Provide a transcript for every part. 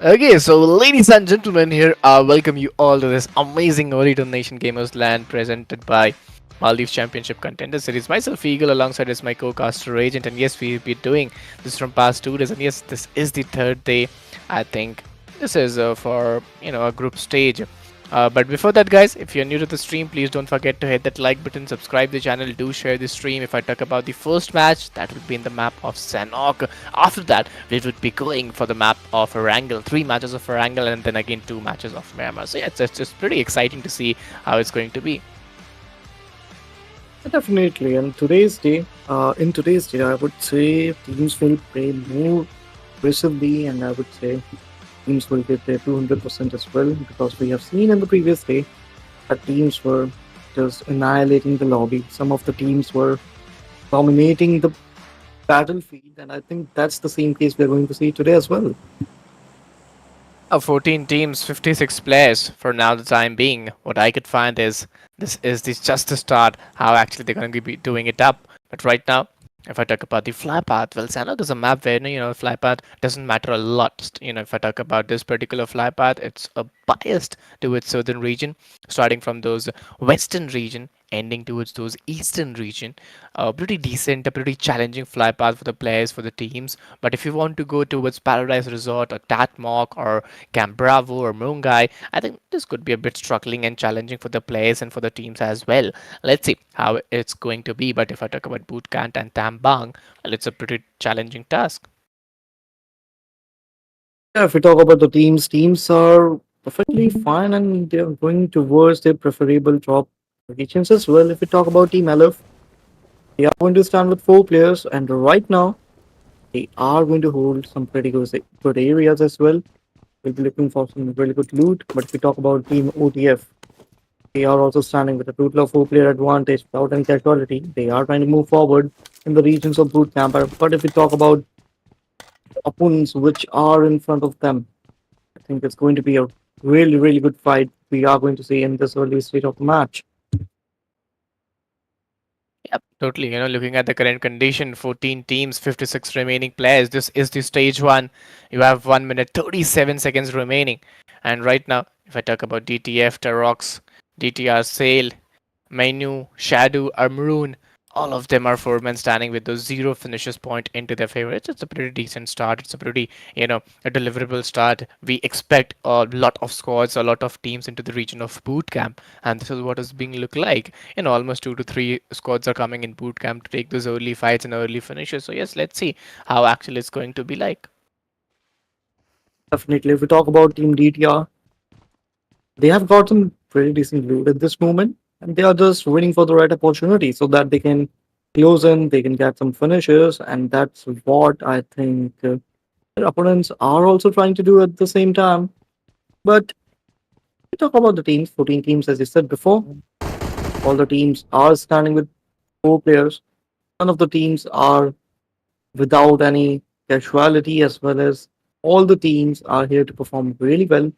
Okay, so ladies and gentlemen, here I welcome you all to this amazing Ooredoo Nation Gamers Land presented by Maldives Championship Contender Series. Myself, Eagle, alongside is my co-caster Agent, and yes, we've been doing this from past 2 days, and yes, this is the third day. I think this is for a group stage. But before that, guys, if you're new to the stream, please don't forget to hit that like button, subscribe the channel, do share the stream. If I talk about the first match, that would be in the map of Sanok. After that, we would be going for the map of Erangel, 3 matches of Erangel, and then again 2 matches of Myanmar. So yeah, it's just pretty exciting to see how it's going to be. Definitely. In today's day, I would say teams will play more aggressively, and I would say teams will give their 200% as well, because we have seen in the previous day that teams were just annihilating the lobby. Some of the teams were dominating the battlefield, and I think that's the same case we're going to see today as well. 14 teams, 56 players for now the time being. What I could find is this just the start, how actually they're going to be doing it up. But right now, if I talk about the fly path, well, I know there's a map where fly path doesn't matter a lot. If I talk about this particular fly path, it's a biased towards southern region, starting from those western region, ending towards those eastern region. Pretty decent, a pretty challenging fly path for the players, for the teams. But if you want to go towards Paradise Resort or Tatmok or Camp Bravo or Mungai, I think this could be a bit struggling and challenging for the players and for the teams as well. Let's see how it's going to be. But if I talk about Bootcamp and Tambang, well, it's a pretty challenging task. Yeah, if we talk about the teams are perfectly fine and they're going towards their preferable top regions as well. If we talk about Team Aleph, they are going to stand with 4 players, and right now they are going to hold some pretty good areas as well. We'll be looking for some really good loot. But if we talk about Team OTF, they are also standing with a total of 4 player advantage without any casualty. They are trying to move forward in the regions of boot camp. But if we talk about opponents which are in front of them, I think it's going to be a really good fight we are going to see in this early stage of the match. Yep, totally. Looking at the current condition, 14 teams, 56 remaining players. This is the stage one. You have 1 minute, 37 seconds remaining. And right now, if I talk about DTF, Tarox, DTR, Sail, Menu, Shadow, or Maroon, all of them are 4 men standing with those 0 finishes point into their favor. It's a pretty decent start. It's a pretty, a deliverable start. We expect a lot of squads, a lot of teams into the region of boot camp, and this is what is being look like. Almost 2 to 3 squads are coming in boot camp to take those early fights and early finishes. So yes, let's see how actually it's going to be like. Definitely, if we talk about Team DTR, they have got some pretty decent loot at this moment, and they are just waiting for the right opportunity so that they can close in, they can get some finishes, and that's what I think their opponents are also trying to do at the same time. But we talk about the teams, 14 teams, as you said before. All the teams are standing with 4 players. None of the teams are without any casualty, as well as all the teams are here to perform really well.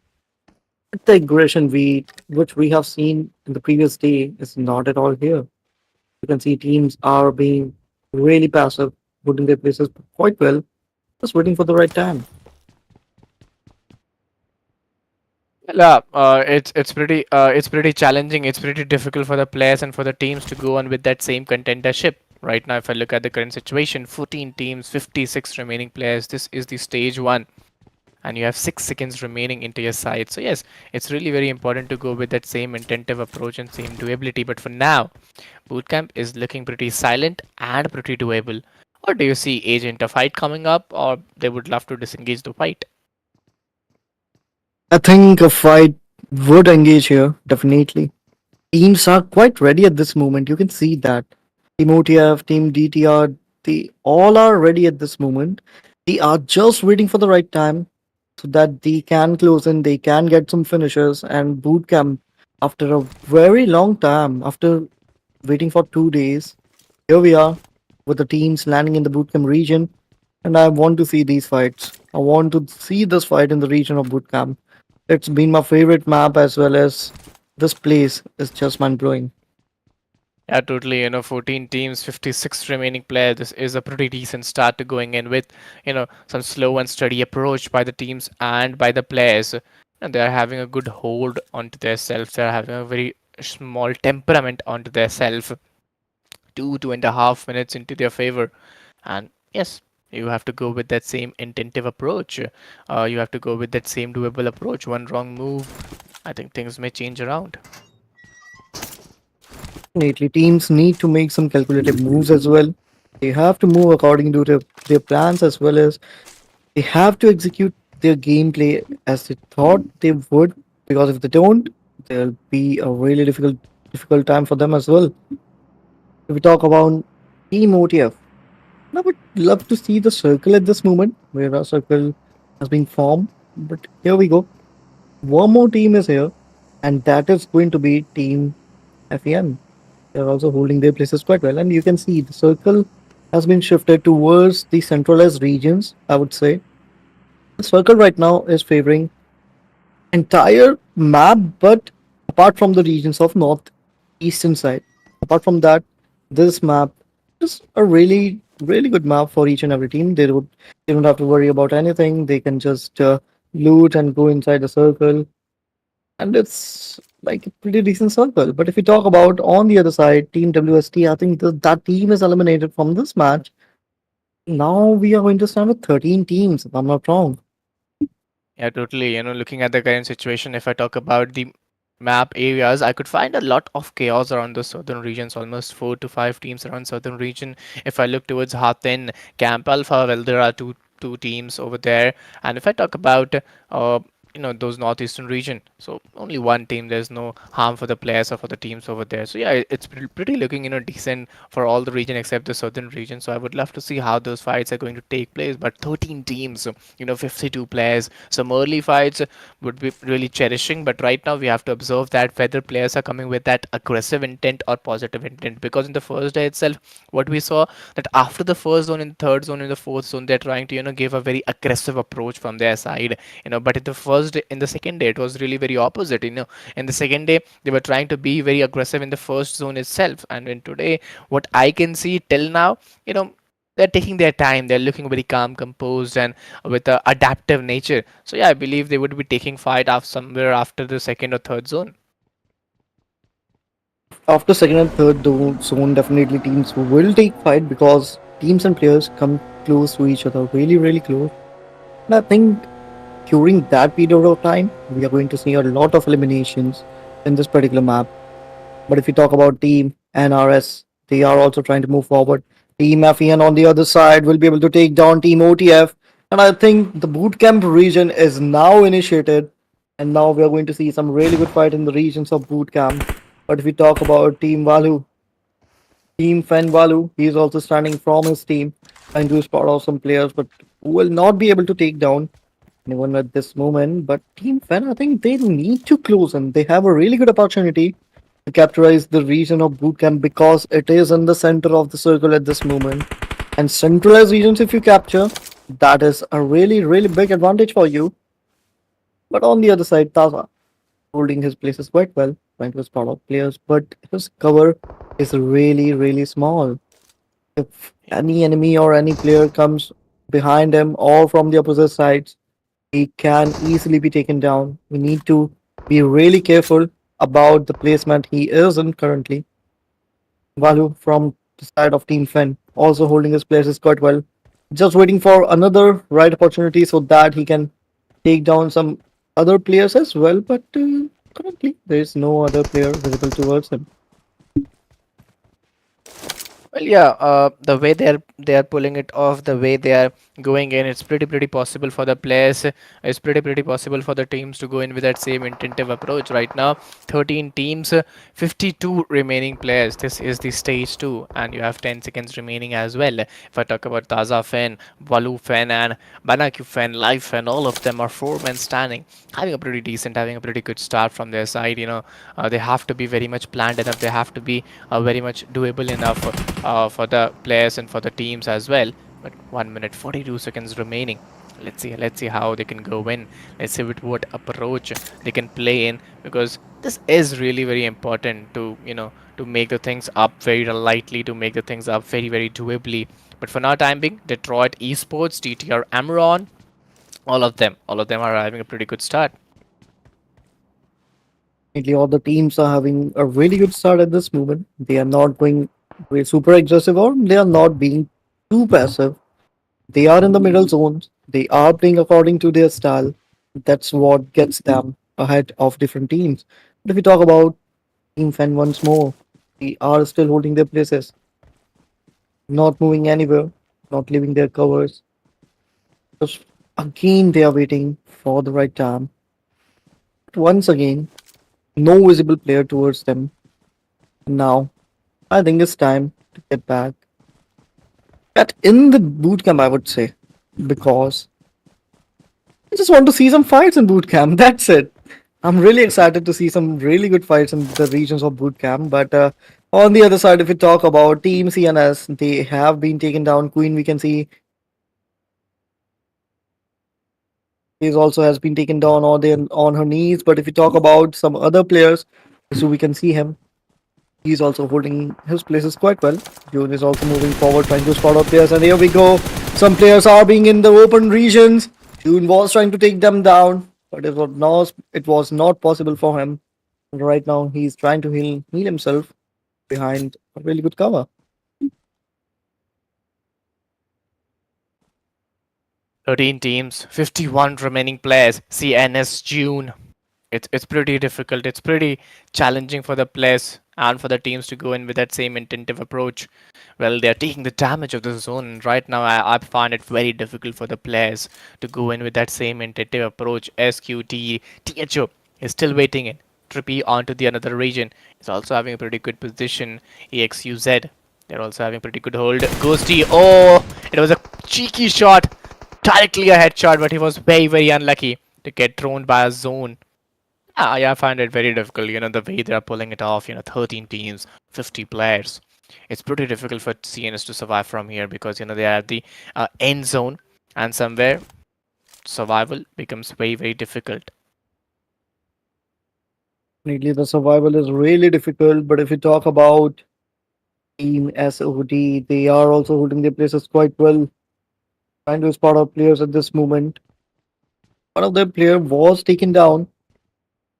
But the aggression which we have seen in the previous day is not at all here. You can see teams are being really passive, holding their places quite well, just waiting for the right time. Yeah, it's pretty challenging. It's pretty difficult for the players and for the teams to go on with that same contendership. Right now, if I look at the current situation, 14 teams, 56 remaining players. This is the stage one, and you have 6 seconds remaining into your side. So yes, it's really very important to go with that same intentive approach and same doability. But for now, bootcamp is looking pretty silent and pretty doable. Or do you see agent a fight coming up, or they would love to disengage the fight? I think a fight would engage here, definitely. Teams are quite ready at this moment. You can see that. Team OTF, Team DTR, they all are ready at this moment. They are just waiting for the right time so that they can close in, they can get some finishes and boot camp after a very long time, after waiting for 2 days. Here we are with the teams landing in the bootcamp region, and I want to see these fights. I want to see this fight in the region of bootcamp. It's been my favorite map, as well as this place is just mind blowing. Yeah, totally. 14 teams, 56 remaining players. This is a pretty decent start to going in with, some slow and steady approach by the teams and by the players. And they're having a good hold onto their self. They're having a very small temperament onto their self. 2.5 minutes into their favor. And yes, you have to go with that same intentive approach. You have to go with that same doable approach. One wrong move, I think things may change around. Definitely, teams need to make some calculated moves as well. They have to move according to their plans, as well as they have to execute their gameplay as they thought they would. Because if they don't, there'll be a really difficult time for them as well. If we talk about Team OTF, I would love to see the circle at this moment, where a circle has been formed. But here we go. One more team is here, and that is going to be Team FEN. They're also holding their places quite well, and you can see the circle has been shifted towards the centralized regions, I would say. The circle right now is favoring entire map, but apart from the regions of northeastern side. Apart from that, this map is a really good map for each and every team. They don't have to worry about anything. They can just loot and go inside the circle, and it's like a pretty decent circle. But if we talk about on the other side, Team WST, I think that team is eliminated from this match. Now we are going to stand with 13 teams, if I'm not wrong. Yeah, totally. Looking at the current situation, if I talk about the map areas, I could find a lot of chaos around the southern regions, almost 4 to 5 teams around southern region. If I look towards Hathin, Camp Alpha, well, there are two teams over there. And if I talk about those northeastern region, so only one team. There's no harm for the players or for the teams over there. So yeah, it's pretty looking decent for all the region except the southern region. So I would love to see how those fights are going to take place. But 13 teams, 52 players. Some early fights would be really cherishing, but right now we have to observe that whether players are coming with that aggressive intent or positive intent. Because in the first day itself, what we saw that after the first zone, in the third zone, in the fourth zone, they're trying to give a very aggressive approach from their side. But in the first day, in the second day, it was really very opposite. In the second day, they were trying to be very aggressive in the first zone itself, and in today, what I can see till now, they're taking their time. They're looking very calm, composed, and with a adaptive nature. So yeah, I believe they would be taking fight off somewhere after the second or third zone. After second and third zone, definitely teams will take fight because teams and players come close to each other, really close. And I think during that period of time, we are going to see a lot of eliminations in this particular map. But if you talk about Team NRS, they are also trying to move forward. Team FEN on the other side will be able to take down Team OTF. And I think the bootcamp region is now initiated. And now we are going to see some really good fight in the regions of bootcamp. But if we talk about Team Fen Valu, he is also standing from his team, trying to spot out some players, but will not be able to take down anyone at this moment. But Team Fen, I think they need to close in. They have a really good opportunity to capitalize the region of bootcamp because it is in the center of the circle at this moment. And centralized regions, if you capture, that is a really big advantage for you. But on the other side, Taza holding his places quite well, trying to spot out players, but his cover is really small. If any enemy or any player comes behind him or from the opposite sides, he can easily be taken down. We need to be really careful about the placement he is in currently. Valu from the side of Team Fen also holding his places quite well. Just waiting for another right opportunity so that he can take down some other players as well. But currently, there is no other player visible towards him. Well, yeah, the way they're pulling it off, the way they are going in, it's pretty possible for the players. It's pretty possible for the teams to go in with that same intentive approach. Right now, 13 teams, 52 remaining players. This is the stage two, and you have 10 seconds remaining as well. If I talk about Taza Fen, Walu Fen, and Banaku Fen, Life Fen, all of them are four men standing, having a pretty good start from their side. They have to be very much planned enough. They have to be very much doable enough for the players and for the teams as well. But 1 minute 42 seconds remaining. Let's see how they can go in. Let's see with what approach they can play in, because This is really very important to to make the things up very lightly, to make the things up very doably. But for now time being, Detroit Esports, TTR Amaron, all of them are having a pretty good start. Definitely, all the teams are having a really good start at this moment. They are not going way super aggressive or they are not being too passive. They are in the middle zones. They are playing according to their style. That's what gets them ahead of different teams. But if we talk about Team Fan once more, they are still holding their places, not moving anywhere, not leaving their covers. Just again, they are waiting for the right time. But once again, no visible player towards them. Now, I think it's time to get back. Get in the boot camp, I would say, because I just want to see some fights in boot camp. That's it. I'm really excited to see some really good fights in the regions of boot camp. But on the other side, if we talk about Team CNS, they have been taken down. Queen, we can see, he also has been taken down on her knees. But if we talk about some other players, so we can see him. He's also holding his places quite well. June is also moving forward, trying to spot out players. And here we go. Some players are being in the open regions. June was trying to take them down, but it was not possible for him. Right now, he's trying to heal himself behind a really good cover. 13 teams, 51 remaining players. CNS June. It's pretty difficult. It's pretty challenging for the players and for the teams to go in with that same intensive approach. Well, they're taking the damage of the zone. And right now, I find it very difficult for the players to go in with that same intensive approach. SQT, THO is still waiting in. Trippy onto the another region. Is also having a pretty good position. EXUZ. They're also having pretty good hold. Ghosty. Oh, it was a cheeky shot. Directly a headshot, but he was very unlucky to get thrown by a zone. Yeah, I find it very difficult, the way they're pulling it off, 13 teams, 50 players. It's pretty difficult for CNS to survive from here because, they are at the end zone and somewhere survival becomes very difficult. Definitely, the survival is really difficult. But if we talk about Team SOD, they are also holding their places quite well, trying to spot out players at this moment. One of their player was taken down.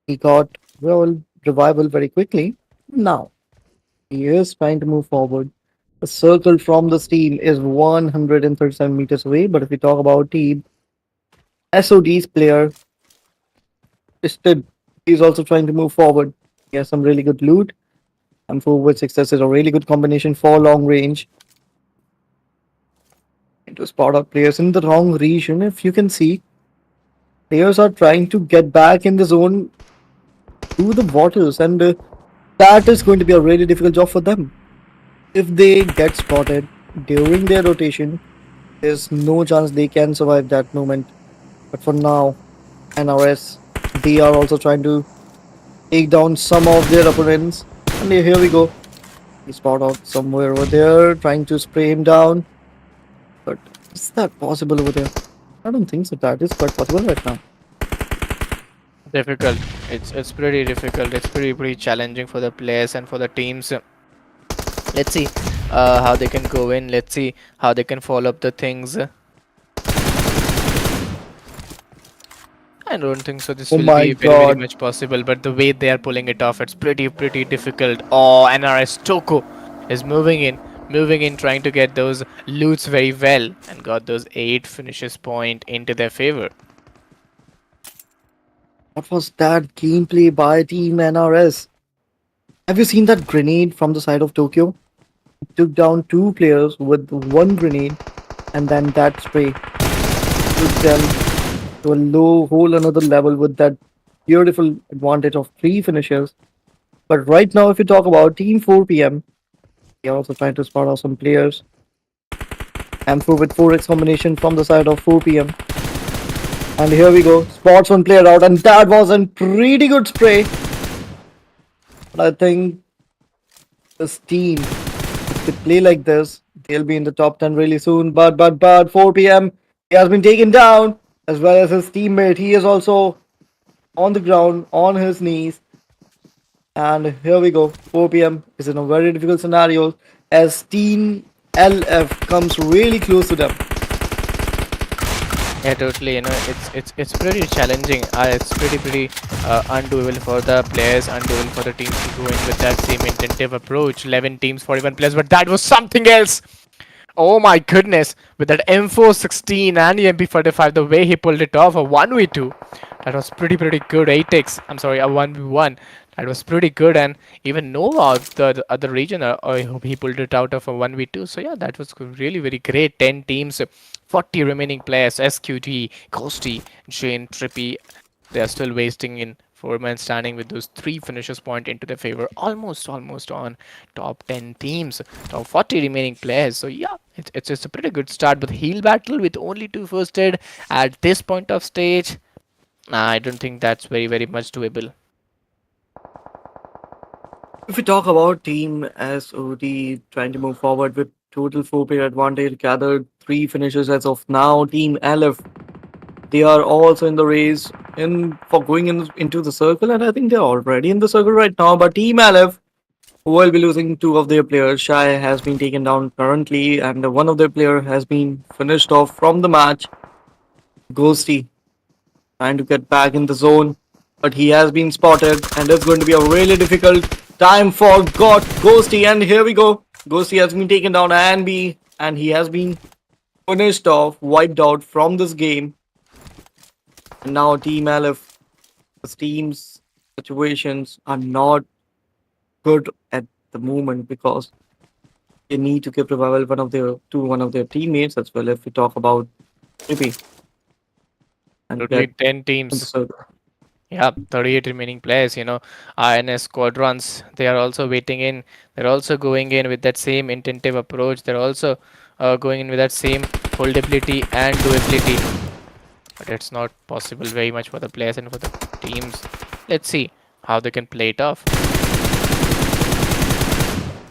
He got revival very quickly. Now he is trying to move forward. The circle from this team is 137 meters away. But if we talk about team SOD's player, still he's also trying to move forward. He has some really good loot. And for with success is a really good combination for long range. And to spot out players in the wrong region, if you can see, players are trying to get back in the zone through the waters, and that is going to be a really difficult job for them. If they get spotted during their rotation, there's no chance they can survive that moment. But for now, NRS, they are also trying to take down some of their opponents. And here we go. He spot out somewhere over there, trying to spray him down. But is that possible over there? I don't think so. That is quite possible right now. Difficult. It's pretty difficult. It's pretty challenging for the players and for the teams. Let's see how they can go in. Let's see how they can follow up the things. I don't think so. This Oh will my be very god. much possible. But the way they are pulling it off, it's pretty difficult. Oh, NRS Toko is moving in, trying to get those loots very well, and got those 8 finishes point into their favor. What was that gameplay by Team NRS? Have you seen that grenade from the side of Tokyo? It took down 2 players with one grenade, and then that spray took them to a low whole another level with that beautiful advantage of 3 finishes. But right now, if you talk about Team 4 PM, they are also trying to spot out some players. M4 with 4x combination from the side of 4 PM. And here we go. Spots one player out, and that was a pretty good spray. But I think this team, if they play like this, they'll be in the top 10 really soon. But 4 PM, he has been taken down, as well as his teammate. He is also on the ground, on his knees. And here we go. 4 p.m. is in a very difficult scenario as Team LF comes really close to them. Yeah, totally. It's pretty challenging. It's pretty undoable for the players, undoable for the teams to go in with that same intensive approach. 11 teams, 41 players, but that was something else. Oh my goodness, with that M416 and the MP45, the way he pulled it off, a 1v2, that was pretty good. 8x, I'm sorry, a 1v1. That was pretty good, and even Nova, the other region, he pulled it out of a 1v2. So yeah, that was really very great. 10 teams, 40 remaining players, SQT, Ghosty, Jane, Trippy, they are still wasting in four-man standing with those three finishes point into their favor. Almost on top 10 teams, top 40 remaining players. So yeah, it's a pretty good start. But heal battle with only two firsted at this point of stage, nah, I don't think that's very much doable. If we talk about Team SOD trying to move forward with total 4 player advantage, gathered 3 finishes as of now. Team LF, they are also in the race in for going into the circle, and I think they're already in the circle right now. But Team LF will be losing 2 of their players. Shy has been taken down currently, and one of their player has been finished off from the match. Ghosty trying to get back in the zone, but he has been spotted, and it's going to be a really difficult time for Ghosty. And here we go. Ghosty has been taken down and he has been finished off, wiped out from this game. And now Team LF, the team's situations are not good at the moment because they need to keep revival one of their teammates as well. If we talk about Trippy and Totally get 10 in the teams. circle. Yeah, 38 remaining players, INS squadrons, they are also waiting in. They're also going in with that same intensive approach. They're also going in with that same holdability and doability. But it's not possible very much for the players and for the teams. Let's see how they can play it off.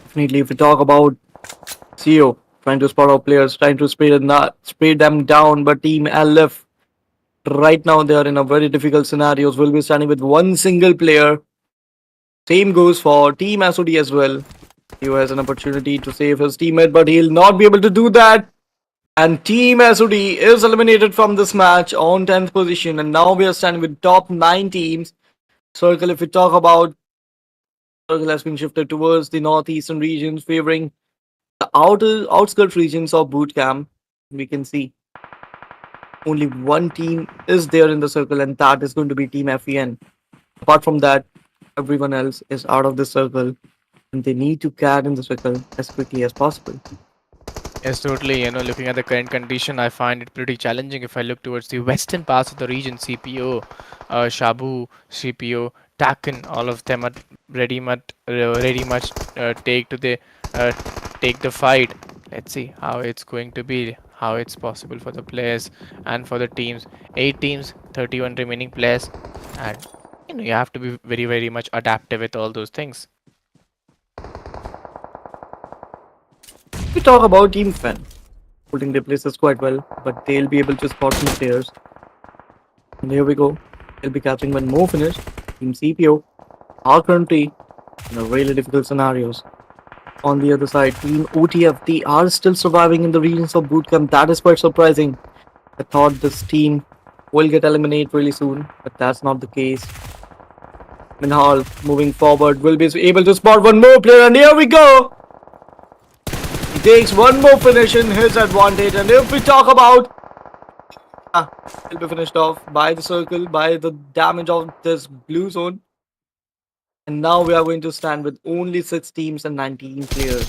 Definitely, if we talk about CEO trying to spot out players, trying to spray them down, but Team LF right now they are in a very difficult scenarios. Will be standing with one single player. Same goes for Team SOD as well. He has an opportunity to save his teammate, but he'll not be able to do that. And Team SOD is eliminated from this match on 10th position. And now we are standing with top 9 teams. Circle, if we talk about, circle has been shifted towards the northeastern regions, favoring the outskirts regions of boot camp. We can see only one team is there in the circle, and that is going to be Team FEN. Apart from that, everyone else is out of the circle, and they need to get in the circle as quickly as possible. Yes, totally. Looking at the current condition, I find it pretty challenging if I look towards the western parts of the region. CPO, Shabu, CPO, Taken, all of them are ready much uh, take the fight. Let's see how it's going to be, how it's possible for the players and for the teams. 8 teams, 31 remaining players, and you have to be very much adaptive with all those things. We talk about Team FEN, holding their places quite well, but they'll be able to spot some players. And here we go. They'll be catching one more finish. Team CPO are currently in a really difficult scenarios. On the other side, Team OTF, they are still surviving in the regions of bootcamp. That is quite surprising. I thought this team will get eliminated really soon, but that's not the case. Minhal moving forward will be able to spot one more player, and here we go. He takes one more finish in his advantage, and if we talk about, he'll be finished off by the circle, by the damage of this blue zone. And now we are going to stand with only 6 teams and 19 players.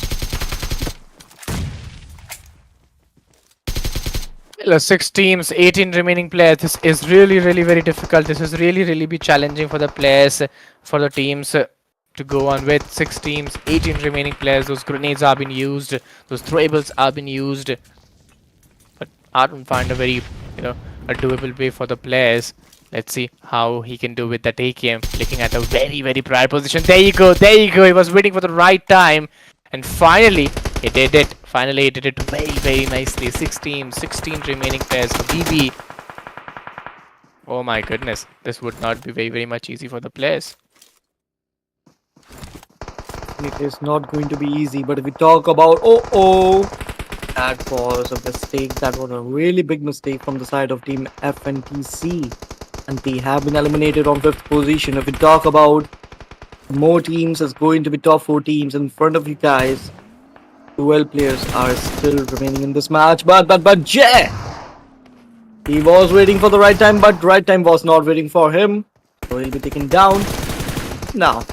Well, 6 teams, 18 remaining players. This is really very difficult. This is really be challenging for the players, for the teams to go on with 6 teams, 18 remaining players. Those grenades are being used, those throwables are being used, but I don't find a very, a doable way for the players. Let's see how he can do with that AKM. Looking at a very prior position. There you go, there you go. He was waiting for the right time, and finally he did it. Finally, he did it very nicely. 6 teams, 16 remaining players for BB. Oh my goodness, this would not be very much easy for the players. It is not going to be easy, but if we talk about that was a mistake. That was a really big mistake from the side of team FNTC. And they have been eliminated on fifth position. If we talk about more teams, it's going to be top four teams in front of you guys. 12 players are still remaining in this match. But Jay! He was waiting for the right time, but right time was not waiting for him. So he'll be taken down. Now,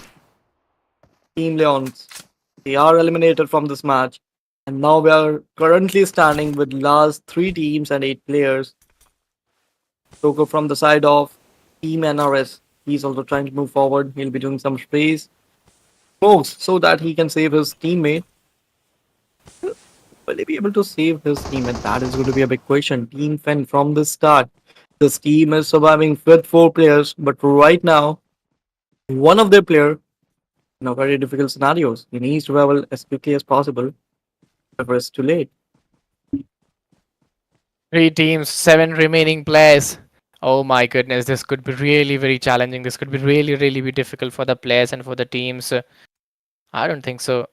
Team Leons, they are eliminated from this match. And now we are currently standing with last three teams and 8 players. Toko from the side of Team NRS. He's also trying to move forward. He'll be doing some sprays. Smokes so that he can save his teammate. Will he be able to save his teammate? That is going to be a big question. Team Fen from the start. This team is surviving with 4 players, but right now, one of their player in a very difficult scenarios. He needs to travel as quickly as possible before it's too late. 3 teams, 7 remaining players. Oh my goodness, this could be really very challenging. This could be really be difficult for the players and for the teams. I don't think so.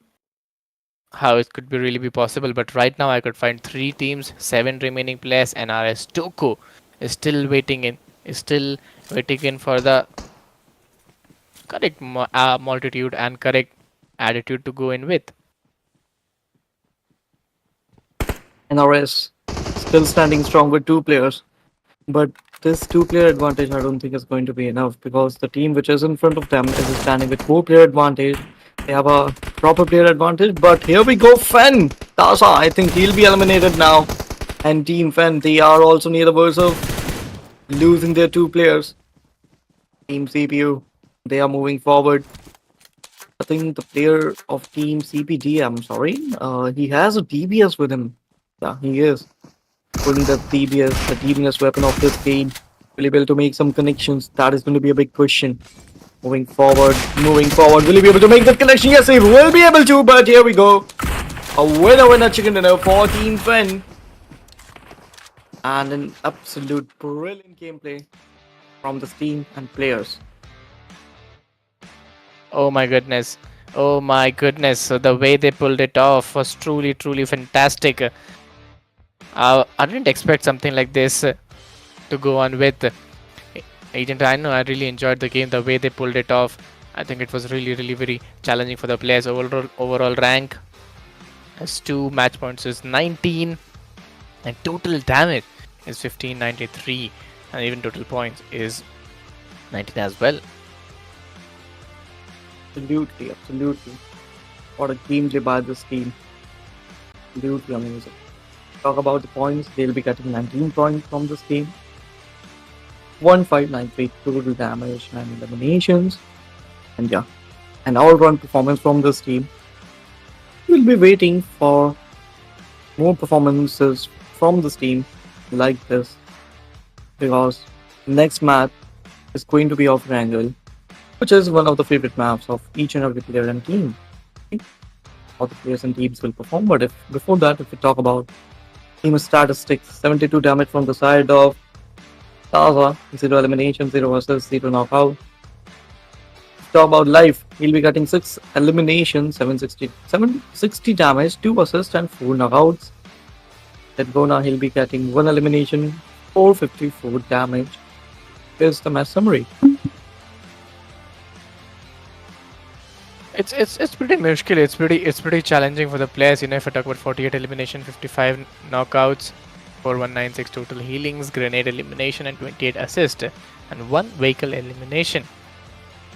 How it could be really be possible, but right now I could find 3 teams, 7 remaining players, and RS Toko is still waiting in. Is still waiting in for the correct multitude and correct attitude to go in with. NRS still standing strong with 2 players, but this 2 player advantage I don't think is going to be enough because the team which is in front of them is standing with 4 player advantage. They have a proper player advantage, but here we go, Fen! Tasa, I think he'll be eliminated now. And Team Fen, they are also near the verge of losing their 2 players. Team CPU, they are moving forward. I think the player of Team CPD, I'm sorry, he has a DBS with him. Yeah, he is. Pulling the DBS weapon of this game. Will he be able to make some connections? That is going to be a big question. Moving forward. Will he be able to make that connection? Yes, he will be able to, but here we go. A winner chicken dinner for Team Fen. And an absolute brilliant gameplay from this team and players. Oh my goodness. Oh my goodness. So the way they pulled it off was truly fantastic. I didn't expect something like this to go on with. Agent, I know I really enjoyed the game, the way they pulled it off. I think it was really very challenging for the players. Overall rank as 2, match points is 19, and total damage is 1593, and even total points is 19 as well. Absolutely. What a gameplay by this team. Absolutely amazing. Talk about the points, they'll be getting 19 points from this game. 1593 total damage and eliminations. And yeah, an all-round performance from this team. We'll be waiting for more performances from this team like this because next match is going to be of Wrangle, which is one of the favorite maps of each and every player and team. All the players and teams will perform, but before that, if we talk about team statistics, 72 damage from the side of Taza, 0 elimination, 0 assists, 0 knockout. Talk about life, he'll be getting 6 eliminations, 760 damage, 2 assists and 4 knockouts. At Gona, he'll be getting 1 elimination, 454 damage. Here's the match summary. It's pretty mushkil. It's pretty challenging for the players. You know, if I talk about 48 elimination, 55 knockouts, 4196 total healings, grenade elimination, and 28 assist, and 1 vehicle elimination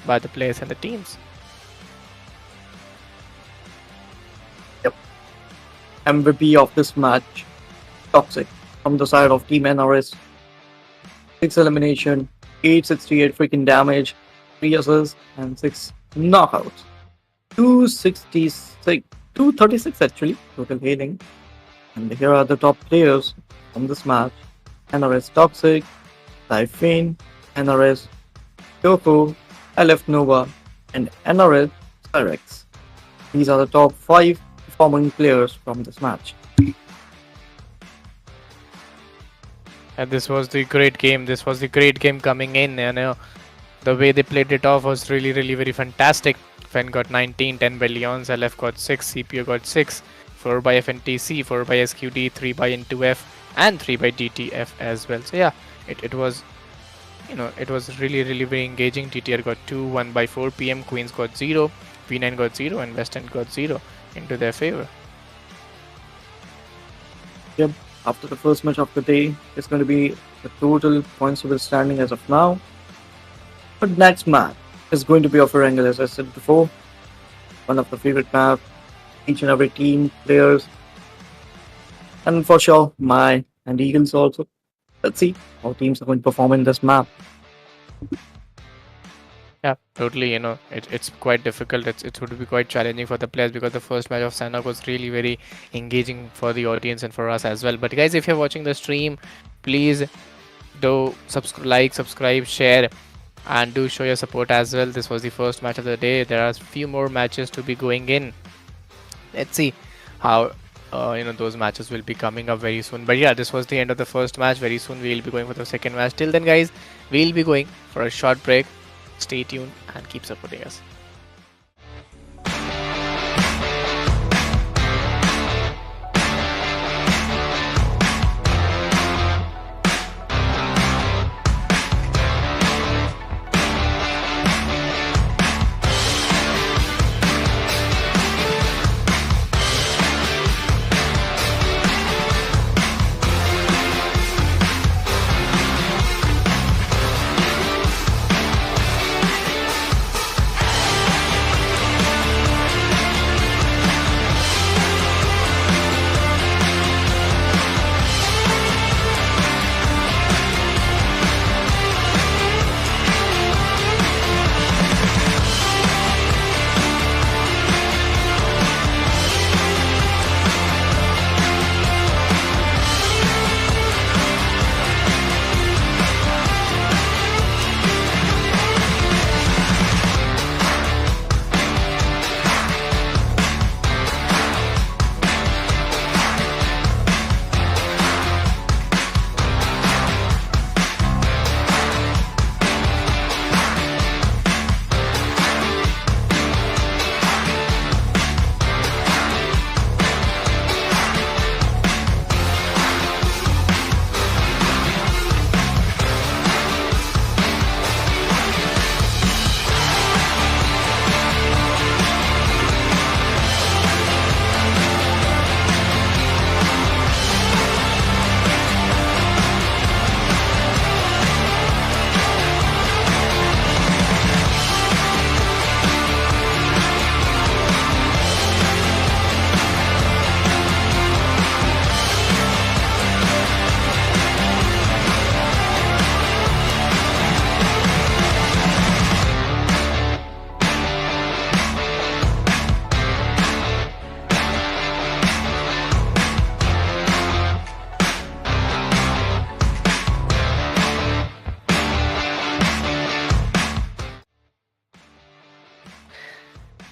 by the players and the teams. Yep. MVP of this match, Toxic, from the side of Team NRS. 6 elimination, 868 freaking damage, 3 assists, and 6 knockouts. 236 actually, total healing. And here are the top players from this match. NRS Toxic, Typhine, NRS Kyoko, LF Nova, and NRS Cyrex. These are the top 5 performing players from this match. And this was the great game. This was the great game coming in. You know, The way they played it off was really, really very fantastic. Fen got 19, 10 by Leons, LF got 6, CPU got 6, 4 by FNTC, 4 by SQD, 3 by N2F, and 3 by DTF as well. So yeah, it was, it was really, really very engaging. TTR got 2, 1 by 4 PM, Queens got 0, V9 got 0, and West End got 0 into their favor. Yep. After the first match of the day, it's going to be the total points table standing as of now. But next match is going to be of Erangel, as I said before. One of the favorite map, each and every team, players, and for sure, my and Eagles also. Let's see how teams are going to perform in this map. Yeah, totally. It's quite difficult. It would be quite challenging for the players because the first match of Sanok was really very engaging for the audience and for us as well. But guys, if you're watching the stream, please do like, subscribe, share, and do show your support as well. This was the first match of the day. There are a few more matches to be going in. Let's see how those matches will be coming up very soon. But yeah, this was the end of the first match. Very soon we'll be going for the second match. Till then, guys, we'll be going for a short break. Stay tuned and keep supporting us.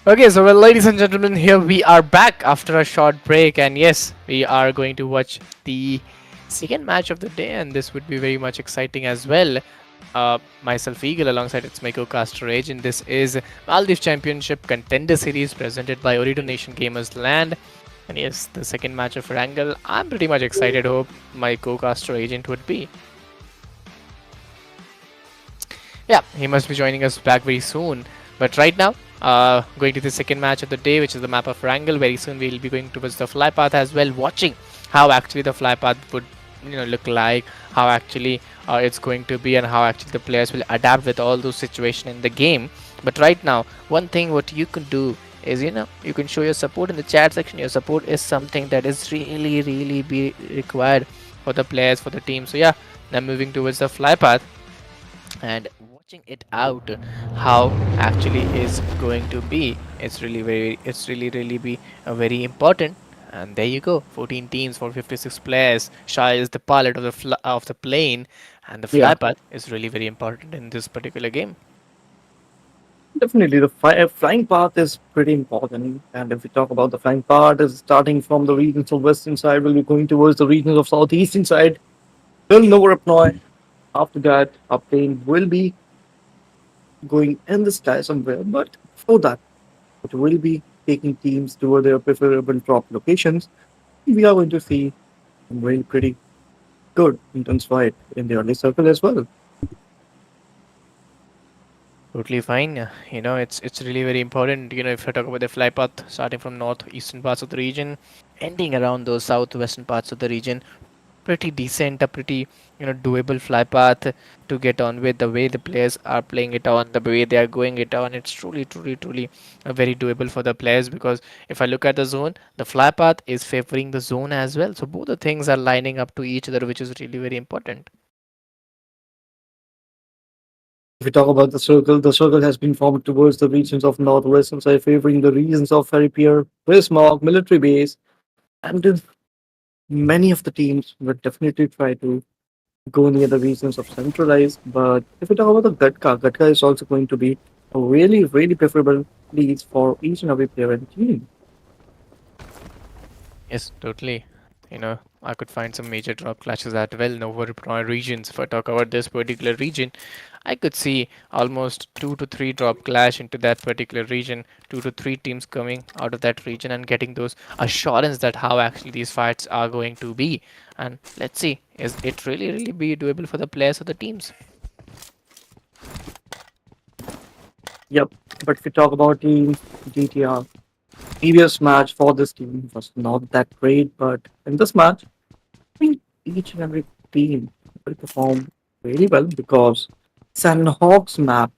Okay, so well, ladies and gentlemen, here we are back after a short break, and yes, we are going to watch the second match of the day, and this would be very much exciting as well. Myself, Eagle, alongside its my co-caster Age, and this is Maldives Championship Contender Series presented by Ooredoo Nation Gamers Land. And yes, the second match of Wrangle. I'm pretty much excited. Hope my co-caster agent would be. Yeah, he must be joining us back very soon. But right now, going to the second match of the day, which is the map of Wrangle. Very soon we'll be going towards the fly path as well, watching how actually the fly path would look like, how actually it's going to be, and how actually the players will adapt with all those situations in the game. But right now, one thing what you can do is you can show your support in the chat section. Your support is something that is really be required for the players, for the team. So yeah, now moving towards the fly path and watching it out how actually is going to be. It's really be very important. And there you go, 14 teams for 56 players. Shah is the pilot of the plane, and the fly Yeah, path is really very important in this particular game. definitely. The flying path is pretty important. And if we talk about the flying path, is starting from the regions of western side, we'll be going towards the regions of southeastern side. Till Novorapnoi. After that, our plane will be going in the sky somewhere, but before that, it will be taking teams toward their preferable drop locations. We are going to see some really pretty good intense fight in the early circle as well. Totally fine. It's really very important. If I talk about the fly path, starting from northeastern parts of the region, ending around those southwestern parts of the region, pretty decent, a pretty doable fly path to get on with. The way the players are playing it on, the way they are going it on, it's truly very doable for the players. Because if I look at the zone, the fly path is favoring the zone as well. So both the things are lining up to each other, which is really very important. If we talk about the circle has been formed towards the regions of northwestern side, favoring the regions of Ferripier, Bismarck, military base, and many of the teams would definitely try to go near the regions of centralized. But if we talk about the Gatka is also going to be a really preferable leads for each and every player and team. Yes, totally. I could find some major drop clashes as well in over regions. If I talk about this particular region, I could see almost two to three drop clash into that particular region, two to three teams coming out of that region and getting those assurance that how actually these fights are going to be. And let's see, is it really be doable for the players or the teams? Yep. But if we talk about teams, DTR, previous match for this team was not that great, but in this match, I think each and every team will perform really well because Sandhawk's map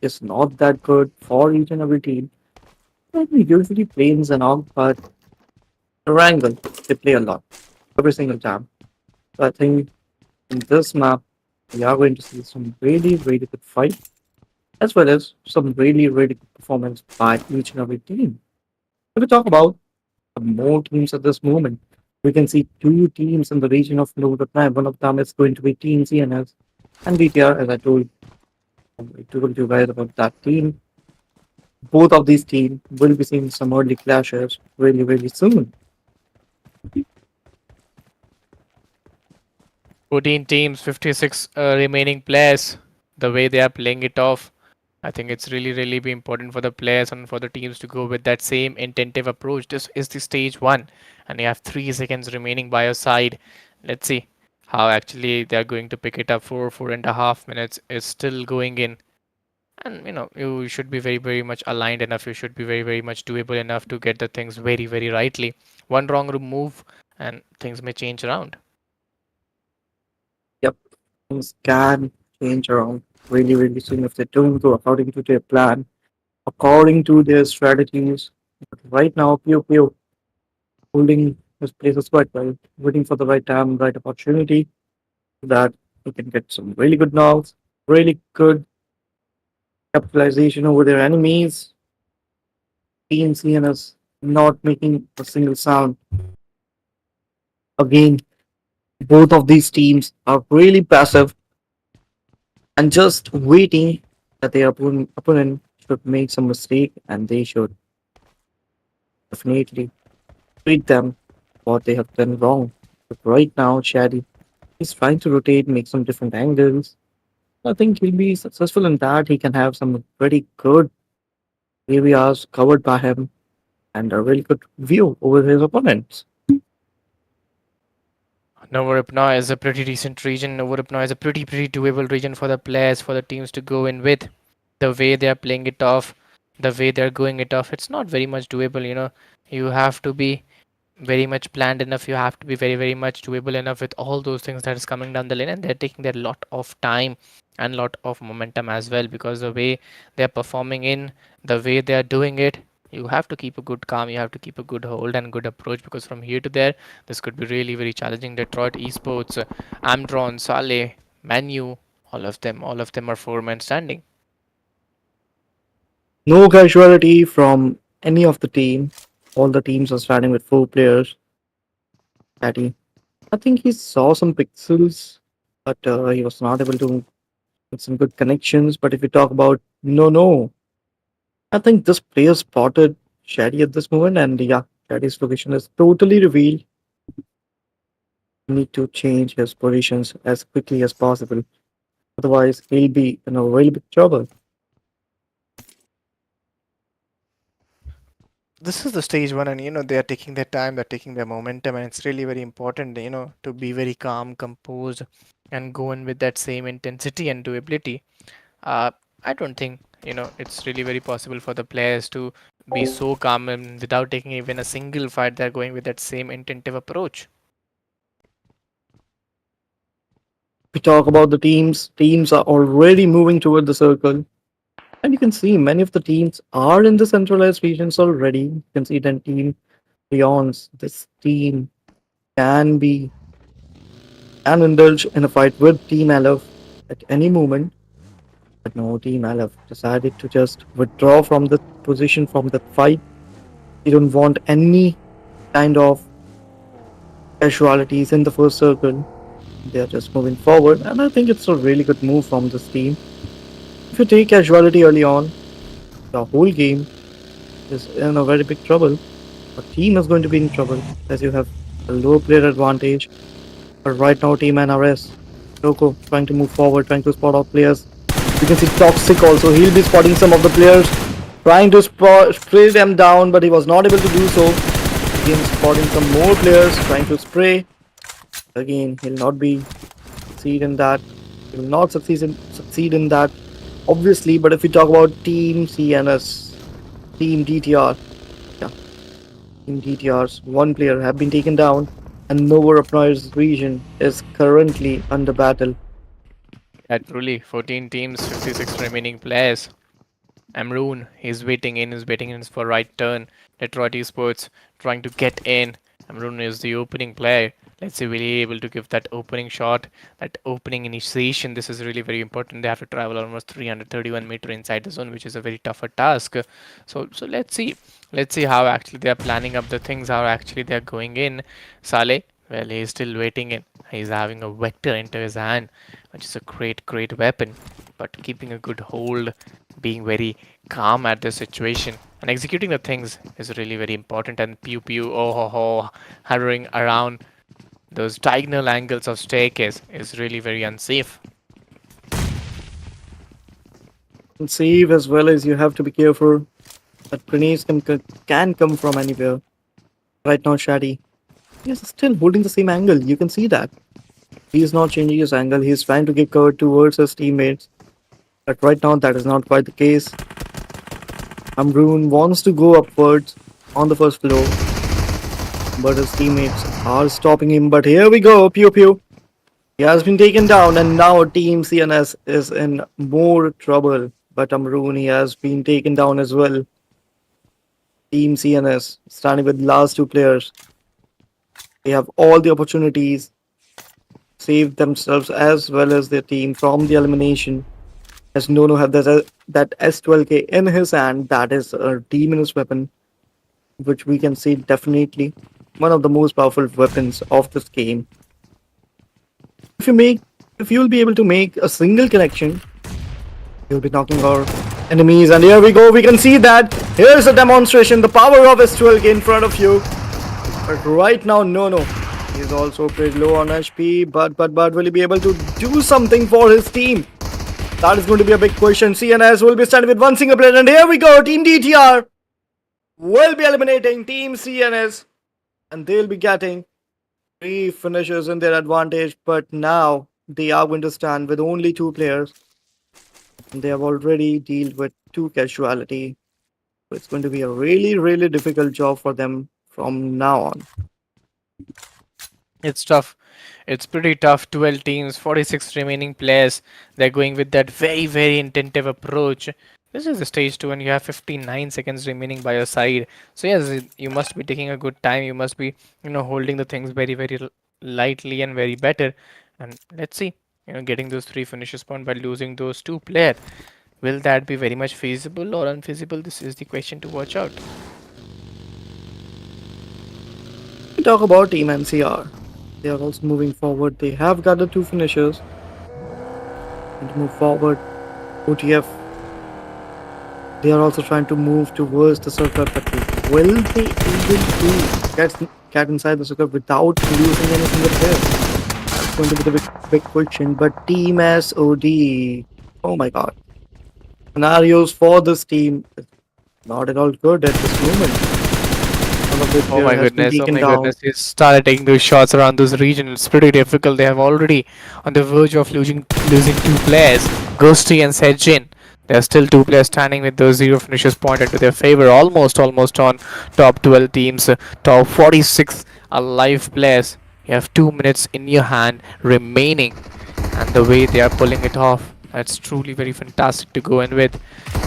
is not that good for each and every team. We usually play in Sandhawk, but Wrangle, they play a lot every single time. So I think in this map, we are going to see some really good fight as well as some really good performance by each and every team. If we talk about more teams at this moment, we can see two teams in the region of Novodatnai. One of them is going to be Team CNS and DTR, as I told you guys about that team. Both of these teams will be seeing some early clashes really soon. 14 teams, 56 remaining players. The way they are playing it off, I think it's really be important for the players and for the teams to go with that same intentive approach. This is the stage one, and you have 3 seconds remaining by your side. Let's see how actually they are going to pick it up. 4.5 minutes is still going in, and you should be very much aligned enough. You should be very much doable enough to get the things very rightly. One wrong move, and things may change around. Yep, things can change around really soon if they don't go according to their plan, according to their strategies. But right now, Pew holding his places quite well, waiting for the right time, right opportunity so that he can get some really good knocks, really good capitalization over their enemies. PNCNS not making a single sound. Again, both of these teams are really passive and just waiting that their opponent should make some mistake and they should definitely treat them what they have done wrong. But right now, Shady is trying to rotate, make some different angles. I think he'll be successful in that. He can have some pretty good areas covered by him and a really good view over his opponents. Novorupna is a pretty decent region. Novorupna is a pretty doable region for the players, for the teams to go in with. The way they are playing it off, the way they're going it off, it's not very much doable. You have to be very much planned enough. You have to be very much doable enough with all those things that is coming down the lane, and they're taking their lot of time and lot of momentum as well, because the way they're performing in, the way they're doing it, you have to keep a good calm, you have to keep a good hold and good approach, because from here to there this could be really very challenging. Detroit Esports, Amtron, Saleh, Manu, all of them are four men standing. No casualty from any of the team. All the teams are starting with four players. Patty. I think he saw some pixels, but he was not able to make some good connections. But if we talk about no, I think this player spotted Shady at this moment, and yeah, Shady's location is totally revealed. Need to change his positions as quickly as possible. Otherwise, he'll be in a really big trouble. this is the stage one, and they are taking their time, they're taking their momentum, and it's really very important, to be very calm, composed, and go in with that same intensity and durability. uh, I don't think it's really very possible for the players to be so calm and without taking even a single fight. They're going with that same intensive approach. We talk about the teams are already moving toward the circle. And you can see many of the teams are in the centralized regions already. You can see that team Leon's, this team can be can indulge in a fight with Team Aleph at any moment. But no, Team Aleph decided to just withdraw from the position from that fight. They don't want any kind of casualties in the first circle. They are just moving forward, and I think it's a really good move from this team. If you take casualty early on, the whole game is in a very big trouble. Our team is going to be in trouble as you have a low player advantage. But right now, Team NRS, Loco trying to move forward, trying to spot out players. You can see Toxic also. He'll be spotting some of the players, trying to spray them down, but he was not able to do so. Again, spotting some more players, trying to spray. Again, he'll not be succeed in that. He will not succeed in that, obviously. But if we talk about Team CNS, Team DTR, yeah, Team DTR's one player have been taken down, and Novo Upnoise region is currently under battle. Yeah, truly, 14 teams, 56 remaining players. Amroon, he's waiting in for right turn. Detroit Esports trying to get in. Amroon is the opening player. Let's see, will he able to give that opening shot, that opening initiation? This is really very important. They have to travel almost 331-meter inside the zone, which is a very tougher task. So let's see how actually they are planning up the things, how actually they are going in. Saleh, well, he's still waiting in. He's having a vector into his hand, which is a great weapon, but keeping a good hold, being very calm at the situation and executing the things is really very important. And pew pew, oh ho ho, hovering around those diagonal angles of staircase is really very unsafe. And save as well as you have to be careful that grenades can come from anywhere. Right now, Shadi, he is still holding the same angle. You can see that. He is not changing his angle. He is trying to give cover towards his teammates. But right now, that is not quite the case. Amroon wants to go upwards on the first floor, but his teammates are stopping him. But here we go, pew pew. He has been taken down, and now Team CNS is in more trouble. But Amroon, he has been taken down as well. Team CNS standing with last two players. They have all the opportunities to save themselves as well as their team from the elimination. As Nono have that S12K in his hand, that is a demon's weapon, which we can see definitely one of the most powerful weapons of this game. If you make, if you'll be able to make a single connection, you'll be knocking our enemies. And here we go. We can see that. Here's a demonstration. The power of S12K in front of you. But right now, Nono is also pretty low on HP. But will he be able to do something for his team? That is going to be a big question. CNS will be standing with one single player. And here we go. Team DTR will be eliminating Team CNS. And they'll be getting 3 finishers in their advantage. But now they are going to stand with only 2 players. And they have already dealt with 2 casualty. So it's going to be a really difficult job for them from now on. It's tough. It's pretty tough. 12 teams, 46 remaining players. They're going with that very intensive approach. This is the stage 2 and you have 59 seconds remaining by your side. So yes, you must be taking a good time. You must be, holding the things very lightly and very better. And let's see, getting those 3 finishes point by losing those 2 players. Will that be very much feasible or unfeasible? This is the question to watch out. We talk about Team NCR. They are also moving forward. They have got the 2 finishers. And to move forward, OTF. They are also trying to move towards the circle, but will they able to get inside the circle without losing any single player? That's going to be the big question. But Team SOD, oh my god. Scenarios for this team is not at all good at this moment. One of their player has been Oh taken my down. goodness, he started taking those shots around those regions. It's pretty difficult. They have already on the verge of losing two players, Ghosty and Sejin. There are still two players standing with those zero finishes pointed to their favor. Almost on top 12 teams, top 46 alive players. You have 2 minutes in your hand remaining, and the way they are pulling it off, that's truly very fantastic to go in with.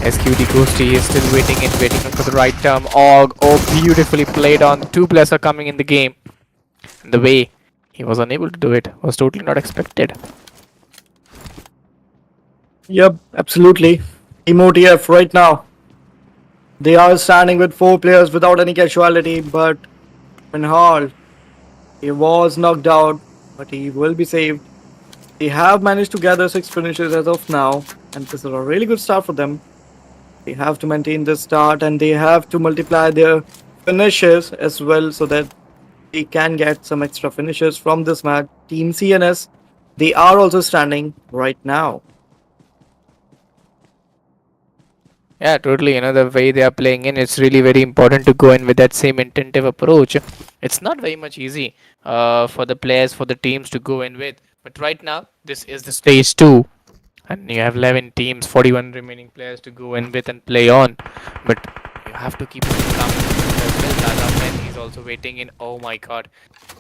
SQD Ghosty is still waiting for the right term. Oh, beautifully played on. Two players are coming in the game. And the way he was unable to do it was totally not expected. Yep, absolutely. Team OTF right now. They are standing with 4 players without any casualty, but in Hall, he was knocked out, but he will be saved. They have managed to gather 6 finishes as of now, and this is a really good start for them. They have to maintain this start and they have to multiply their finishes as well so that they can get some extra finishes from this match. Team CNS, they are also standing right now. Yeah, totally. The way they are playing in, it's really very important to go in with that same intensive approach. It's not very much easy for the players, for the teams to go in with. But right now, this is the stage 2. And you have 11 teams, 41 remaining players to go in with and play on. But you have to keep it calm as well. Dada Man, he's also waiting in. Oh my god.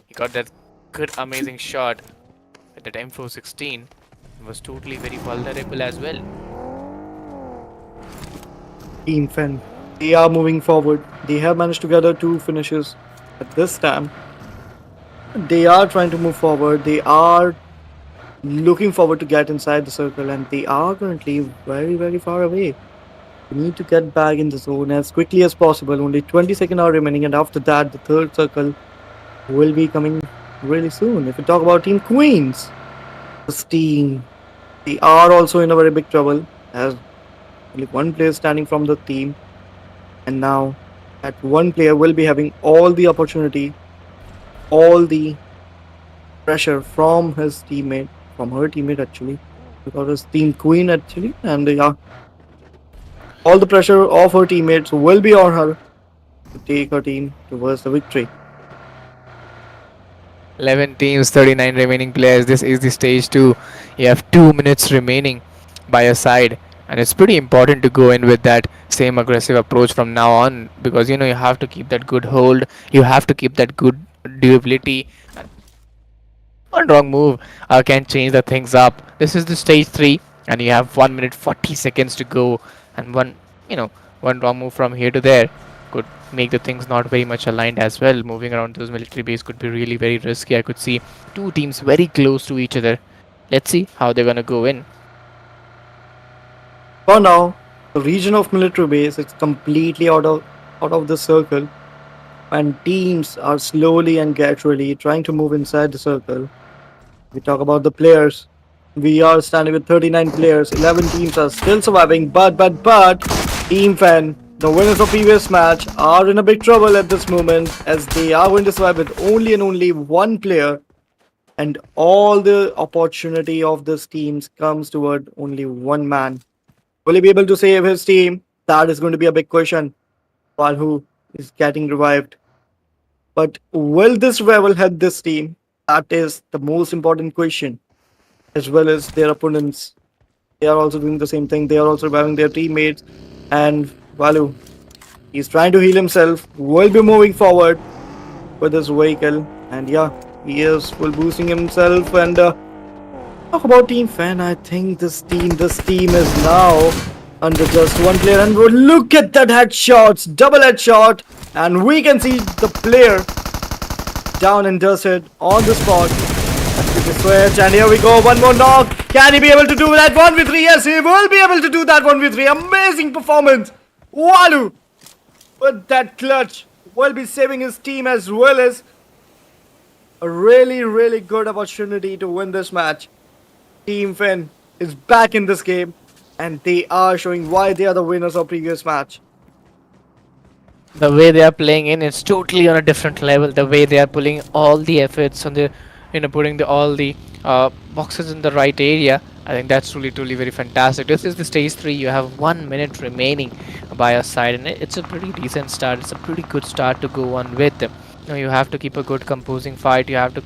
He got that good, amazing shot with that M416. He was totally very vulnerable as well. Team Fen, they are moving forward. They have managed to gather 2 finishes at this time. They are trying to move forward. They are looking forward to get inside the circle and they are currently very far away. We need to get back in the zone as quickly as possible. Only 20 seconds are remaining, and after that, the third circle will be coming really soon. If we talk about Team Queens, this team, they are also in a very big trouble as only one player standing from the team, and now that one player will be having all the opportunity, all the pressure from his teammate, from her teammate actually, because it's Team Queen actually, and yeah, all the pressure of her teammates will be on her to take her team towards the victory. 11 teams, 39 remaining players. This is the stage 2. You have 2 minutes remaining by your side. And it's pretty important to go in with that same aggressive approach from now on because you have to keep that good hold. You have to keep that good durability. One wrong move can change the things up. This is the stage 3, and you have 1 minute 40 seconds to go. And one wrong move from here to there could make the things not very much aligned as well. Moving around those military base could be really very risky. I could see two teams very close to each other. Let's see how they're gonna go in. For now, the region of military base is completely out of the circle, and teams are slowly and gradually trying to move inside the circle. We talk about the players. We are standing with 39 players. 11 teams are still surviving, but Team Fan, the winners of previous match, are in a big trouble at this moment as they are going to survive with only and only one player, and all the opportunity of this team comes toward only one man. Will he be able to save his team? That is going to be a big question while who is getting revived. But will this revival help this team? That is the most important question. As well as their opponents. They are also doing the same thing. They are also reviving their teammates. And Valu, he's trying to heal himself. Will be moving forward with his vehicle. And yeah, he is full boosting himself. And talk about Team Fan. I think this team is now under just one player. And look at that headshots, double headshot. And we can see the player down and dusted on the spot. Switch, and here we go, one more knock. Can he be able to do that 1v3? Yes, he will be able to do that 1v3. Amazing performance. Walu with that clutch will be saving his team as well as a really good opportunity to win this match. Team Finn is back in this game and they are showing why they are the winners of previous match. The way they are playing in, it's totally on a different level. The way they are pulling all the efforts on the putting all the boxes in the right area. I think that's truly very fantastic. This is the stage three. You have 1 minute remaining by your side, and it's a pretty decent start. It's a pretty good start to go on with. You have to keep a good composing fight. You have to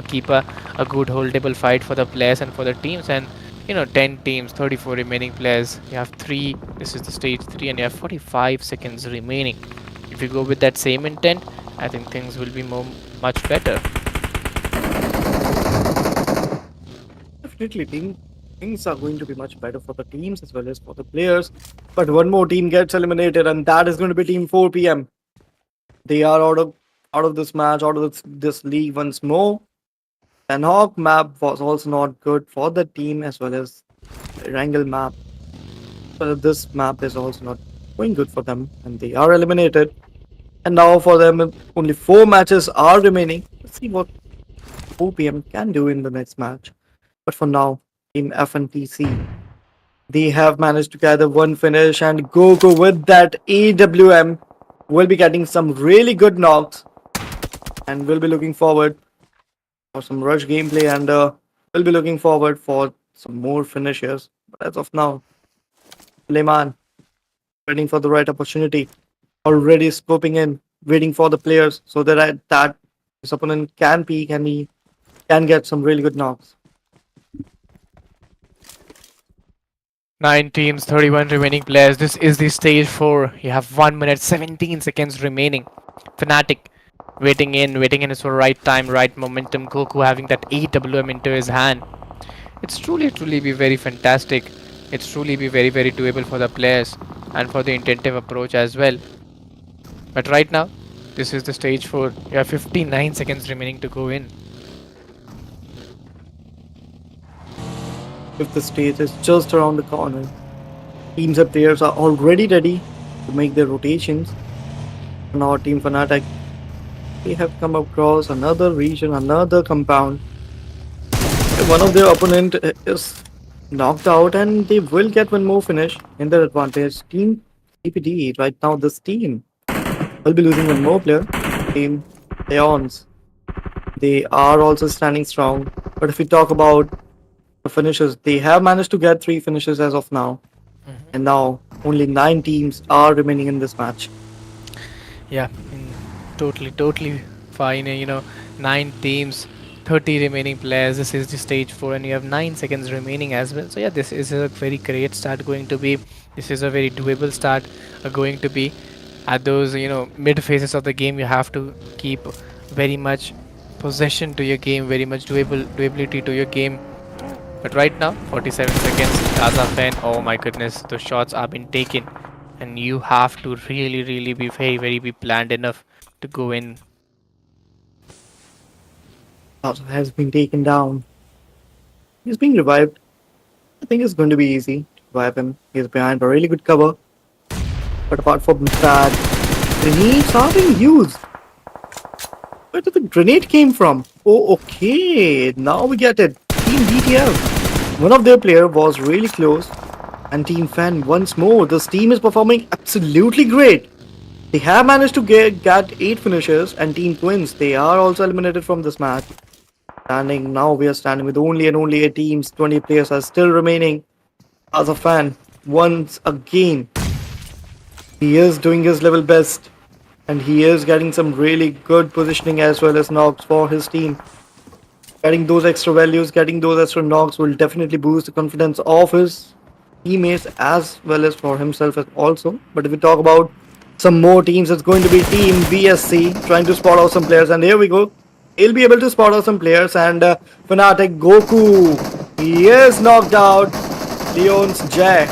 keep a good holdable fight for the players and for the teams. And 10 teams, 34 remaining players. You have three. This is the stage three, and you have 45 seconds remaining. If you go with that same intent, I think things will be much better. Definitely, things are going to be much better for the teams as well as for the players. But one more team gets eliminated, and that is going to be Team 4 p.m. They are out of this match, out of this league once more. And Hawk map was also not good for the team as well as Wrangle map. But this map is also not going good for them, and they are eliminated. And now for them, only 4 matches are remaining. Let's see what 4 p.m. can do in the next match. But for now, Team FNTC, they have managed to gather one finish, and Goku with that AWM will be getting some really good knocks, and we'll be looking forward for some rush gameplay, and we'll be looking forward for some more finishes. But as of now, Suleiman waiting for the right opportunity, already scoping in, waiting for the players so that his opponent can peek and he can get some really good knocks. 9 teams, 31 remaining players. This is the stage 4. You have 1 minute, 17 seconds remaining. Fnatic waiting in his for right time, right momentum. Goku having that AWM into his hand. It's truly be very fantastic. It's truly be very doable for the players and for the intensive approach as well. But right now, this is the stage 4. You have 59 seconds remaining to go in. If the stage is just around the corner, teams and players are already ready to make their rotations. And our team Fnatic, they have come across another region, another compound. One of their opponent is knocked out, and they will get one more finish in their advantage. Team CPD, right now this team will be losing one more player. Team Leons, they are also standing strong. But if we talk about the finishes, they have managed to get 3 finishes as of now. And now only 9 teams are remaining in this match. Yeah, totally fine. 9 teams, 30 remaining players. This is the stage 4, and you have 9 seconds remaining as well. So yeah, this is a very great start going to be. This is a very doable start going to be. At those mid phases of the game, you have to keep very much possession to your game, very much doability to your game. But right now, 47 seconds, Gaza fan. Oh my goodness, the shots are being taken, and you have to really be very be planned enough to go in. Also has been taken down. He's being revived. I think it's going to be easy to revive him. He's behind a really good cover. But apart from that, grenades are being used. Where did the grenade came from? Oh, okay. Now we get it. Team DTF. One of their player was really close. And Team Fan once more. This team is performing absolutely great. They have managed to get 8 finishes, and Team Twins, they are also eliminated from this match. Now we are standing with only 8 teams. 20 players are still remaining. As a fan, once again, he is doing his level best, and he is getting some really good positioning as well as knocks for his team. Getting those extra values, getting those extra knocks will definitely boost the confidence of his teammates as well as for himself also. But if we talk about some more teams, it's going to be Team BSC trying to spot out some players, and here we go. He'll be able to spot out some players, and Fnatic Goku, he is knocked out. Leon's Jay,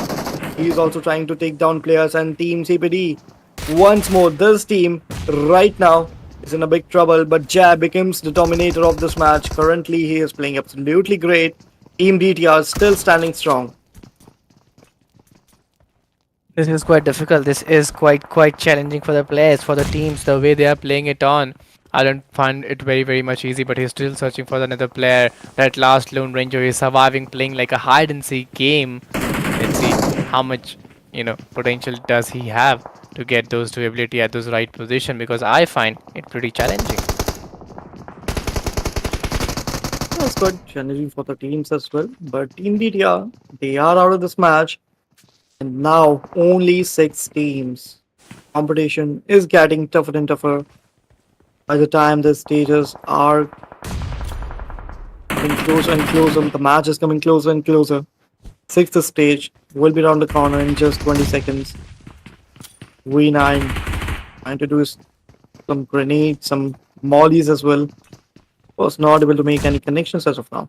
he's also trying to take down players, and Team CPD once more. This team right now is in a big trouble, but Jay becomes the dominator of this match. Currently, he is playing absolutely great. Team DTR still standing strong. This is quite difficult. This is quite challenging for the players, for the teams, the way they are playing it on. I don't find it very much easy, but he's still searching for another player. That last Lone Ranger is surviving, playing like a hide and seek game. Let's see how much potential does he have to get those two ability at those right position, because I find it pretty challenging. That's quite challenging for the teams as well. But Team DTR, they are out of this match, and now only 6 teams. Competition is getting tougher and tougher. By the time the stages are getting closer and closer, the match is coming closer and closer. Sixth stage will be around the corner in just 20 seconds. V9 trying to do some grenades, some mollies as well. Was not able to make any connections as of now.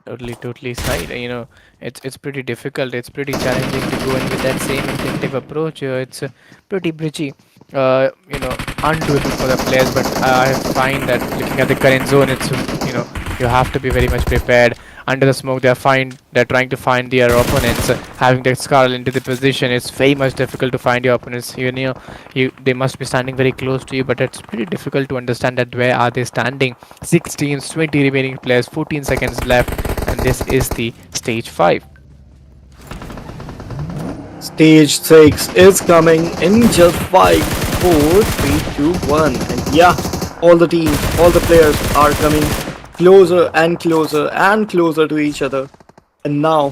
Totally side. It's pretty difficult. It's pretty challenging to go in with that same instinctive approach. It's pretty bridgy. Undoable for the players. But I find that looking at the current zone, you have to be very much prepared. Under the smoke, they're trying to find their opponents. Having the Scarl into the position, it's very much difficult to find your opponents. They must be standing very close to you, but it's pretty difficult to understand that where are they standing. 6 teams, 20 remaining players, 14 seconds left, and this is the stage 5. Stage 6 is coming in just 5, 4, 3, 2, 1. And yeah, all the teams, all the players are coming closer and closer and closer to each other. And now,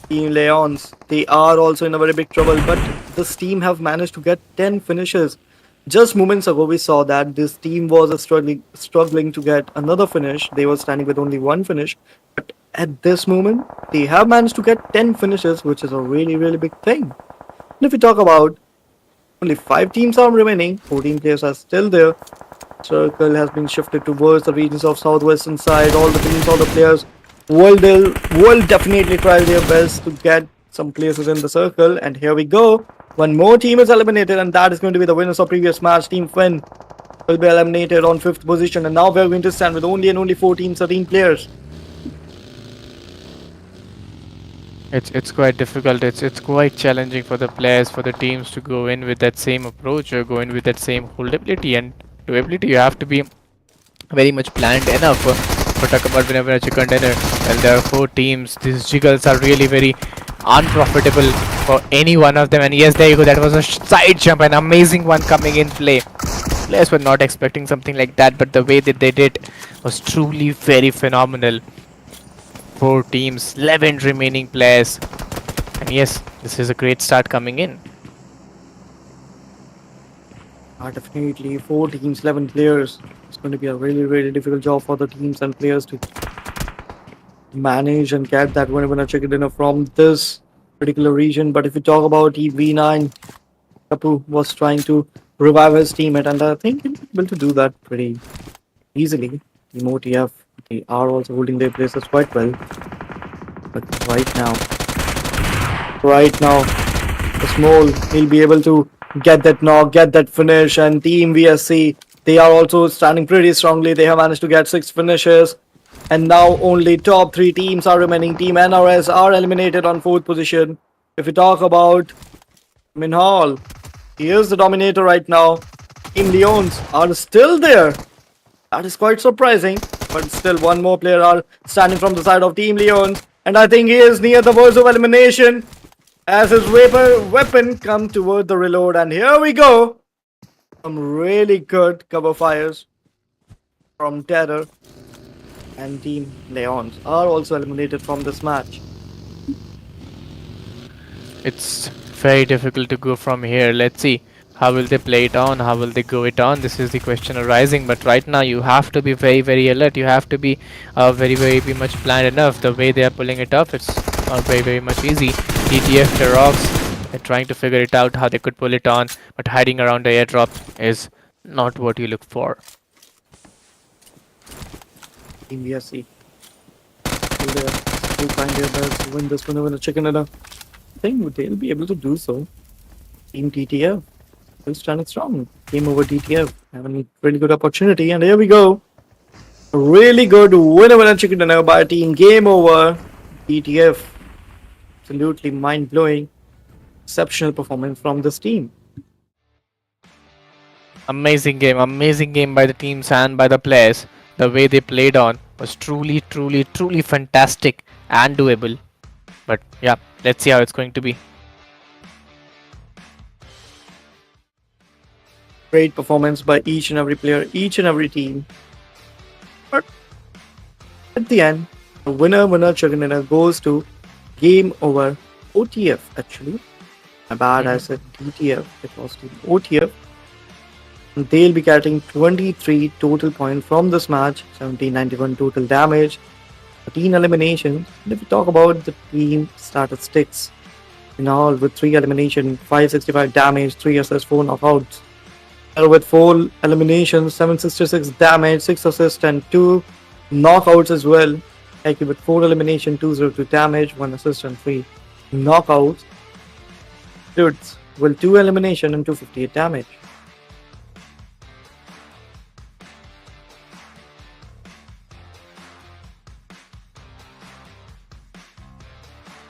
Team Leons, they are also in a very big trouble, but this team have managed to get 10 finishes. Just moments ago, we saw that this team was struggling to get another finish. They were standing with only one finish. But at this moment, they have managed to get 10 finishes, which is a really big thing. And if we talk about only 5 teams are remaining, 14 players are still there. Circle has been shifted towards the regions of southwestern side. All the teams, all the players will definitely try their best to get some places in the circle. And here we go. One more team is eliminated, and that is going to be the winners of previous match. Team Finn will be eliminated on 5th position, and now we're going to stand with only 14, 13 players. It's quite difficult. It's quite challenging for the players, for the teams to go in with that same approach or go in with that same holdability and durability. You have to be very much planned enough. For talk about whenever a contender, well, there are 4 teams. These jiggles are really very unprofitable for any one of them. And yes, there you go. That was a side jump, an amazing one coming in play. Players were not expecting something like that, but the way that they did was truly very phenomenal. 4 teams, 11 remaining players. And yes, this is a great start coming in. Definitely 4 teams, 11 players. It's going to be a really difficult job for the teams and players to manage and get that winner chicken dinner from this particular region. But if you talk about V9, Kapu was trying to revive his teammate, and I think he'll be able to do that pretty easily. Team OTF, they are also holding their places quite well. But right now, the small, he'll be able to get that knock, get that finish, and Team VSC, they are also standing pretty strongly. They have managed to get 6 finishes, and now only top 3 teams are remaining. Team NRS are eliminated on 4th position. If we talk about Minhal, he is the dominator right now. Team Leons are still there. That is quite surprising, but still one more player are standing from the side of Team Leons, and I think he is near the verge of elimination as his weapon come toward the reload. And here we go. Some really good cover fires from Terror, and Team Leons are also eliminated from this match. It's very difficult to go from here. Let's see. How will they play it on? How will they go it on? This is the question arising. But right now, you have to be very alert. You have to be very much planned enough. The way they are pulling it off, it's not very much easy. DTF, the rocks, they're trying to figure it out how they could pull it on. But hiding around the airdrop is not what you look for. Team VSC still there, still trying their best to win this winner chicken dinner. I think they'll be able to do so. Team TTF still standing strong. Game over TTF, having a really good opportunity, and here we go. A really good winner chicken dinner by Team Game Over TTF. Absolutely mind-blowing, exceptional performance from this team. Amazing game by the teams and by the players. The way they played on was truly fantastic and doable. But yeah, let's see how it's going to be. Great performance by each and every player, each and every team. But at the end, the winner chicken dinner goes to Game Over OTF actually. My bad, I Hmm. said DTF. It was Team OTF. They'll be getting 23 total points from this match, 1791 total damage, 13 eliminations. And if we talk about the team statistics, in all with 3 elimination, 565 damage, 3 assists, 4 knockouts. With 4 eliminations, 766 damage, 6 assists, and 2 knockouts as well. Like with 4 elimination, 202 damage, 1 assist, and 3 knockouts. Dudes, with 2 elimination and 258 damage.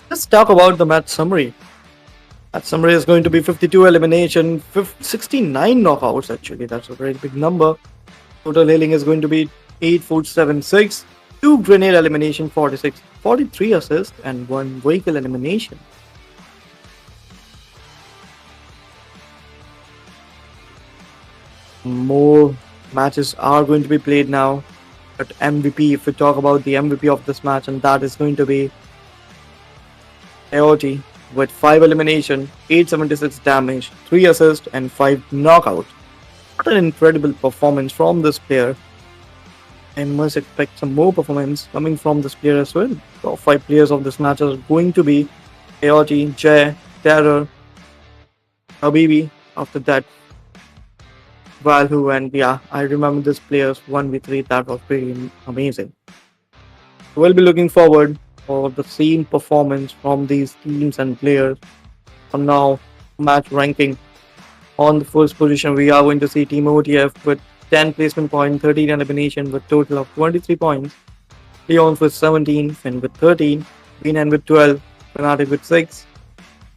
Let's talk about the match summary. That summary is going to be 52 elimination, 69 knockouts actually. That's a very big number. Total healing is going to be 8,476. 2 grenade elimination, 46, 43 assists, and 1 vehicle elimination. More matches are going to be played now. But MVP, if we talk about the MVP of this match, and that is going to be AOT with 5 elimination, 876 damage, 3 assists, and 5 knockout. What an incredible performance from this player. I must expect some more performance coming from this player as well. Top 5 players of this match are going to be AOT, Jay, Terror, Habibi. After that, Valhu, and yeah, I remember this player's 1v3. That was pretty amazing. We'll be looking forward for the same performance from these teams and players. For now, match ranking. On the first position, we are going to see Team OTF with 10 placement points, 13 elimination with total of 23 points. Leons with 17, Finn with 13, Beanan with 12, Fnatic with 6,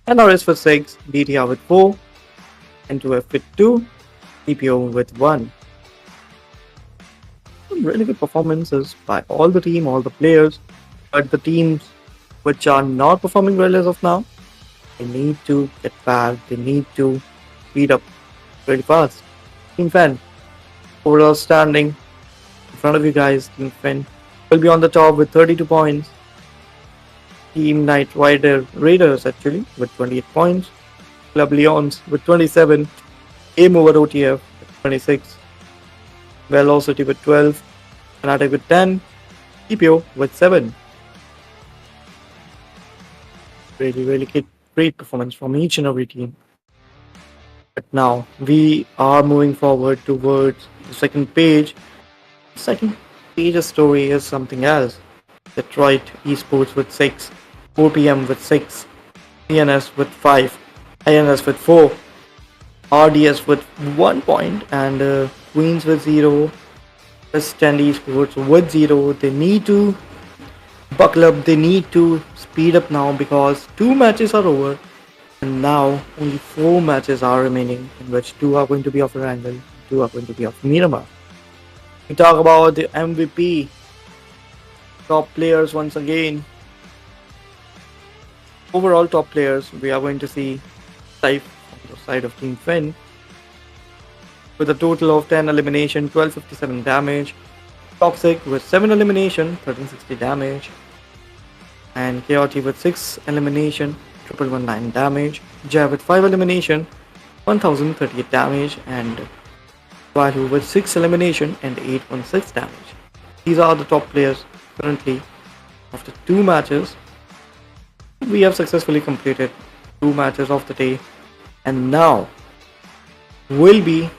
NRS with 6, DTR with 4, N2F with 2, TPO with 1. Some really good performances by all the team, all the players. But the teams which are not performing well as of now, they need to get back. They need to speed up really fast. Team Fan, overall standing in front of you guys, Team Fan will be on the top with 32 points. Team Knight Rider Raiders actually with 28 points. Club Leons with 27. Game Over OTF with 26. Velocity with 12. Fnatic with 10. TPO with 7. Really great performance from each and every team. But now we are moving forward towards the second page. The second page's story is something else. Detroit Esports with 6, 4PM with 6, CNS with 5, INS with 4, RDS with 1 point, and Queens with 0, West End Esports with 0. They need to buckle up, they need to speed up now because 2 matches are over and now only 4 matches are remaining, in which 2 are going to be of Erangel, 2 are going to be of Miramar. We talk about the MVP top players once again. Overall top players, we are going to see Saif on the side of Team Finn with a total of 10 elimination, 1257 damage. Toxic with 7 elimination, 1360 damage. And Chaotic with 6 elimination, 1119 damage. Jai with 5 elimination, 1038 damage. And Valu with 6 elimination and 816 damage. These are the top players currently. After 2 matches, we have successfully completed 2 matches of the day. And now we'll be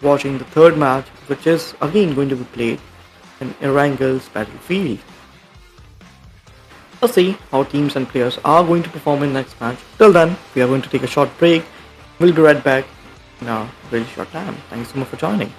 watching the third match, which is again going to be played in Erangel's battlefield. Let's see how teams and players are going to perform in next match. Till then, we are going to take a short break. We'll be right back in a really short time. Thanks so much for joining.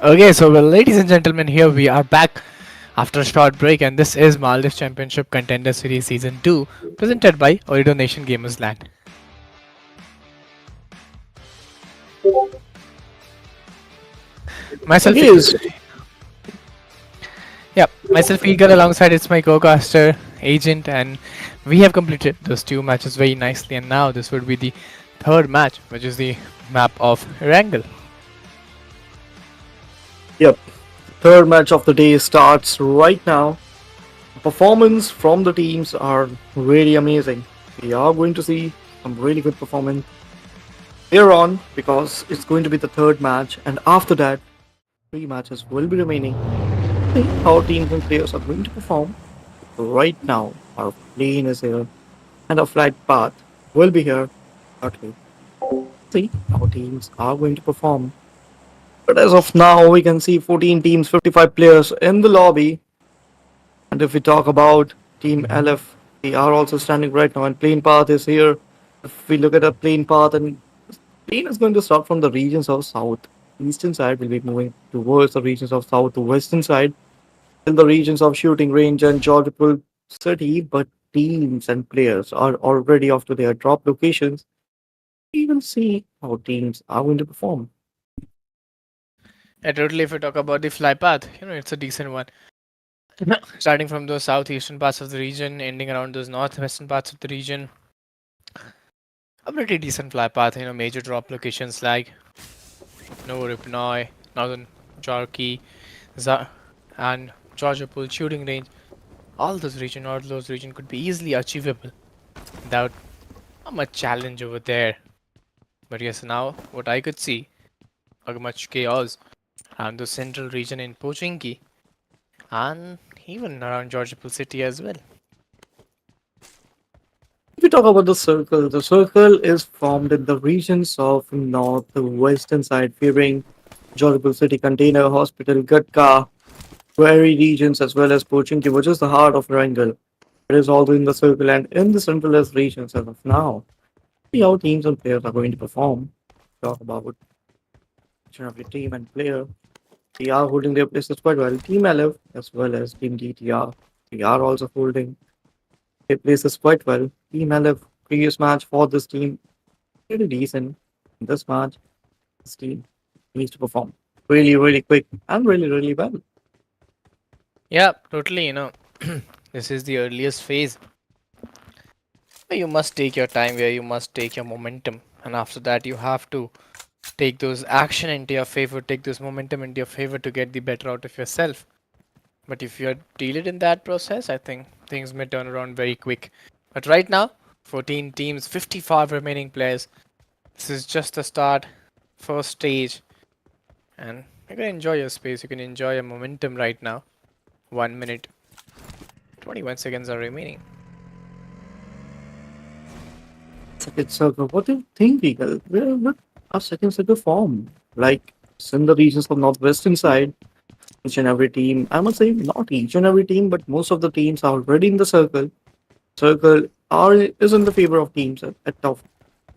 Okay, so well, ladies and gentlemen, here we are back after a short break, and this is Maldives Championship Contender Series Season 2, presented by Ooredoo Nation Gamers Land. Myself, Okay, so myself Eagle alongside it's my co-caster, Agent, and we have completed those two matches very nicely, and now this would be the third match, which is the map of Wrangle. yep, third match of the day starts right now. Performance from the teams are really amazing. We are going to see some really good performance here on because it's going to be the third match, and after that, three matches will be remaining. See how teams and players are going to perform. Right now, our plane is here, and our flight path will be here shortly. See how teams are going to perform. But as of now, we can see 14 teams, 55 players in the lobby. And if we talk about Team LF, they are also standing right now, and plane path is here. If we look at a plane path, and plane is going to start from the regions of south. Eastern side will be moving towards the regions of south to western side, in the regions of shooting range and Georgopol city, but teams and players are already off to their drop locations. We will see how teams are going to perform. Yeah, totally. If we talk about the fly path, it's a decent one. Starting from those southeastern parts of the region, ending around those northwestern parts of the region, a pretty decent fly path. Major drop locations like Ripnoy, Northern Jarki, and Georgopol shooting range. All those region could be easily achievable without much challenge over there. But yes, now what I could see, much chaos around the central region in Pochinki and even around Georgopol city as well. If we talk about the circle is formed in the regions of north, the western side, favoring Georgopol city container hospital, Gatka, Quarry regions, as well as Pochinki, which is the heart of Wrangell. It is also in the circle and in the centralist regions as of now. See how teams and players are going to perform. Talk about each and every team and player. They are holding their places quite well. Team LF as well as Team DTR. They are also holding their places quite well. Team LF, previous match for this team, pretty decent. In this match, this team needs to perform really, really quick and really, really well. Yeah, totally. This is the earliest phase where you must take your time, where you must take your momentum, and after that, you have to take those action into your favor, take this momentum into your favor to get the better out of yourself. But if you're delayed in that process, I think things may turn around very quick. But right now, 14 teams, 55 remaining players. This is just the start, first stage, and you can enjoy your space. You can enjoy your momentum right now. 1 minute, 21 seconds are remaining. Second circle, what do you think, Eagle? Where would our second circle form? Like, it's in the regions of northwestern side, each and every team, I must say not each and every team, but most of the teams are already in the circle. Circle are is in the favor of teams at top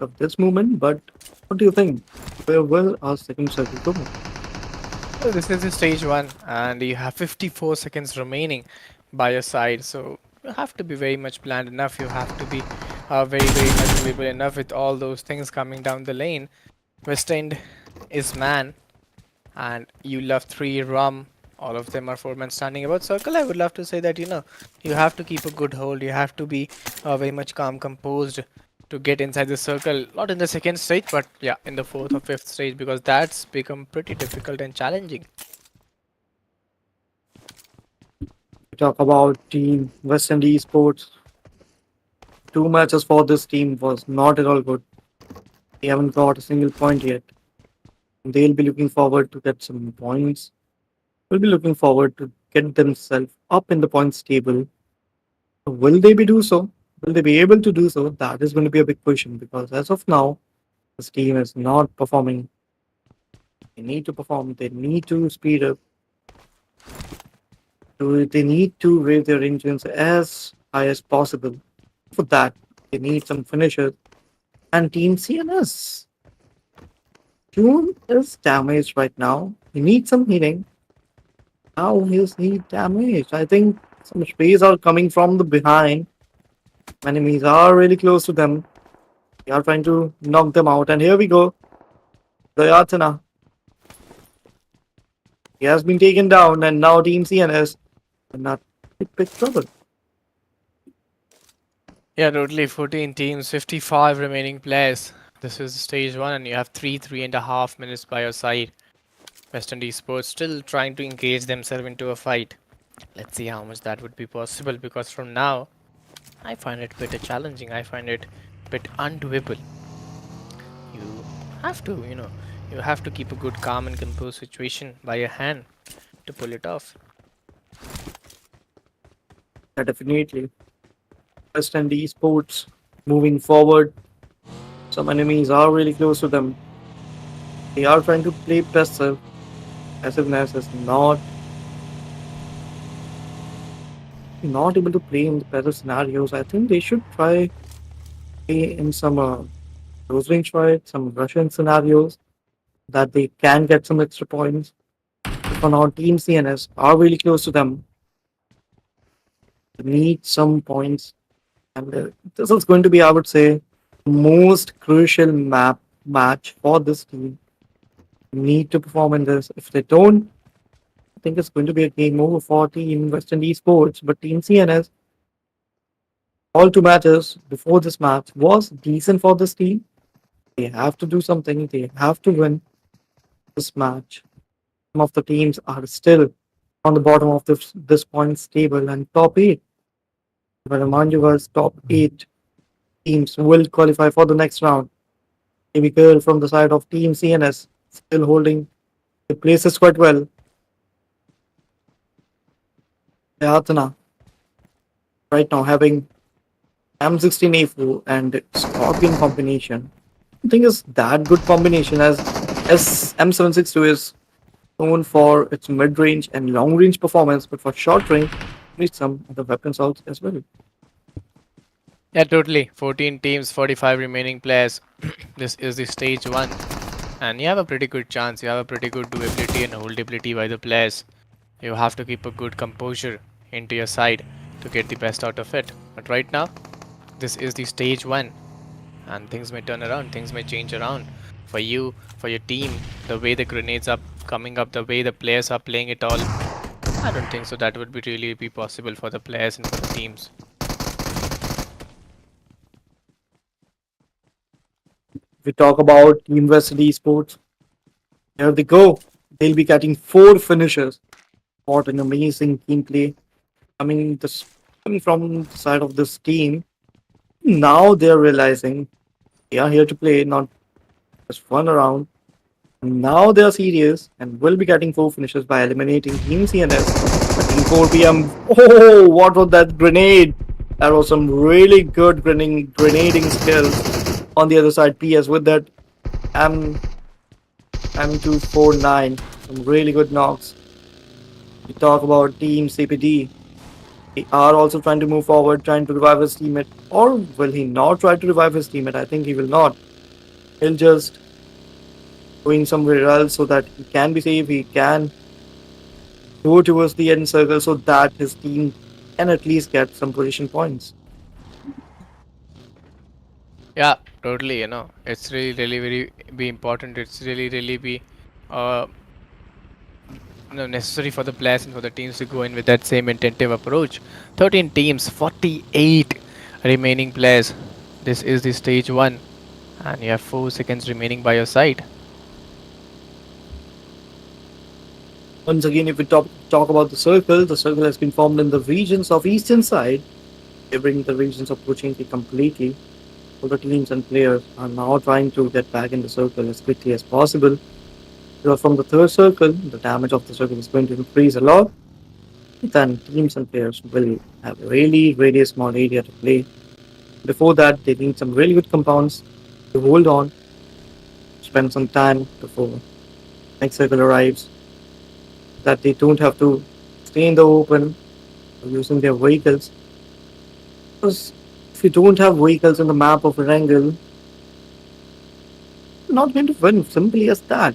of this moment, but what do you think? Where will our second circle go? Well, this is the stage one, and you have 54 seconds remaining by your side. So you have to be very much planned enough. You have to be very, very much available enough with all those things coming down the lane. West End is man, and you love three rum. All of them are four men standing about circle. I would love to say that you have to keep a good hold. You have to be very much calm, composed to get inside the circle. Not in the second stage, but yeah, in the fourth or fifth stage because that's become pretty difficult and challenging. We talk about team West End Esports. Two matches for this team was not at all good. They haven't got a single point yet. They'll be looking forward to get some points. Will be looking forward to get themselves up in the points table. Will they be do so? Will they be able to do so? That is going to be a big question because as of now, this team is not performing. They need to perform. They need to speed up. They need to raise their engines as high as possible. For that, they need some finishers and Team CNS. June is damaged right now. He needs some healing. How is he damaged? I think some sprays are coming from the behind. Enemies are really close to them. They are trying to knock them out. And here we go. The Yatana. He has been taken down, and now Team CNS are not in big trouble. Yeah, totally. 14 teams, 55 remaining players. This is stage one, and you have 3.5 minutes by your side. West Indies Sports still trying to engage themselves into a fight. Let's see how much that would be possible because from now, I find it a bit challenging. I find it a bit undoable. You have to, you have to keep a good, calm, and composed situation by your hand to pull it off. Yeah, definitely. West Indies Sports moving forward. Some enemies are really close to them. They are trying to play passive. Passiveness is not able to play in the passive scenarios. I think they should try play in some close range fight, some Russian scenarios that they can get some extra points. For now, Team CNS are really close to them. They need some points, and this is going to be, I would say, the most crucial map match for this team. They need to perform in this. If they don't, I think it's going to be a game over for Team West Indies Sports. But Team CNS, all two matches before this match was decent for this team. They have to do something. They have to win this match. Some of the teams are still on the bottom of this points table and top eight. If I remind you guys, top eight teams will qualify for the next round. Amy Girl from the side of Team CNS still holding the places quite well. Yatana right now having M16A4 and Scorpion combination. I think is that good combination as M762 is known for its mid-range and long-range performance, but for short range, needs some other weapons out as well. Yeah, totally. 14 teams, 45 remaining players. This is the stage one. And you have a pretty good chance. You have a pretty good doability and holdability by the players. You have to keep a good composure into your side to get the best out of it. But right now, this is the stage one. And things may turn around, things may change around. For you, for your team, the way the grenades are coming up, the way the players are playing it all. I don't think so that would be really be possible for the players and for the teams. If we talk about University Sports, here they go. They'll be getting four finishes. What an amazing gameplay coming from the side of this team. Now they're realizing they are here to play, not just fun around. And now they're serious and will be getting four finishes by eliminating Team CNS at Team 4 p.m. Oh, what was that grenade? That was some really good grenading skills on the other side. PS with that M M249, some really good knocks. We talk about Team CPD. They are also trying to move forward, trying to revive his teammate. Or will he not try to revive his teammate? I think he will not. He'll just going somewhere else so that he can be safe. He can go towards the end circle so that his team can at least get some position points. Yeah, totally. It's really very be important. It's really be uh, necessary for the players and for the teams to go in with that same intensive approach. 13 teams, 48 remaining players. This is the stage one, and you have 4 seconds remaining by your side. Once again, if we talk about the circle has been formed in the regions of eastern side, favoring the regions of Pochinki completely. All the teams and players are now trying to get back in the circle as quickly as possible. Because from the third circle, the damage of the circle is going to increase a lot. Then teams and players will have really small area to play. Before that, they need some really good compounds to hold on, spend some time before next circle arrives, that they don't have to stay in the open using their vehicles. Because if you don't have vehicles in the map of Erangel, not going to win simply as that.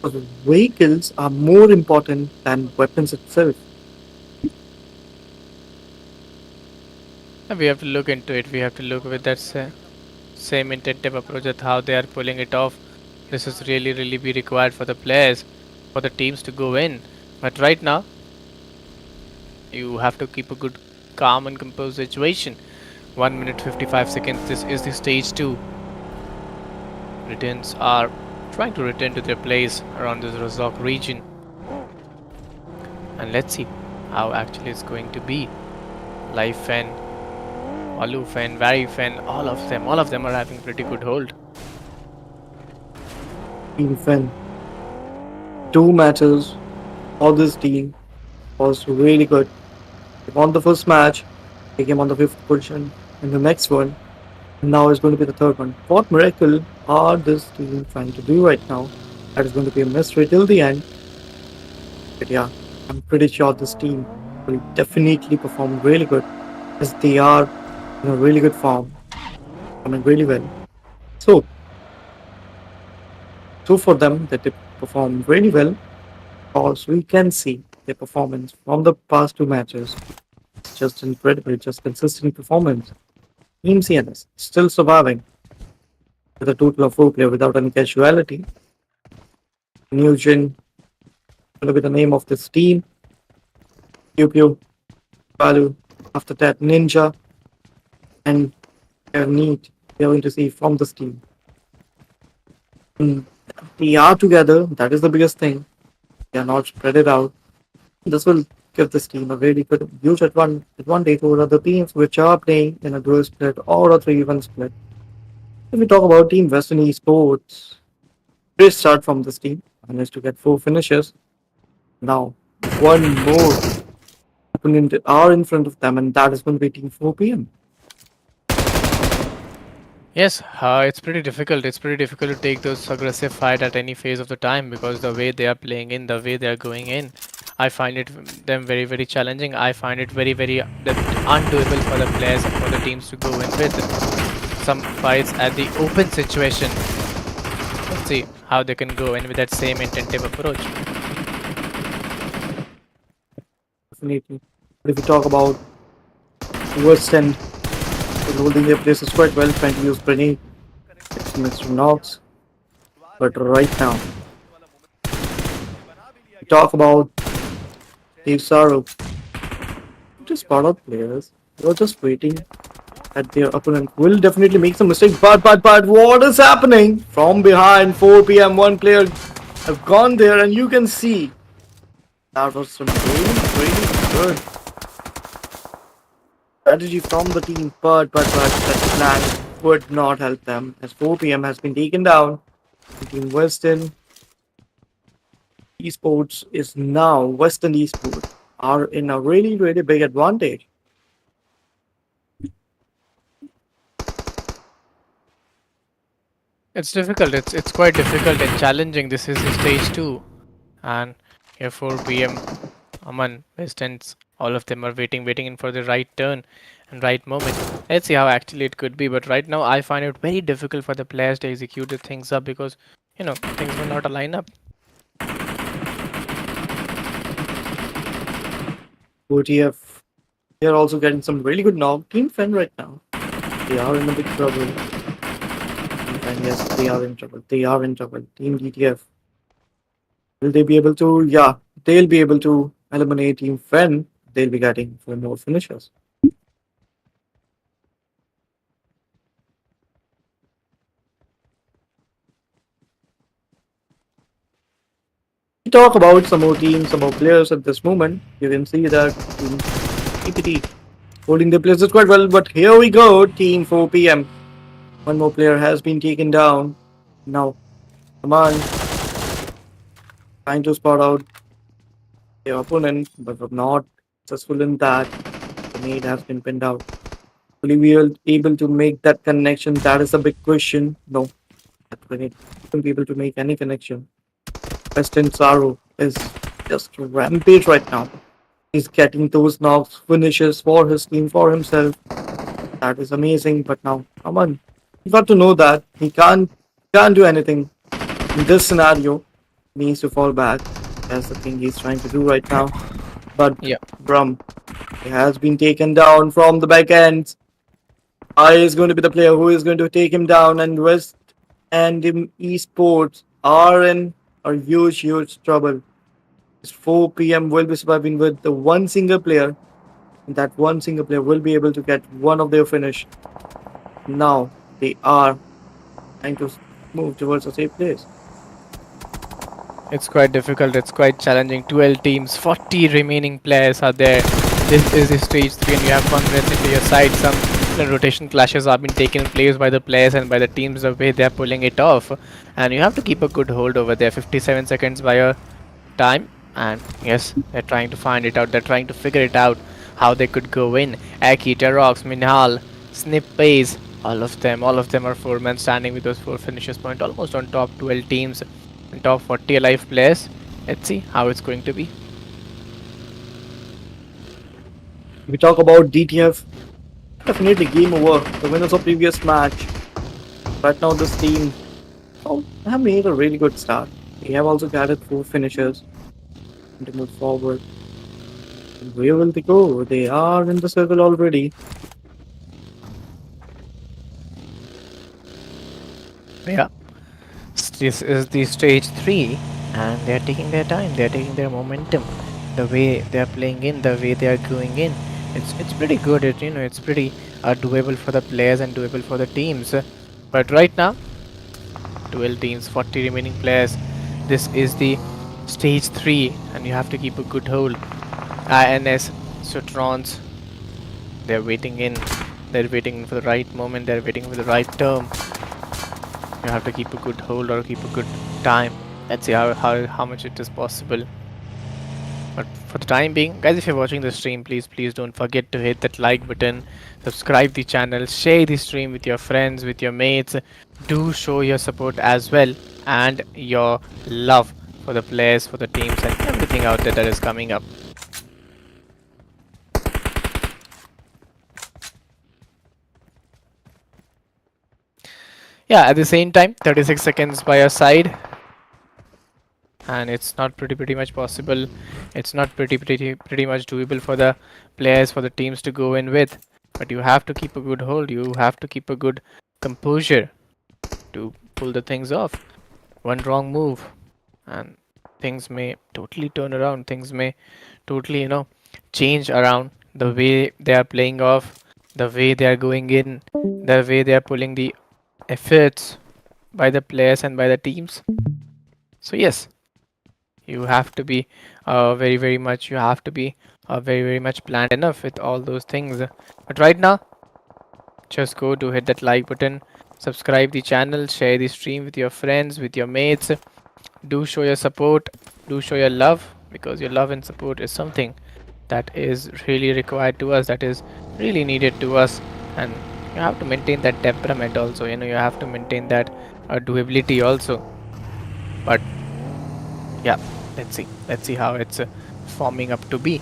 Because vehicles are more important than weapons itself. And we have to look into it. We have to look with that same intentive approach at how they are pulling it off. This is really be required for the players, for the teams to go in. But right now, you have to keep a good, calm and composed situation. 1 minute 55 seconds. This is the stage 2. Returns are trying to return to their place around this Rozhok region. And let's see how actually it's going to be. Life Fen, Walu Fen, Vari Fen, all of them are having pretty good hold. Team Finn. Two matches for this team was really good. They won the first match, they came on the fifth position in the next one, and now is going to be the third one. What miracle are this team trying to do right now? That is going to be a mystery till the end. But yeah, I'm pretty sure this team will definitely perform really good as they are in a really good form, coming really well. So, so for them that they perform really well, because we can see their performance from the past two matches. It's just incredible, just consistent performance. Team CNS still surviving with a total of 4 players without any casualty. Nugent will be the name of this team. Pew Pew, Balu, after that Ninja, and Neat we are going to see from this team. Mm, They are together, that is the biggest thing. They are not spread it out. This will give this team a really good, huge advantage over other teams which are playing in a dual split or a 3-1 split. If we talk about Team Western Esports, they start from this team, managed to get 4 finishes. Now, one more opponent are in front of them, and that is going to be Team 4 PM. Yes, it's pretty difficult. It's pretty difficult to take those aggressive fight at any phase of the time because the way they are playing in, the way they are going in, I find it them very challenging. I find it very undoable for the players and for the teams to go in with some fights at the open situation. Let's see how they can go in with that same intentive approach. Definitely. But if we talk about West End, they're holding their places quite well, trying to use grenade, get some extra knocks. But right now, we talk about Steve Sorrow. Just part of players. They're just waiting that their opponent will definitely make some mistakes. But what is happening? From behind 4 PM, one player have gone there, and you can see that was some really good strategy from the team. But that plan would not help them as 4 PM has been taken down. Team Western Esports is now Western Esports are in a really big advantage. It's difficult. It's quite difficult and challenging. This is stage 2, and here 4 p.m. Aman, Westends, all of them are waiting in for the right turn and right moment. Let's see how actually it could be. But right now, I find it very difficult for the players to execute the things up because things will not align up. OTF, they are also getting some really good knock. Team Fen right now, they are in a big trouble. And yes, they are in trouble. They are in trouble. Team DTF, will they be able to? Yeah, they'll be able to eliminate Team Fen. They'll be getting 4 more finishers. We talk about some more teams, some more players at this moment. You can see that Team EPT holding their places quite well. But here we go, Team 4 PM. One more player has been taken down. Now, come on, trying to spot out their opponent, but were not successful in that. The nade has been pinned out. Will we be able to make that connection? That is a big question. No, that grenade won't be able to make any connection. Western Saru is just rampage right now. He's getting those knocks, finishes for his team, for himself. That is amazing. But now, come on, you got to know that he can't Can't do anything in this scenario. Needs to fall back. That's the thing he's trying to do right now. But Yeah, Brum, he has been taken down from the back end. I is going to be the player who is going to take him down, and West and Esports are in a huge, huge trouble. This 4 p.m. will be surviving with the one single player, and that one single player will be able to get one of their finish. Now they are trying to move towards a safe place. it's quite difficult. It's quite challenging. 12 teams, 40 remaining players are there. This is the stage 3, and you have confidence into your side. Some rotation clashes have been taken place by the players and by the teams the way they are pulling it off. And you have to keep a good hold over there. 57 seconds by your time, and yes, they're trying to find it out. They're trying to figure it out how they could go in. Aki, Terox, Minhal, Snip Pace, all of them are four men standing with those four finishes point, almost on top 12 teams and top 40 alive players. Let's see how it's going to be. We talk about DTF. Definitely game over. The winners of previous match. Right now, this team have made a really good start. They have also gathered 4 finishers to move forward. And where will they go? They are in the circle already. Yeah, this is the stage 3, and they're taking their time, they're taking their momentum. The way they're playing in, the way they're going in, it's pretty good. It's pretty doable for the players and doable for the teams. But right now, 12 teams, 40 remaining players. This is the stage 3, and you have to keep a good hold. INS, Sutrons, they're waiting in. They're waiting for the right moment, they're waiting for the right term. You have to keep a good hold or keep a good time. Let's see how much it is possible. But for the time being, guys, if you're watching the stream, please don't forget to hit that like button, subscribe the channel, share the stream with your friends, with your mates. Do show your support as well, and your love for the players, for the teams, and everything out there that is coming up. Yeah, at the same time, 36 seconds by your side, and it's not pretty much possible. It's not pretty much doable for the players, for the teams to go in with. But you have to keep a good hold. You have to keep a good composure to pull the things off. One wrong move, and things may totally turn around. Things may totally, change around the way they are playing off, the way they are going in, the way they are pulling the efforts by the players and by the teams. So yes, you have to be very much, you have to be very much planned enough with all those things. But right now, just go to hit that like button, subscribe the channel, share the stream with your friends, with your mates. Do show your support, do show your love, because your love and support is something that is really required to us, that is really needed to us. And you have to maintain that temperament also, you have to maintain that doability also. But yeah, let's see how it's forming up to be.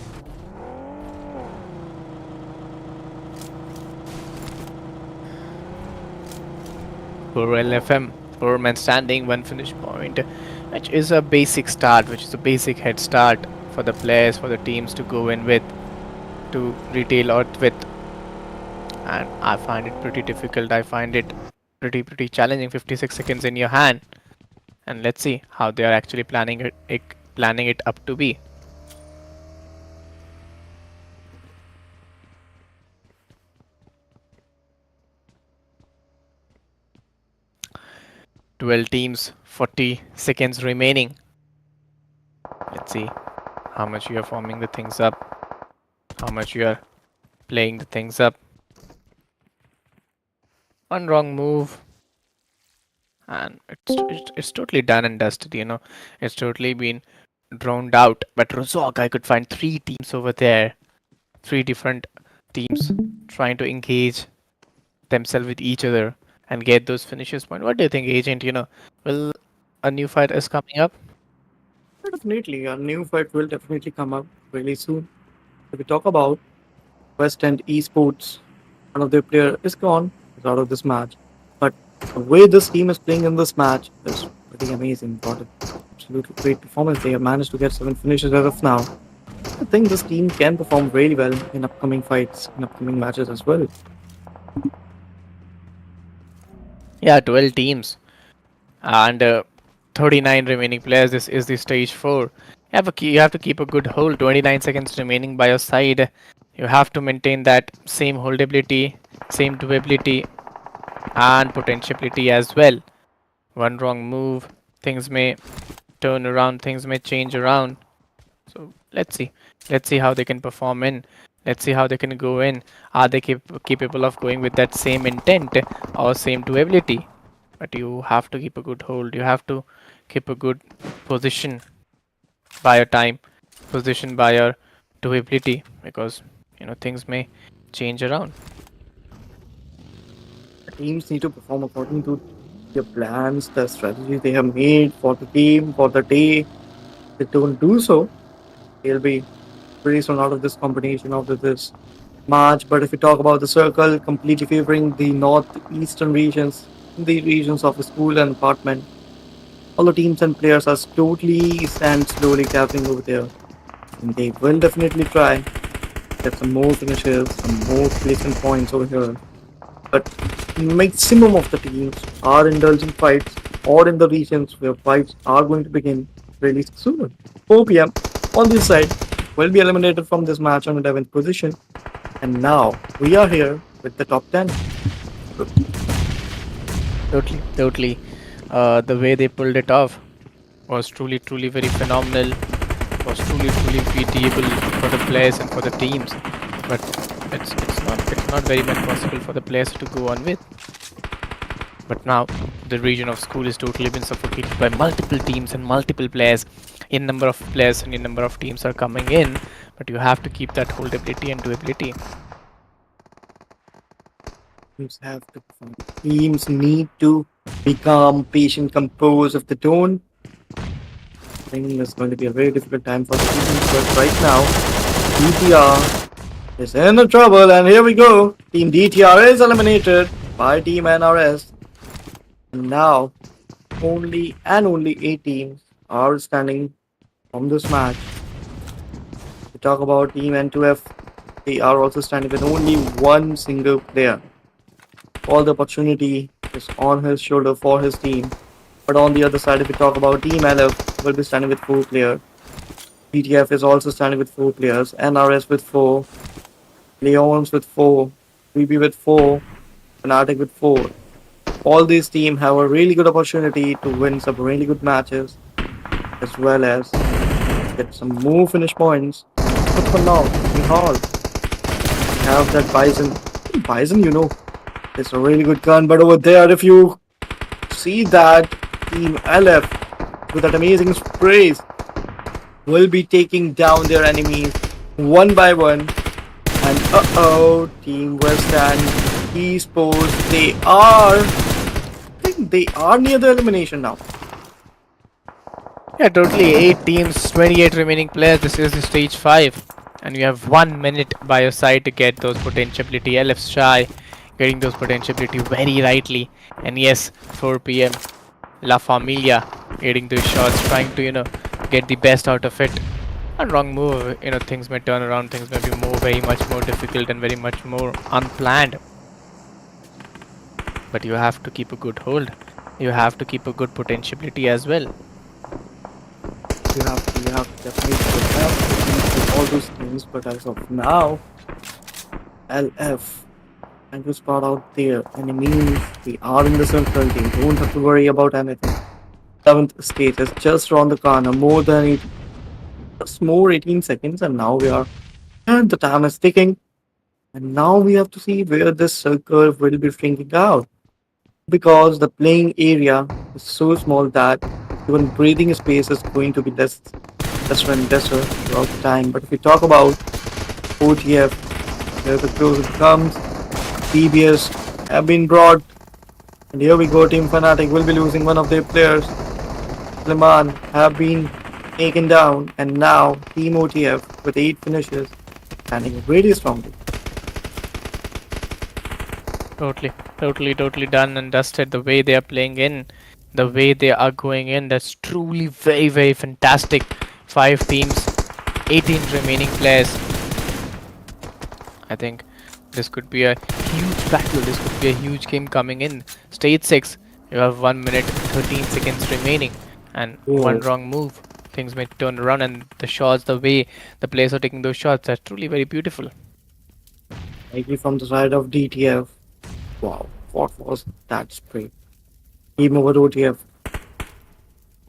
For LFM, 4 men standing, one finish point, which is a basic start, which is a basic head start for the players, for the teams to go in with, to retail out with. And I find it pretty difficult. I find it pretty challenging. 56 seconds in your hand, and let's see how they are actually planning it up to be. 12 teams, 40 seconds remaining. Let's see how much you are forming the things up, how much you are playing the things up. One wrong move, and it's totally done and dusted. It's totally been drowned out. But Rozok, I could find 3 teams over there, 3 different teams trying to engage themselves with each other and get those finishes point. What do you think, Agent? Will a new fight is coming up? Definitely, a new fight will definitely come up really soon. If we talk about West End Esports, one of their player is gone, is out of this match. But The way this team is playing in this match is pretty amazing. Got an absolutely great performance. They have managed to get 7 finishes as of now. I think this team can perform really well in upcoming fights, in upcoming matches as well. Yeah, 12 teams and 39 remaining players. This is the stage 4. You have to keep a good hold. 29 seconds remaining by your side. You have to maintain that same holdability, same doability, and potentiality as well. One wrong move, things may turn around, things may change around. So let's see. Let's see how they can perform in. Let's see how they can go in. Are they capable of going with that same intent or same doability? But you have to keep a good hold. You have to keep a good position by your time, position by your doability, because things may change around. The teams need to perform according to their plans, the strategies they have made for the team, for the day. If they don't do so, they'll be pretty soon out of this combination, out of this match. But if we talk about the circle, completely favoring the northeastern regions, the regions of the school and apartment, all the teams and players are totally stand slowly gathering over there. And they will definitely try get some more finishes, some more placement points over here. But maximum of the teams are indulging fights or in the regions where fights are going to begin really soon. 4 p.m. on this side will be eliminated from this match on 11th position. And now we are here with the top 10. Totally, totally. The way they pulled it off was truly, truly very phenomenal. Was truly, truly pitiable for the players and for the teams. But it's not very much possible for the players to go on with. But now the region of school is totally been suffocated by multiple teams and multiple players. In number of players and in number of teams are coming in, but you have to keep that holdability and doability. Teams have to perform. Teams need to be calm, patient, composed of the tone. I think it's going to be a very difficult time for the teams, but right now, DTR is in the trouble, and here we go. Team DTR is eliminated by Team NRS. And now, only 8 teams are standing from this match. We talk about Team N2F, they are also standing with only one single player. All the opportunity is on his shoulder for his team. But on the other side, if we talk about Team LF, will be standing with 4 players. PTF is also standing with 4 players. NRS with 4. Leons with 4. VB with 4. Fnatic with 4. All these teams have a really good opportunity to win some really good matches, as well as get some more finish points. But for now, we have that Bison. Bison, it's a really good gun. But over there, if you see that Team LF with that amazing sprays will be taking down their enemies one by one. And Team West and Esports, I think they are near the elimination now. Yeah, totally 8 teams, 28 remaining players. This is the stage 5. And you have 1 minute by your side to get those potentiality. LF's shy, getting those potentiality very rightly. And yes, 4 p.m. La Familia getting those shots, trying to, get the best out of it. A wrong move, things may turn around, things may be very much more difficult and very much more unplanned. But you have to keep a good hold. You have to keep a good potentiality as well. You have definitely to do all those things, but as of now, LF and to spot out their enemies. We are in the circle, they don't have to worry about anything. 7th stage is just around the corner, just more 18 seconds, and now and the time is ticking. And now we have to see where this circle will be shrinking out. Because the playing area is so small that even breathing space is going to be lesser and lesser throughout the time. But if we talk about OTF, where the closer it comes, PBS have been brought. And here we go, Team Fnatic will be losing one of their players. Liman have been taken down, and now Team OTF with 8 finishes standing really strongly. Totally. Totally done and dusted. The way they are playing in, the way they are going in, that's truly very fantastic. 5 teams, 18 remaining players. I think this could be a huge battle. This could be a huge game coming in. Stage 6, you have 1 minute 13 seconds remaining, and one Oh, wrong move. Things may turn around, and the shots, the way the players are taking those shots, are truly very beautiful. maybe from the side of DTF. Wow, what was that spray? Team over OTF.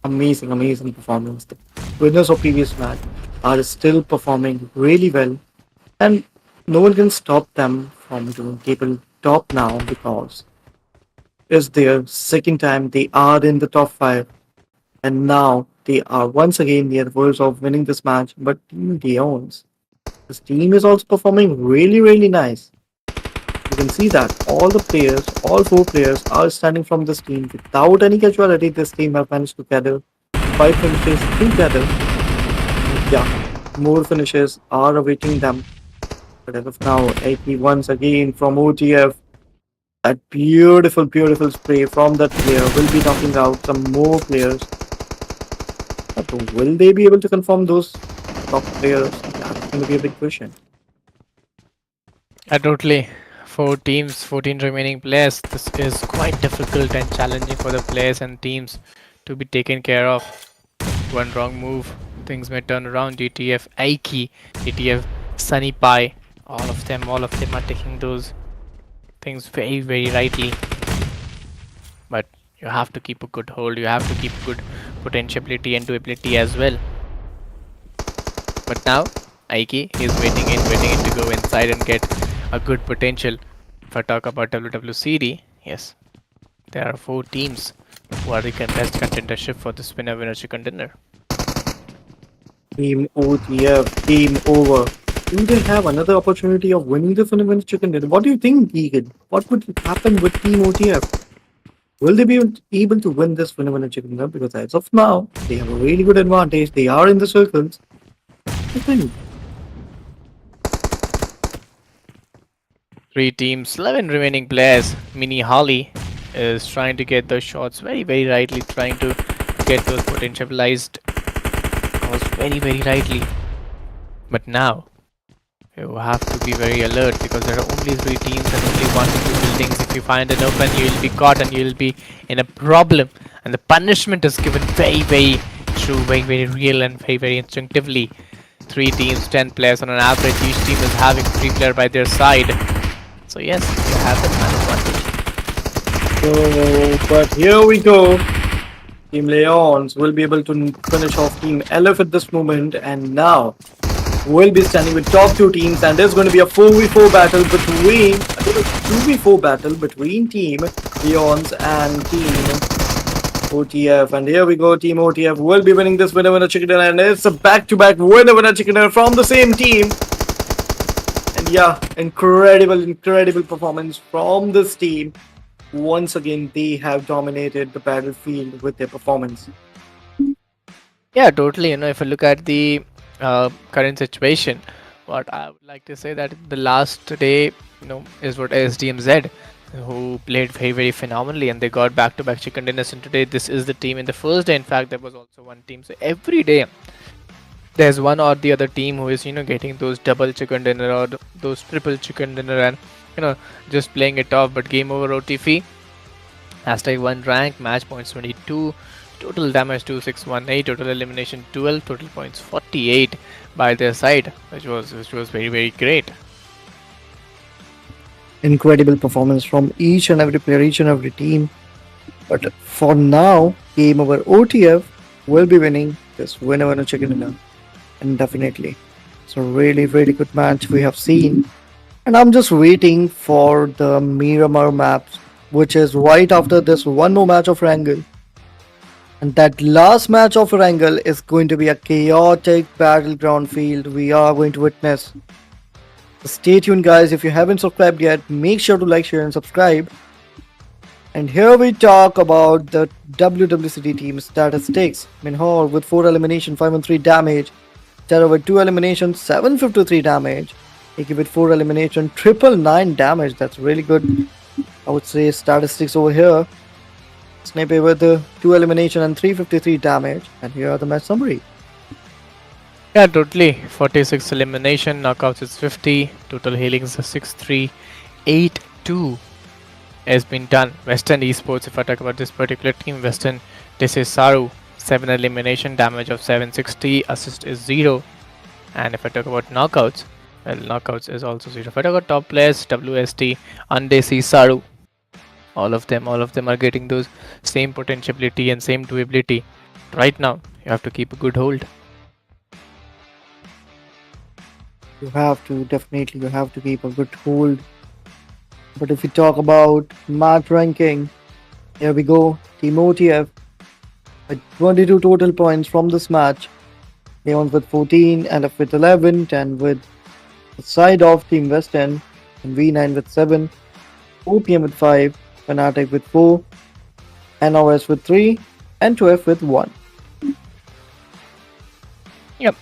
Amazing performance. The winners of previous match are still performing really well, and no one can stop them from doing table top now because it's their second time they are in the top 5, and now they are once again near the verge of winning this match. But Team Leon's, this team is also performing really nice. You can see that all the players, all 4 players are standing from this team without any casualty. This team have managed to gather 5 finishes together. Yeah, more finishes are awaiting them. But as of now, 80 once again from OTF. That beautiful spray from that player will be knocking out some more players. But will they be able to confirm those top players? That's going to be a big question. Totally. 4 teams, 14 remaining players. This is quite difficult and challenging for the players and teams to be taken care of. One wrong move, things may turn around. DTF Aiki, DTF Sunny Pie, all of them are taking those things very rightly. But you have to keep a good hold, you have to keep good potentiality and doability as well. But now, Aiki is waiting in to go inside and get a good potential. If I talk about WWCD, yes, there are 4 teams who are the best contendership for this winner chicken dinner. Team OTF, game over. Do they have another opportunity of winning the Phenomenal Chicken Dinner? What do you think, Egan? What would happen with Team OTF? Will they be able to win this Phenomenal Chicken Dinner? Because as of now, they have a really good advantage. They are in the circles. I think 3 teams, 11 remaining players. Mini Holly is trying to get those shots very rightly, trying to get those potentialized calls very rightly. But now, you have to be very alert because there are only 3 teams and only 1 to 2 buildings. If you find an open, you will be caught and you will be in a problem. And the punishment is given very true, very real and very instinctively. 3 teams, 10 players on an average. Each team is having 3 players by their side. So yes, you have the man advantage. so. But here we go. Team Leons will be able to finish off Team LF at this moment, and now will be standing with top 2 teams, and there's going to be a 4v4 battle between 2v4 battle between Team Leons and Team OTF. And here we go, Team OTF will be winning this winner chicken dinner, and it's a back-to-back winner chicken dinner from the same team. And yeah, incredible performance from this team. Once again, they have dominated the battlefield with their performance. Yeah, totally. If you look at the current situation, what I would like to say that the last day, is what SDMZ, who played very phenomenally, and they got back-to-back chicken dinners. And today, this is the team. In the first day, in fact, there was also one team. So every day, there's one or the other team who is getting those double chicken dinner or those triple chicken dinner, and just playing it off. But game over OTF, #1 rank, match points 22, total damage 2618, total elimination 12, total points 48 by their side, which was very great. Incredible performance from each and every player, each and every team. But for now, game over OTF will be winning this winner chicken dinner. And definitely, it's a really good match we have seen. And I'm just waiting for the Miramar maps, which is right after this one more match of Wrangle. And that last match of Wrangle is going to be a chaotic battleground field we are going to witness. So stay tuned, guys. If you haven't subscribed yet, make sure to like, share and subscribe. And here we talk about the WWCD team statistics. Minhor with 4 elimination, 513 damage. Terror with 2 eliminations, 753 damage. Iki with 4 elimination, 999 damage. That's really good. I would say statistics over here. Snippy with 2 elimination and 353 damage. And here are the match summary. Yeah, totally. 46 elimination, knockouts is 50, total healings is 6-3, 8-2 has been done. Western Esports, if I talk about this particular team, Western, this is Saru, 7 elimination, damage of 760, assist is 0. And if I talk about knockouts, well, knockouts is also 0. If I talk about top players, WST, Undesi, Saru, all of them are getting those same potentiality and same doability. Right now, you have to keep a good hold. You have to, definitely, you have to keep a good hold. But if we talk about match ranking, here we go. Team OTF with 22 total points from this match. Leon with 14, LF with 11, 10 with the side of Team West End, and V9 with 7, OPM with 5, Fnatic with 4, NOS with 3, and 2F with 1. Yep.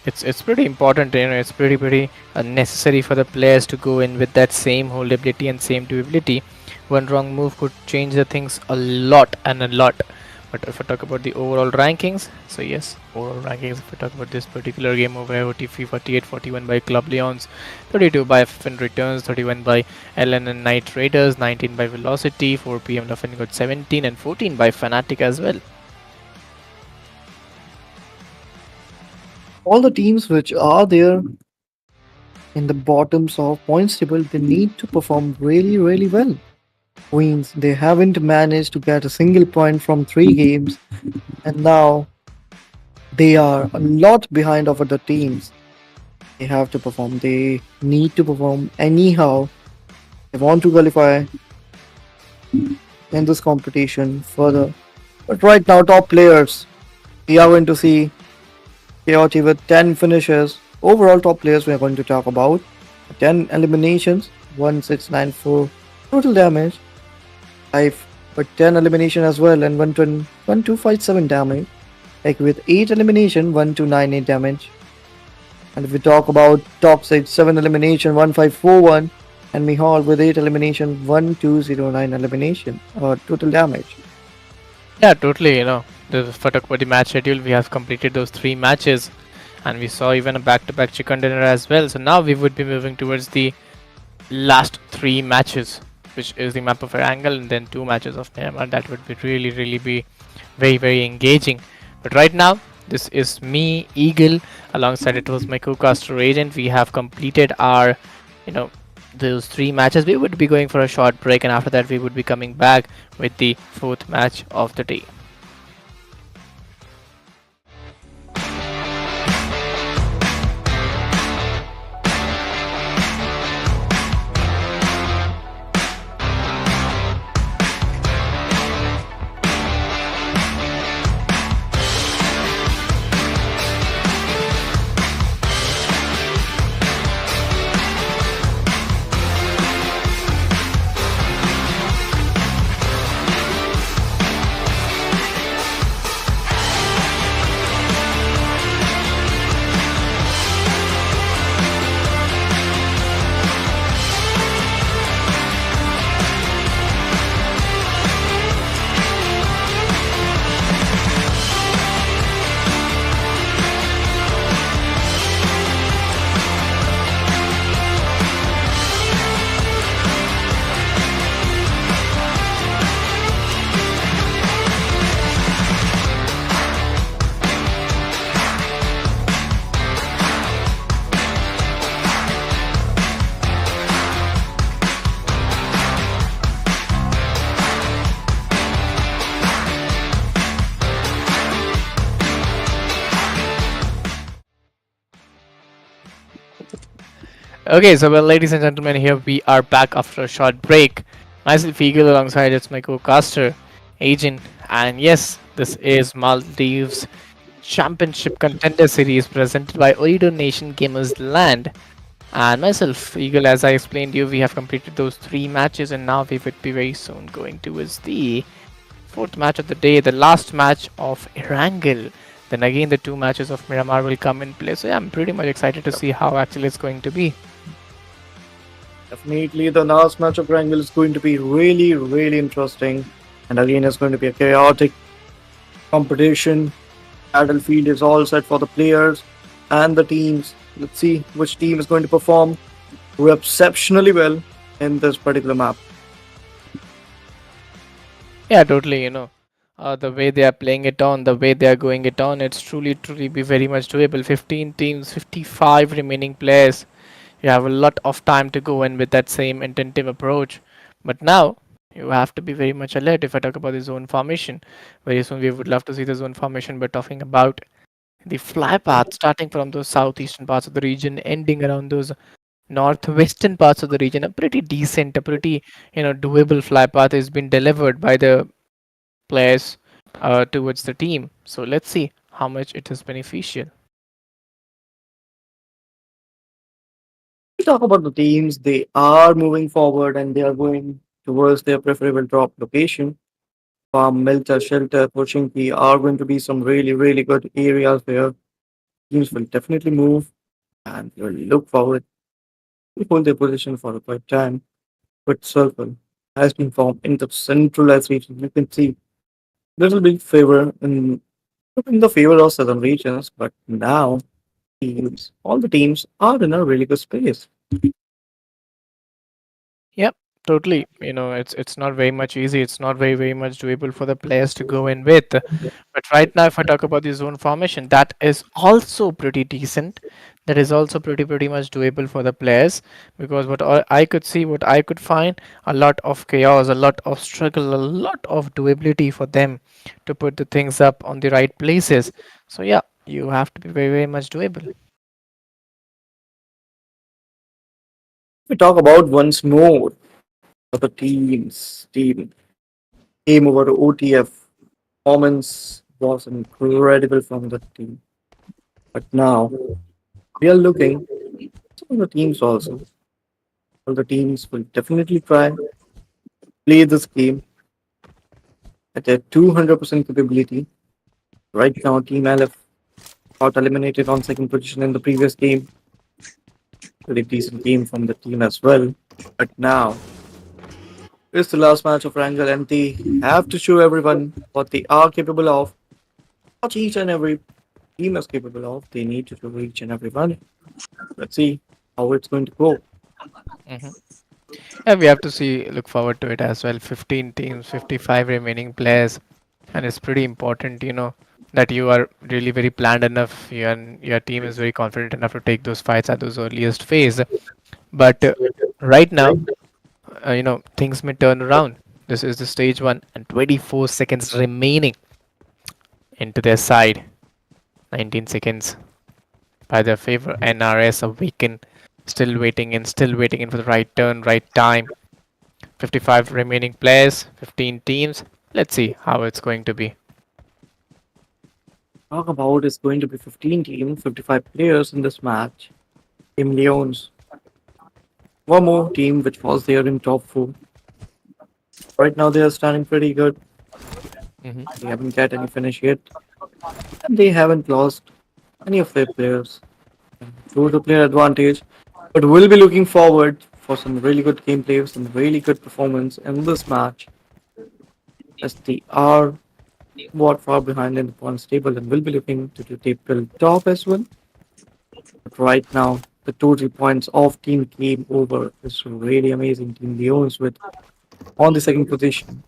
It's pretty important, it's pretty necessary for the players to go in with that same holdability and same doability. One wrong move could change the things a lot and a lot. But if I talk about the overall rankings, so yes, overall rankings, if I talk about this particular game over here, OTF 48, 41 by Club Leons, 32 by FN Returns, 31 by LN Night Raiders, 19 by Velocity, 4PM Nothing got 17, and 14 by Fnatic as well. All the teams which are there in the bottoms of points table, they need to perform really, really well. Queens, they haven't managed to get a single point from 3 games, and now they are a lot behind of other teams. They have to perform. They need to perform anyhow. They want to qualify in this competition further. But right now, top players, we are going to see KOT with 10 finishes. Overall top players we are going to talk about. 10 eliminations, 1694 total damage. 5 but 10 elimination as well, and 1257 damage. Like with 8 elimination, 1298 damage. And if we talk about Toxic, 7 elimination, 1541. And Mihal with 8 elimination, 1209 elimination total damage. Yeah, totally. If I talk about the match schedule, we have completed those 3 matches, and we saw even a back-to-back chicken dinner as well. So now we would be moving towards the last 3 matches, which is the map of Erangel and then 2 matches of Myanmar. That would be really be very engaging. But right now, this is me, Eagle, alongside it was my co-caster Agent. We have completed our, those 3 matches. We would be going for a short break, and after that we would be coming back with the 4th match of the day. Okay, so well, ladies and gentlemen, here we are back after a short break. Myself, Eagle, alongside it's my co-caster, Agent, and yes, this is Maldives Championship Contender Series presented by Ooredoo Nation Gamers Land. And myself, Eagle, as I explained to you, we have completed those 3 matches, and now we would be very soon going towards the 4th match of the day, the last match of Erangel. Then again, the 2 matches of Miramar will come in play. So yeah, I'm pretty much excited to see how actually it's going to be. Definitely, the last match of Triangle is going to be really, really interesting. And again, it's going to be a chaotic competition. Battlefield is all set for the players and the teams. Let's see which team is going to perform exceptionally well in this particular map. Yeah, totally. The way they are playing it on, the way they are going it on, it's truly, truly be very much doable. 15 teams, 55 remaining players. You have a lot of time to go in with that same intensive approach. But now you have to be very much alert. If I talk about the zone formation, very soon we would love to see the zone formation. But talking about the fly path, starting from those southeastern parts of the region, ending around those northwestern parts of the region, a pretty decent, a pretty doable fly path has been delivered by the players towards the team. So let's see how much it is beneficial. We talk about the teams, they are moving forward and they are going towards their preferable drop location. Farm, Melter, Shelter, Pochinki are going to be some really, really good areas where teams will definitely move and will look forward to hold their position for a quite time. But Circle has been formed in the centralized region. You can see little bit favor in the favor of southern regions, but now all the teams are in a really good space. Yep, totally. It's not very much easy. It's not very much doable for the players to go in with. But right now, if I talk about the zone formation, that is also pretty decent. That is also pretty much doable for the players, because what I could see, what I could find, a lot of chaos, a lot of struggle, a lot of doability for them to put the things up on the right places. So yeah, you have to be very much doable. We talk about once more of the team came over to OTF. Performance was incredible from the team, but now we are looking some of the teams also. All the teams will definitely try play this game at a 200% capability. Right now, Team LF got eliminated on second position in the previous game. Pretty decent game from the team as well. But now, it's the last match of Wrangle and they have to show everyone what they are capable of. What each and every team is capable of. They need to show each and every one. Let's see how it's going to go. Hmm. Yeah, we have to see, look forward to it as well. 15 teams, 55 remaining players, and it's pretty important, that you are really very planned enough. Your team is very confident enough to take those fights at those earliest phase. But right now, things may turn around. This is the stage one, and 24 seconds remaining into their side. 19 seconds by their favor. NRS awaken, still waiting in for the right turn, right time. 55 remaining players, 15 teams. Let's see how it's going to be. Talk about is going to be 15 teams, 55 players in this match. Team Leons, one more team which was there in top four. Right now they are standing pretty good. Hmm. They haven't got any finish yet. And they haven't lost any of their players. Through the player advantage. But we'll be looking forward for some really good gameplay, some really good performance in this match. As they are what far behind in the points table and will be looking to the table top as well. But right now, the total points of Team Game Over is really amazing. Team Leons with on the second position.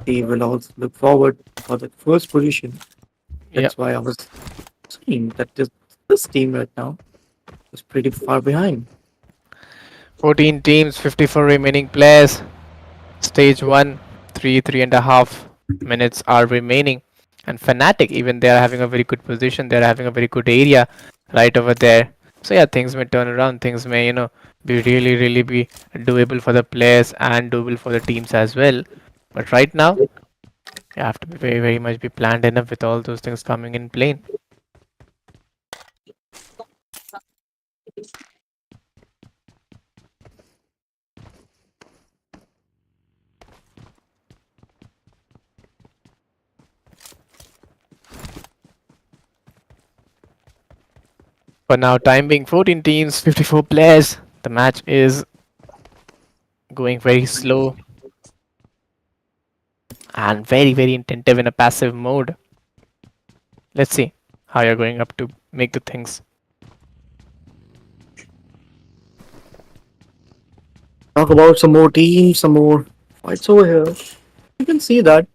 They will also look forward for the first position. Yeah, That's why I was saying that this team right now is pretty far behind. 14 teams, 54 remaining players. Stage 1, 3.5 minutes are remaining. And Fnatic, even they are having a very good position. They are having a very good area right over there. So yeah, things may turn around. Things may, be really be doable for the players and doable for the teams as well. But right now, you have to be very much be planned enough with all those things coming in play. For now, time being 14 teams, 54 players. The match is going very slow and very, very attentive in a passive mode. Let's see how you're going up to make the things. Talk about some more teams, some more fights over here. You can see that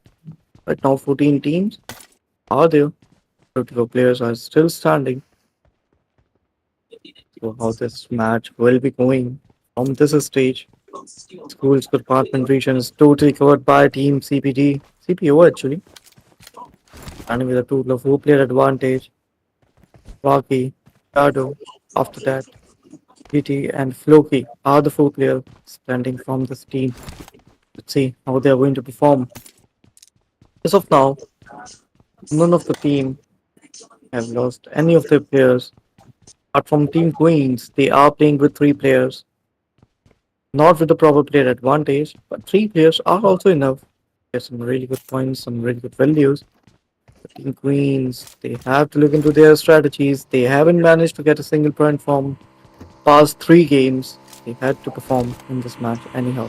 right now 14 teams are there. 34 players are still standing. So how this match will be going from this stage. School's compartment region is totally covered by Team CPG, CPO actually, standing with a total of 4 player advantage. Rocky, Shadow, after that, GT and Floki are the 4 players standing from this team. Let's see how they are going to perform. As of now, none of the team have lost any of their players. Apart from Team Queens, they are playing with 3 players, not with the proper player advantage, but 3 players are also enough. There's some really good points, some really good values. Team Queens, they have to look into their strategies. They haven't managed to get a single point from past 3 games. They had to perform in this match anyhow.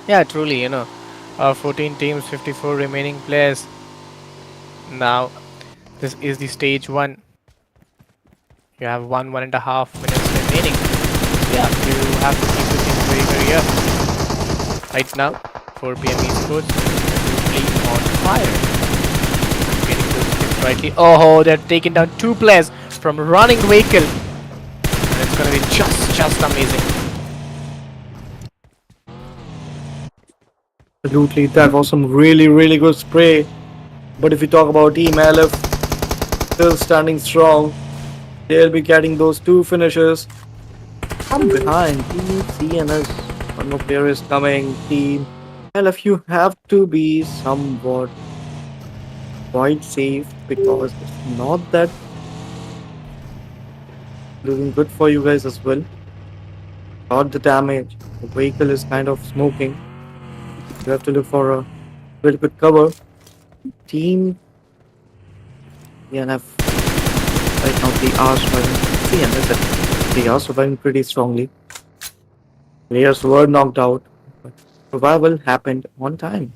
Yeah, truly, 14 teams, 54 remaining players. Now, this is the stage one. You have 1.5 minutes remaining. Yeah, you have to keep the things very, very up. Right now, 4 p.m. esports, totally on fire. Getting those things rightly. Oh, they're taking down 2 players from a running vehicle. And it's gonna be just amazing. Absolutely, that was some really, really good spray. But if we talk about Team LF, still standing strong, they'll be getting those 2 finishes from behind. Team CNS, one more player is coming. Team LF, you have to be somewhat quite safe because it's not that looking good for you guys as well. Not the damage. The vehicle is kind of smoking. You have to look for a really good cover. Team ENF right now they are surviving. CNS they are surviving pretty strongly. Players were knocked out, but survival happened on time.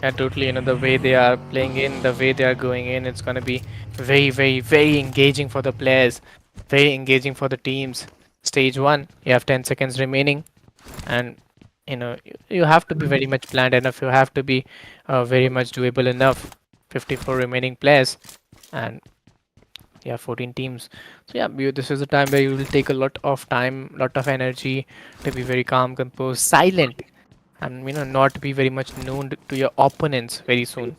Yeah, totally. The way they are playing in, the way they are going in, it's gonna be very, very, very engaging for the players, very engaging for the teams. Stage one, you have 10 seconds remaining, and you have to be very much planned enough. You have to be very much doable enough. 54 remaining players, and yeah, 14 teams. So yeah, this is a time where you will take a lot of time, lot of energy to be very calm, composed, silent, and not be very much known to your opponents very soon.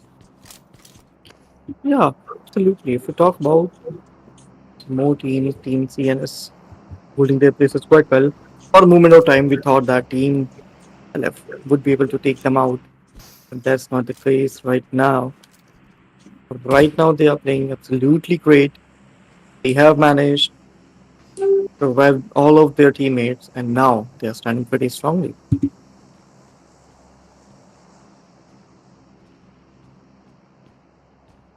Yeah, absolutely. If we talk about more teams, Team CNS holding their places quite well. For a moment of time, we thought that Team LF would be able to take them out, but that's not the case right now. Right now, they are playing absolutely great. They have managed to survive all of their teammates, and now they are standing pretty strongly.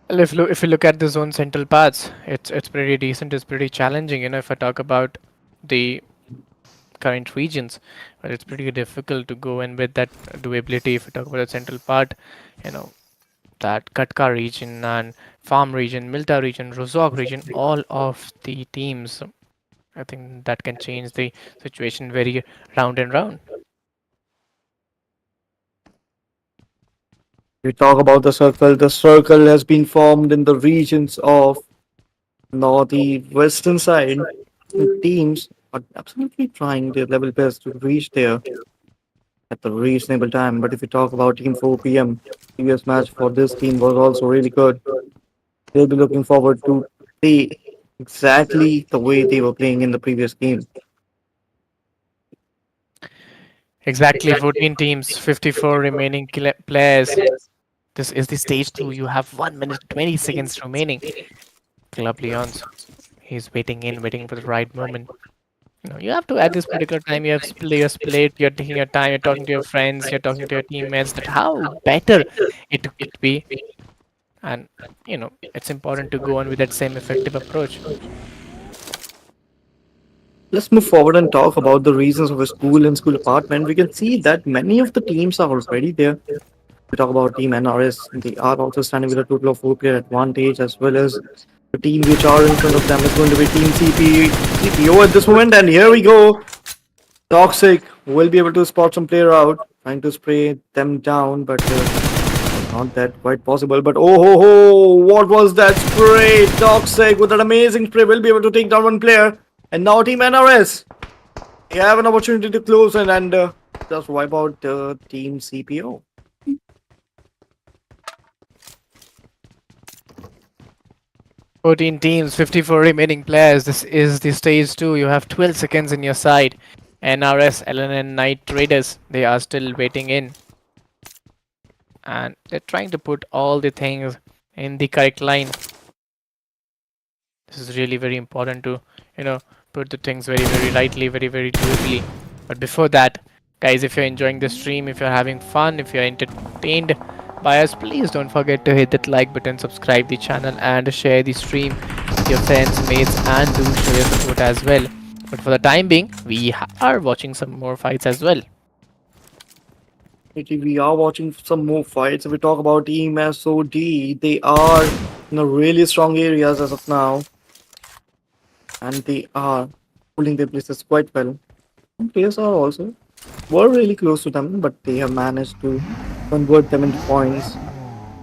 Well, if you look at the zone central parts, it's pretty decent. It's pretty challenging. If I talk about the current regions, but it's pretty difficult to go in with that doability. If you talk about the central part, you know that Katka region and Farm region, Milta region, Rozok region, all of the teams, I think that can change the situation very round and round. We talk about the circle. The circle has been formed in the regions of northeast western side. Teams are absolutely trying their level best to reach there at the reasonable time. But if you talk about Team 4 p.m., previous match for this team was also really good. They'll be looking forward to play exactly the way they were playing in the previous game. Exactly, 14 teams, 54 remaining players. This is the stage 2. You have 1 minute 20 seconds remaining. Club Leons, he's waiting for the right moment. You have to at this particular time. You have your split. You're taking your time. You're talking to your friends. You're talking to your teammates. That how better it could be. And it's important to go on with that same effective approach. Let's move forward and talk about the reasons of a school and school apartment. We can see that many of the teams are already there. We talk about Team NRS, they are also standing with a total of 4 player advantage, as well as the team which are in front of them is going to be Team CPO at this moment. And here we go. Toxic will be able to spot some player out, trying to spray them down, but not that quite possible. But oh ho ho, what was that spray? Toxic with that amazing spray will be able to take down one player. And now Team NRS, they have an opportunity to close in and just wipe out Team CPO. 14 teams, 54 remaining players. This is the stage 2. You have 12 seconds in your side. NRS, LNN, Night Traders, they are still waiting in. And they're trying to put all the things in the correct line. This is really very important to, you know, put the things very, very rightly, very, very doably. But before that, guys, if you're enjoying the stream, if you're having fun, if you're entertained by us, please don't forget to hit that like button, subscribe the channel, and share the stream with your friends, mates, and do show your support as well. But for the time being, we are watching some more fights as well. We are watching some more fights. If we talk about Team SOD, they are in a really strong areas as of now, and they are holding their places quite well. Some players are also were really close to them, but they have managed to convert them into points.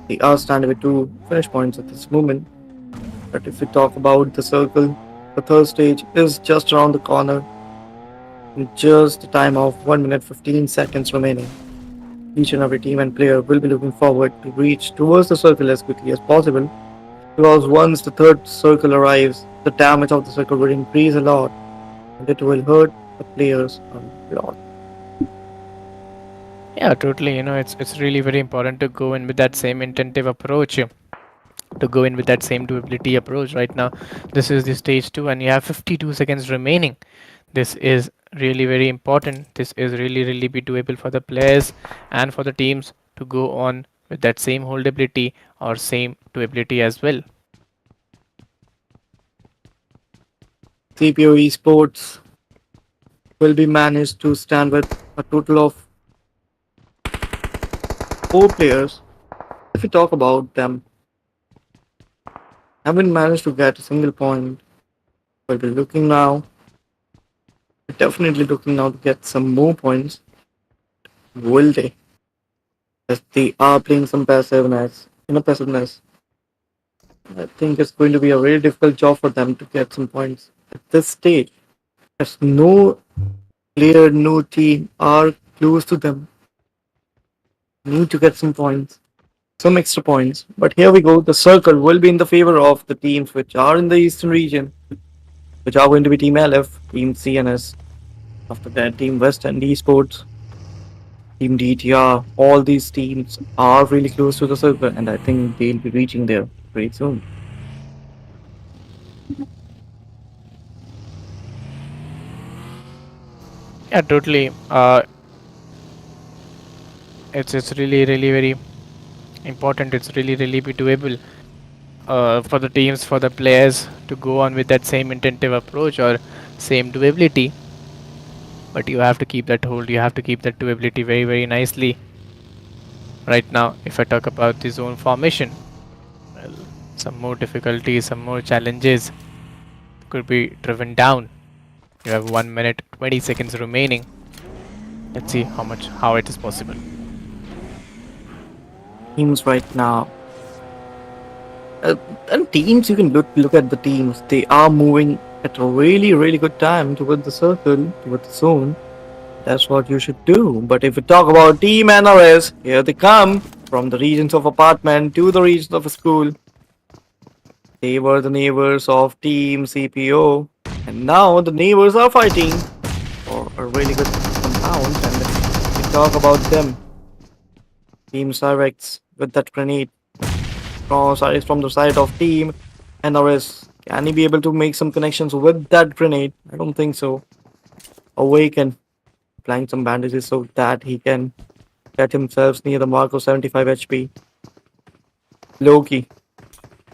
They are standing with 2 finish points at this moment. But if we talk about the circle, the third stage is just around the corner. In just a time of 1 minute 15 seconds remaining. Each and every team and player will be looking forward to reach towards the circle as quickly as possible, because once the third circle arrives, the damage of the circle will increase a lot and it will hurt the players a lot. Yeah, totally. It's really very important to go in with that same intensive approach. To go in with that same doability approach. Right now, this is the stage 2, and you have 52 seconds remaining. This is really very important. This is really, really be doable for the players and for the teams to go on with that same holdability or same doability as well. CPO Esports will be managed to stand with a total of 4 players. If we talk about them, haven't managed to get a single point. We'll be looking now. We're definitely looking now to get some more points. Will they? As they are playing some passiveness. I think it's going to be a very difficult job for them to get some points at this stage. As no player, no team are close to them. Need to get some points, some extra points. But here we go. The circle will be in the favor of the teams which are in the eastern region, which are going to be Team LF, Team CNS. After that, Team West and Esports, Team DTR. All these teams are really close to the circle, and I think they'll be reaching there very soon. Yeah, totally. It's really, really very important. It's really, really be doable for the teams, for the players to go on with that same intensive approach or same doability. But you have to keep that hold. You have to keep that doability very, very nicely. Right now, if I talk about the zone formation, well, some more difficulties, some more challenges could be driven down. You have 1 minute 20 seconds remaining. Let's see how it is possible. Teams right now. And teams, you can look at the teams. They are moving at a really good time toward the circle, toward the zone. That's what you should do. But if we talk about Team NRS, here they come from the regions of apartment to the regions of a school. They were the neighbors of Team CPO, and now the neighbors are fighting for a really good compound. And we talk about them. Team Cyrex with that grenade. Sorry, from the side of Team NRS. Can he be able to make some connections with that grenade? I don't think so. Awaken, applying some bandages so that he can get himself near the mark of 75 HP. Loki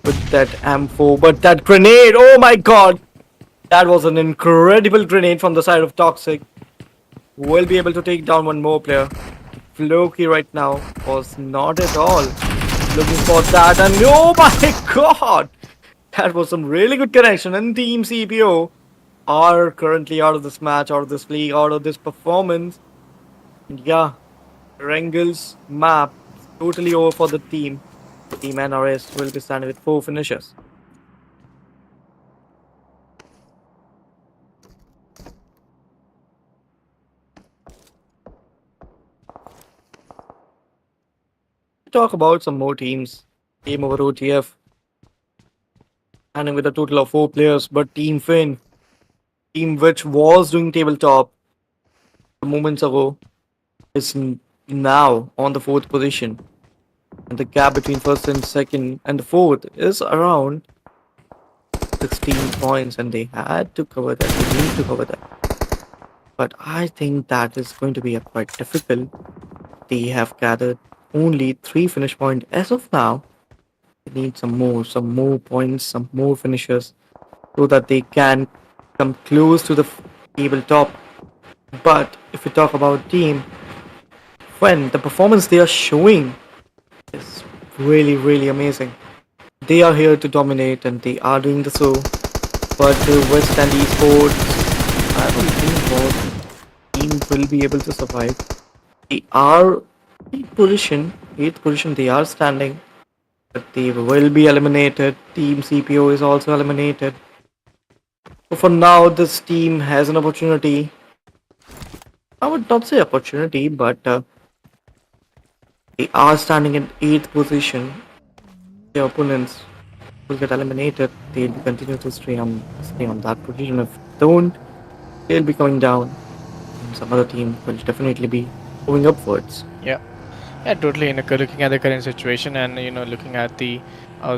with that M4, but that grenade, oh my god! That was an incredible grenade from the side of Toxic. Will be able to take down one more player. Loki right now was not at all looking for that, and oh my god! That was some really good connection, and Team CPO are currently out of this match, out of this league, out of this performance. Yeah, Wrangle's map is totally over for the team. Team NRS will be standing with 4 finishes. Talk about some more teams. Game over OTF, standing with a total of 4 players, but Team Finn, team which was doing tabletop moments ago, is now on the 4th position. And the gap between first and second and the fourth is around 16 points, and they had to cover that. They need to cover that. But I think that is going to be a quite difficult. They have gathered only 3 finish points as of now. They need some more points, some more finishes, so that they can come close to the tabletop. But if we talk about team, when the performance they are showing is really, really amazing. They are here to dominate and they are doing the so. But the West End Esports, I don't think what team will be able to survive. They are 8th position they are standing, but they will be eliminated. Team CPO is also eliminated. So for now, this team has an opportunity. I would not say opportunity, but they are standing in 8th position. Their opponents will get eliminated. They'll continue to stay on that position. If don't, they'll be coming down. And some other team will definitely be going upwards. Yeah. Yeah, totally. Looking at the current situation and looking at the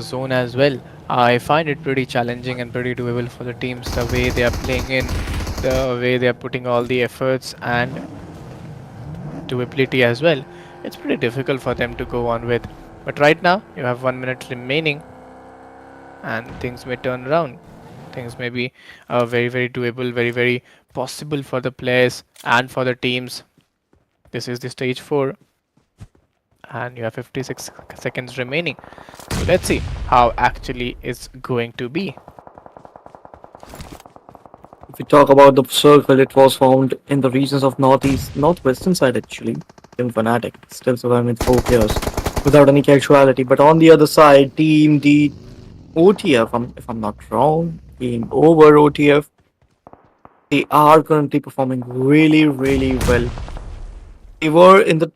zone as well, I find it pretty challenging and pretty doable for the teams. The way they are playing in, the way they are putting all the efforts and doability as well. It's pretty difficult for them to go on with. But right now, you have 1 minute remaining, and things may turn around. Things may be very, very doable, very, very possible for the players and for the teams. This is the stage 4, and you have 56 seconds remaining. So let's see how actually it's going to be. If we talk about the circle, it was found in the regions of northeast, northwestern side actually. Team Fnatic still surviving with 4 players without any casualty. But on the other side, Team D OTF, if I'm not wrong, Game Over OTF, they are currently performing really, really well. They were in the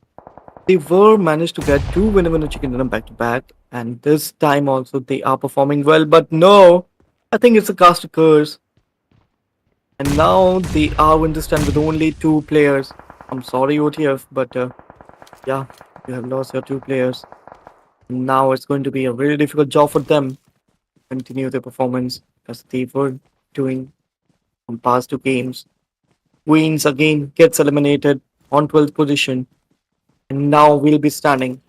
they were managed to get 2 winner chicken dinner back to back, and this time also they are performing well. But no, I think it's a cast of curse. And now they are in this time with only 2 players. I'm sorry, OTF, but yeah, you have lost your 2 players. Now it's going to be a really difficult job for them to continue their performance as they were doing from past 2 games. Queens again gets eliminated on 12th position, and now we'll be standing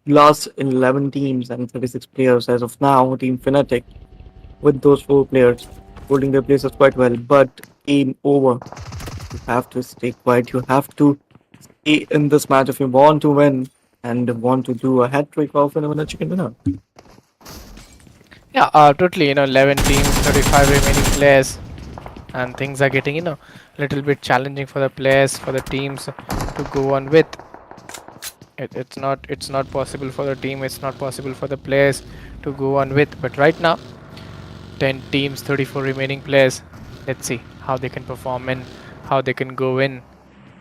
last 11 teams and 36 players as of now. Team Fnatic with those 4 players holding their places quite well, but game over. You have to stay quiet. You have to stay in this match if you want to win and want to do a hat trick of a chicken dinner. Yeah, totally. 11 teams, 35 remaining players, and things are getting a little bit challenging for the players, for the teams to go on with. It's not possible for the team. It's not possible for the players to go on with. But right now, 10 teams, 34 remaining players. Let's see how they can perform and how they can go in.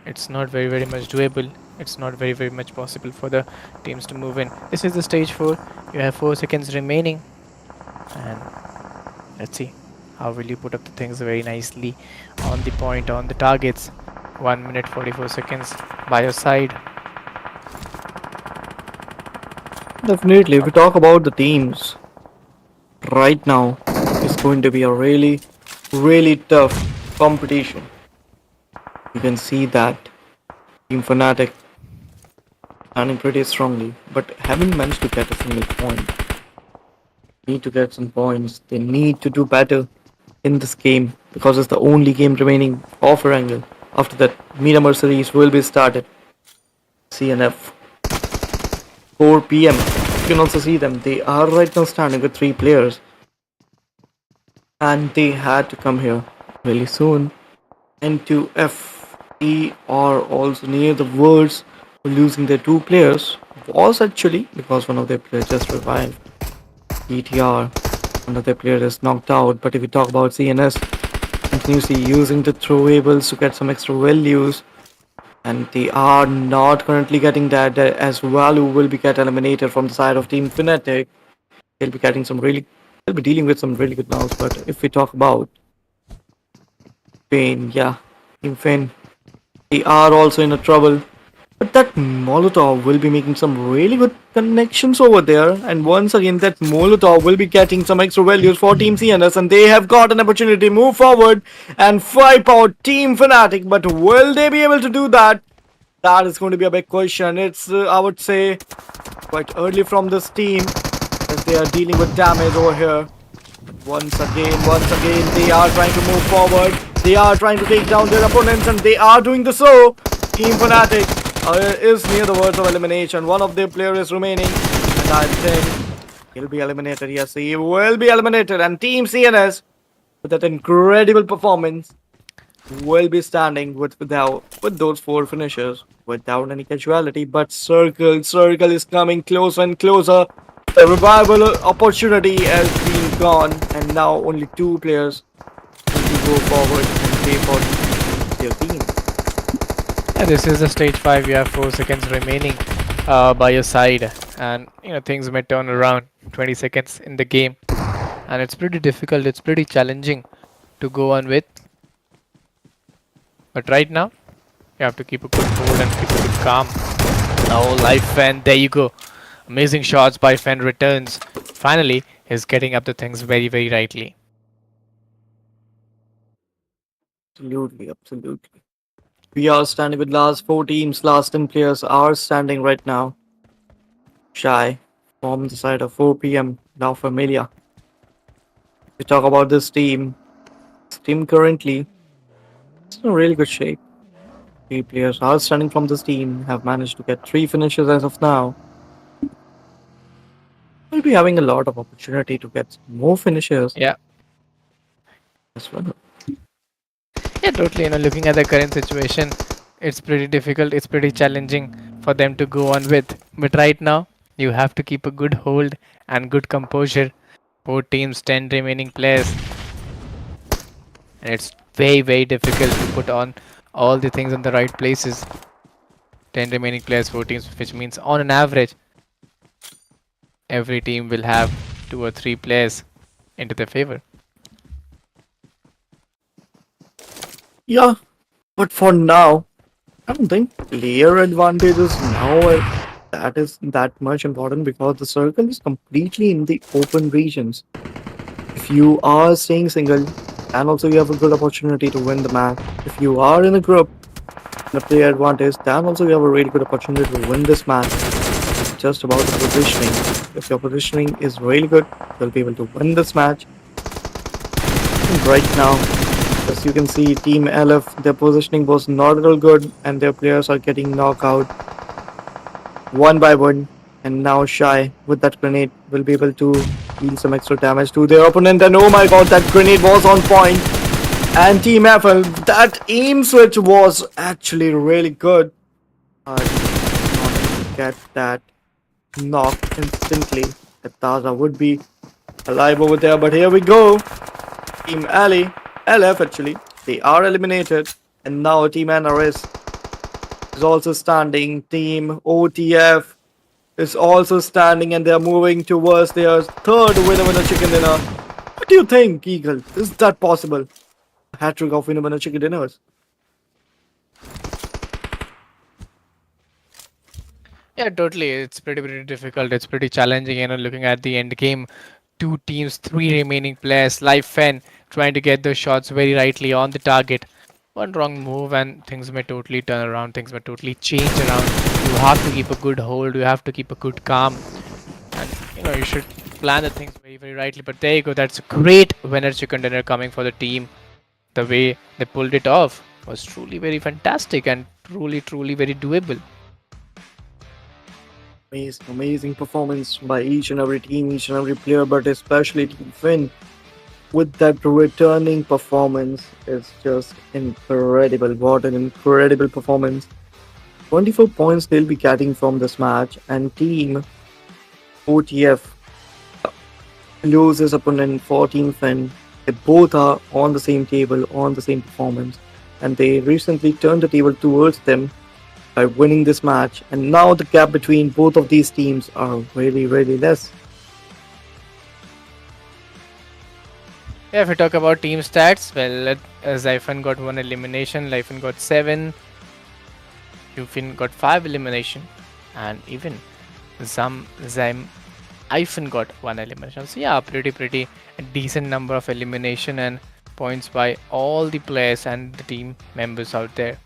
It's not very, very much doable. It's not very, very much possible for the teams to move in. This is the stage 4. You have 4 seconds remaining, and let's see how will you put up the things very nicely on the point, on the targets. 1 minute 44 seconds by your side. Definitely, if we talk about the teams right now, it's going to be a really, really tough competition. You can see that Team Fnatic standing pretty strongly, but haven't managed to get a single point. Need to get some points. They need to do better in this game because it's the only game remaining of Erangel. After that, Mira Mercenaries will be started. CNF 4 p.m. You can also see them. They are right now standing with 3 players, and they had to come here really soon. N2F are also near the words for losing their 2 players. Was actually because one of their players just revived. ETR, one of their players is knocked out. But if we talk about CNS, continuously using the throwables to get some extra values, and they are not currently getting that, as Valu will be get eliminated from the side of Team Fnatic. They'll be getting some really, they'll be dealing with some really good knocks. But if we talk about Fane, yeah, Team Fane, they are also in a trouble. But that Molotov will be making some really good connections over there. And once again, that Molotov will be getting some extra values for Team CNS. And they have got an opportunity to move forward and wipe out Team Fnatic. But will they be able to do that? That is going to be a big question. It's, I would say, quite early from this team as they are dealing with damage over here. Once again, they are trying to move forward. They are trying to take down their opponents, and they are doing the so. Team Fnatic is near the verge of elimination. One of their players is remaining, and I think he'll be eliminated. Yes, he will be eliminated. And Team CNS, with that incredible performance, will be standing with those 4 finishers without any casualty. But Circle is coming closer and closer. The revival opportunity has been gone, and now only 2 players need to go forward and play for their team. Yeah, this is the stage 5. You have 4 seconds remaining by your side, and things may turn around. 20 seconds in the game, and it's pretty difficult. It's pretty challenging to go on with. But right now, you have to keep a good hold and keep a good calm. Oh, live Fen, there you go. Amazing shots by Fen returns. Finally, he's getting up the things very, very rightly. Absolutely, absolutely. We are standing with last 4 teams. Last 10 players are standing right now. Shy from the side of 4 p.m. Now Familia. We talk about this team currently is in a really good shape. 3 players are standing from this team, have managed to get 3 finishes as of now. We'll be having a lot of opportunity to get more finishes Yeah, as well. yeah, totally. Looking at the current situation, it's pretty difficult. It's pretty challenging for them to go on with. But right now, you have to keep a good hold and good composure. 4 teams, 10 remaining players, and it's very, very difficult to put on all the things in the right places. 10 remaining players, 4 teams, which means on an average, every team will have 2 or 3 players into their favor. Yeah, but for now, I don't think player advantage is now that is that much important because the circle is completely in the open regions. If you are staying single, and also you have a good opportunity to win the match. If you are in a group and a player advantage, then also you have a really good opportunity to win this match. It's just about the positioning. If your positioning is really good, you'll be able to win this match. And right now, as you can see, Team LF, their positioning was not at all good, and their players are getting knocked out one by one. And now Shy, with that grenade, will be able to deal some extra damage to their opponent. And oh my god, that grenade was on point. And Team FL, that aim switch was actually really good. Not able to get that knock instantly. That Taza would be alive over there, but here we go. Team Ali, LF actually, they are eliminated. And now Team NRS is also standing. Team OTF is also standing, and they're moving towards their third winner chicken dinner. What do you think, Eagle? Is that possible? Hat trick of winner chicken dinners. Yeah, totally. It's pretty difficult. It's pretty challenging. Looking at the end game, 2 teams, 3 remaining players. Live Fen trying to get those shots very rightly on the target. one wrong move and things may totally turn around, things may totally change around. You have to keep a good hold, you have to keep a good calm, and you should plan the things very, very rightly. But there you go, that's a great winner chicken dinner coming for the team. The way they pulled it off was truly very fantastic and truly, truly very doable. Amazing, amazing performance by each and every team, each and every player, but especially Team Finn. With that returning performance, it's just incredible. What an incredible performance. 24 points they'll be getting from this match, and Team OTF loses opponent 14 Finn. They both are on the same table, on the same performance, and they recently turned the table towards them by winning this match, and now the gap between both of these teams are really, really less. Yeah, if we talk about team stats, well, Zyphon got 1 elimination, Lyphon got 7, Yufin got 5 elimination, and even Zym Iphon got 1 elimination. So yeah, pretty a decent number of elimination and points by all the players and the team members out there.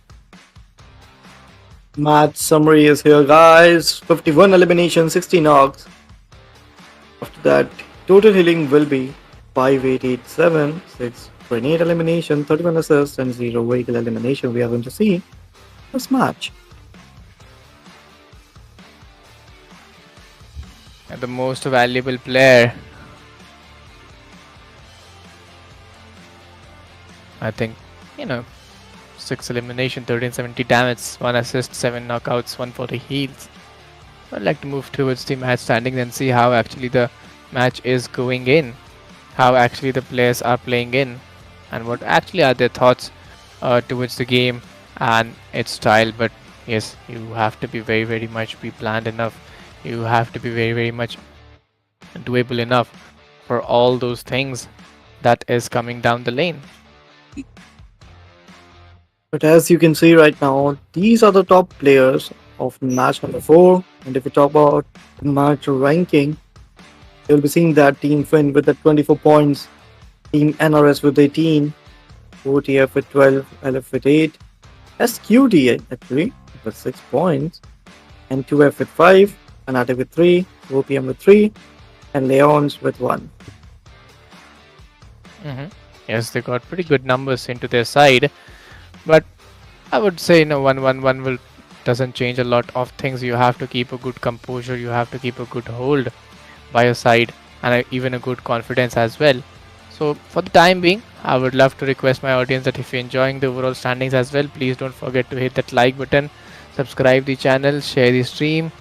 Match summary is here, guys. 51 elimination, 60 knocks. After that, total healing will be 5887, 6 grenade elimination, 31 assists, and 0 vehicle elimination. We are going to see this match. And the most valuable player, I think, 6 elimination, 1370 damage, 1 assist, 7 knockouts, 140 heals. I'd like to move towards the match standings and see how actually the match is going in, how actually the players are playing in, and what actually are their thoughts towards the game and its style. But yes, you have to be very much be planned enough. You have to be very much doable enough for all those things that is coming down the lane. But as you can see right now, these are the top players of match number 4. And if we talk about match ranking, you'll be seeing that Team Finn with the 24 points, Team NRS with 18, OTF with 12, LF with 8, SQD actually with 6 points, and 2F with 5, Fnatic with 3, OPM with 3, and Leons with 1. Yes, they got pretty good numbers into their side, but I would say 1-1-1 will doesn't change a lot of things. You have to keep a good composure, you have to keep a good hold by your side, and even a good confidence as well. So for the time being, I would love to request my audience that if you're enjoying the overall standings as well, please don't forget to hit that like button, subscribe the channel, share the stream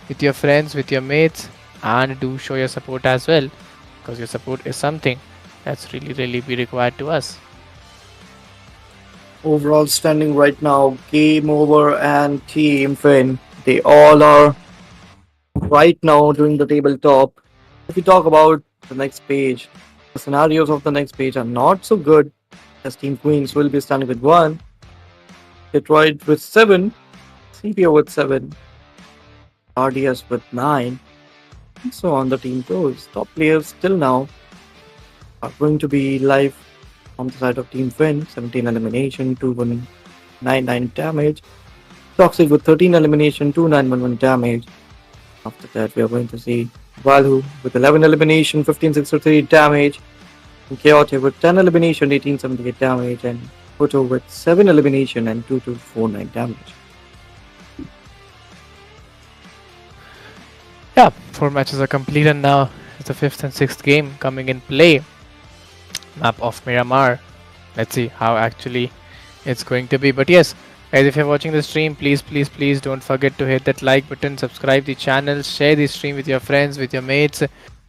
with your friends, with your mates, and do show your support as well, because your support is something that's really be required to us. Overall standing right now, Game Over and Team Finn, they all are right now doing the tabletop. If we talk about the next page, the scenarios of the next page are not so good, as Team Queens will be standing with 1, Detroit with 7, CPO with 7, RDS with 9, and so on the team goes. Top players till now are going to be live on the side of Team Finn, 17 elimination, 2199 damage. Toxic with 13 elimination, 2911 damage. After that, we are going to see Valhu with 11 elimination, 1563 damage. And Chaotic with 10 elimination, 1878 damage. And Koto with 7 elimination and 2249 damage. Yeah, 4 matches are completed now. It's the 5th and 6th game coming in play. Map of Miramar. Let's see how actually it's going to be. But yes, guys, if you're watching the stream, please don't forget to hit that like button, subscribe the channel, share the stream with your friends, with your mates.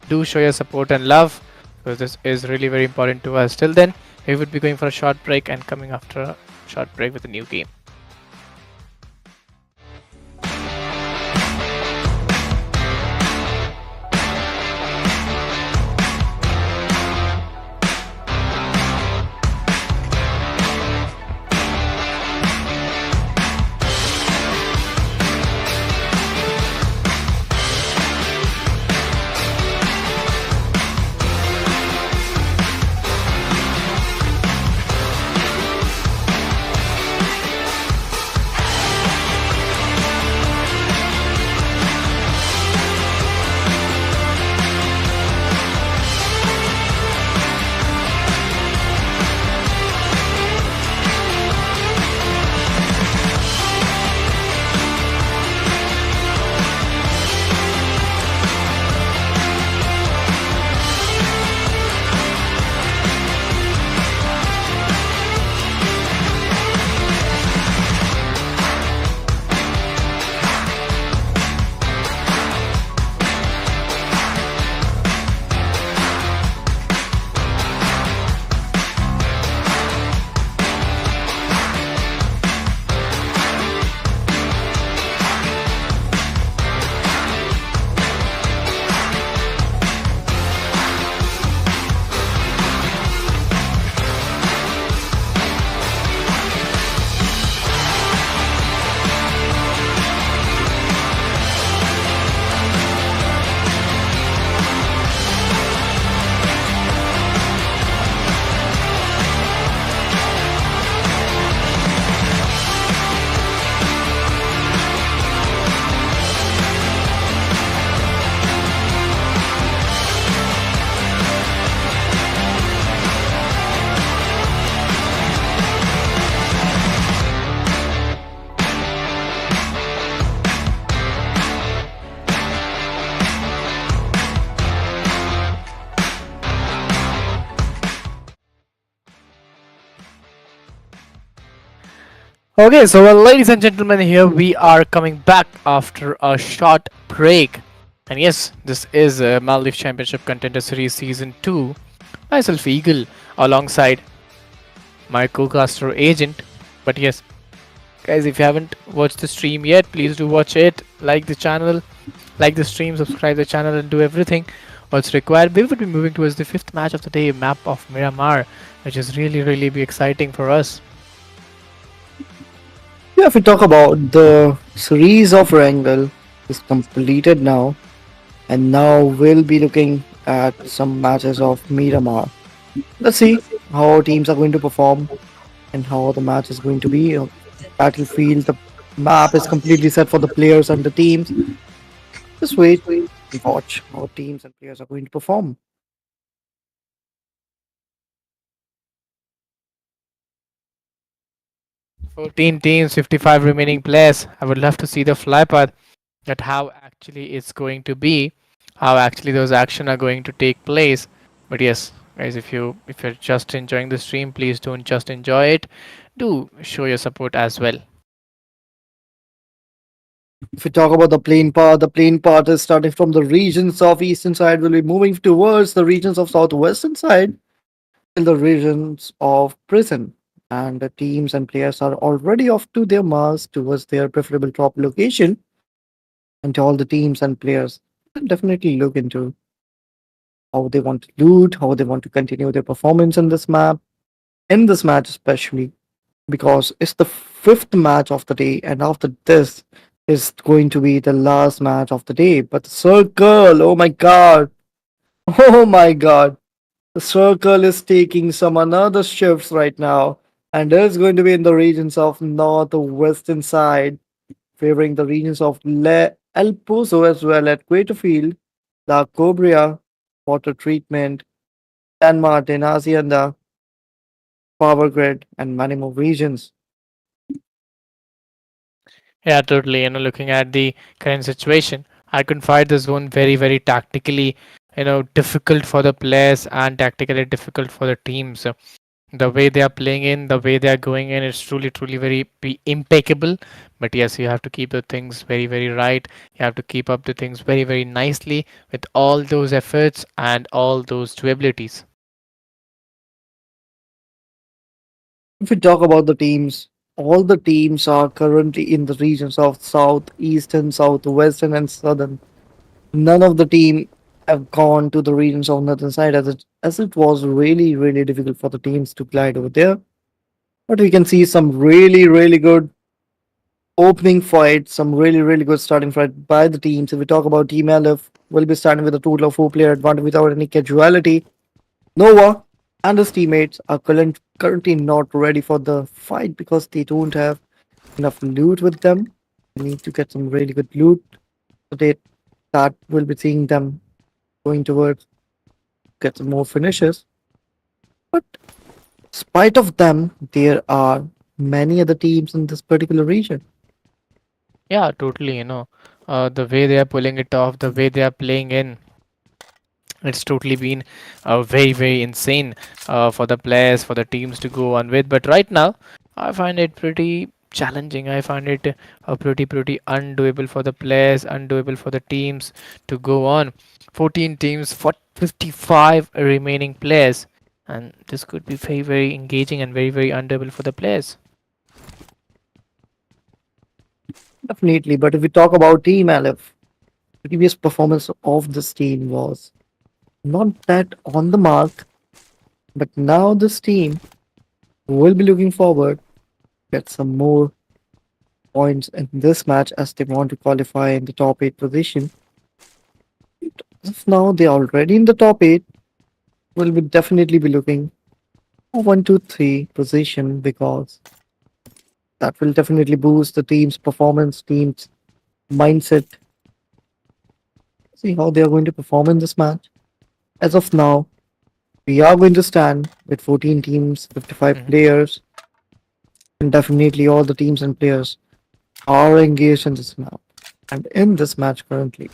Do show your support and love, because this is really very important to us. Till then, we would be going for a short break and coming after a short break with a new game. Okay, so well, ladies and gentlemen, here we are coming back after a short break. And yes, this is Maldives Championship Contender Series Season 2. Myself, Eagle, alongside my co-caster Agent. But yes, guys, if you haven't watched the stream yet, please do watch it. Like the channel, like the stream, subscribe the channel, and do everything what's required. We will be moving towards the fifth match of the day, map of Miramar, which is really be exciting for us. Yeah, if we talk about the series of Wrangle is completed now, and now we'll be looking at some matches of Miramar. Let's see how teams are going to perform and how the match is going to be. Battlefield, the map is completely set for the players and the teams. Just wait and watch how teams and players are going to perform. 14 teams, 55 remaining players. I would love to see the fly path that how actually it's going to be, how actually those action are going to take place. But yes, guys, if you're just enjoying the stream, please don't just enjoy it. Do show your support as well. If we talk about the plain part is starting from the regions of eastern side, will be moving towards the regions of southwestern side till the regions of prison. And the teams and players are already off to their marks towards their preferable top location. And all the teams and players will definitely look into how they want to loot, how they want to continue their performance in this map, in this match especially, because it's the fifth match of the day, and after this is going to be the last match of the day. But the circle, oh my god, oh my god, the circle is taking some another shifts right now, and it's going to be in the regions of northwestern side, favoring the regions of El Pozo as well at Quaterfield, La Cobria, water treatment, San Martin, Hacienda, power grid, and many more regions. Yeah, totally. Looking at the current situation, I can find this one very tactically, difficult for the players and tactically difficult for the teams. The way they are playing in, the way they are going in, it's truly very impeccable. But yes, you have to keep the things very right. You have to keep up the things very nicely with all those efforts and all those two abilities. If we talk about the teams, all the teams are currently in the regions of south, eastern, southwestern, and southern. None of the team have gone to the regions of northern side as it was really difficult for the teams to glide over there. But we can see some really good opening fight, some really good starting fight by the teams. If we talk about Team LF, we'll be starting with a total of 4 player advantage without any casualty. Nova and his teammates are currently not ready for the fight because they don't have enough loot with them. They need to get some really good loot. So that will be seeing them going towards get some more finishes. But spite of them, there are many other teams in this particular region. Yeah, totally. The way they are pulling it off, the way they are playing in, it's totally been very insane for the players, for the teams to go on with. But right now, I find it pretty challenging. I find it pretty undoable for the players, undoable for the teams to go on. 14 teams for 55 remaining players, and this could be very engaging and very undoable for the players. Definitely. But if we talk about Team LF, previous performance of this team was not that on the mark, but now this team will be looking forward to get some more points in this match as they want to qualify in the top 8 position. As of now, they're already in the top 8. Will be definitely be looking for 1, 2, 3 position because that will definitely boost the team's performance, team's mindset. See how they are going to perform in this match. As of now, we are going to stand with 14 teams, 55 Mhm. players, and definitely all the teams and players are engaged in this map and in this match currently.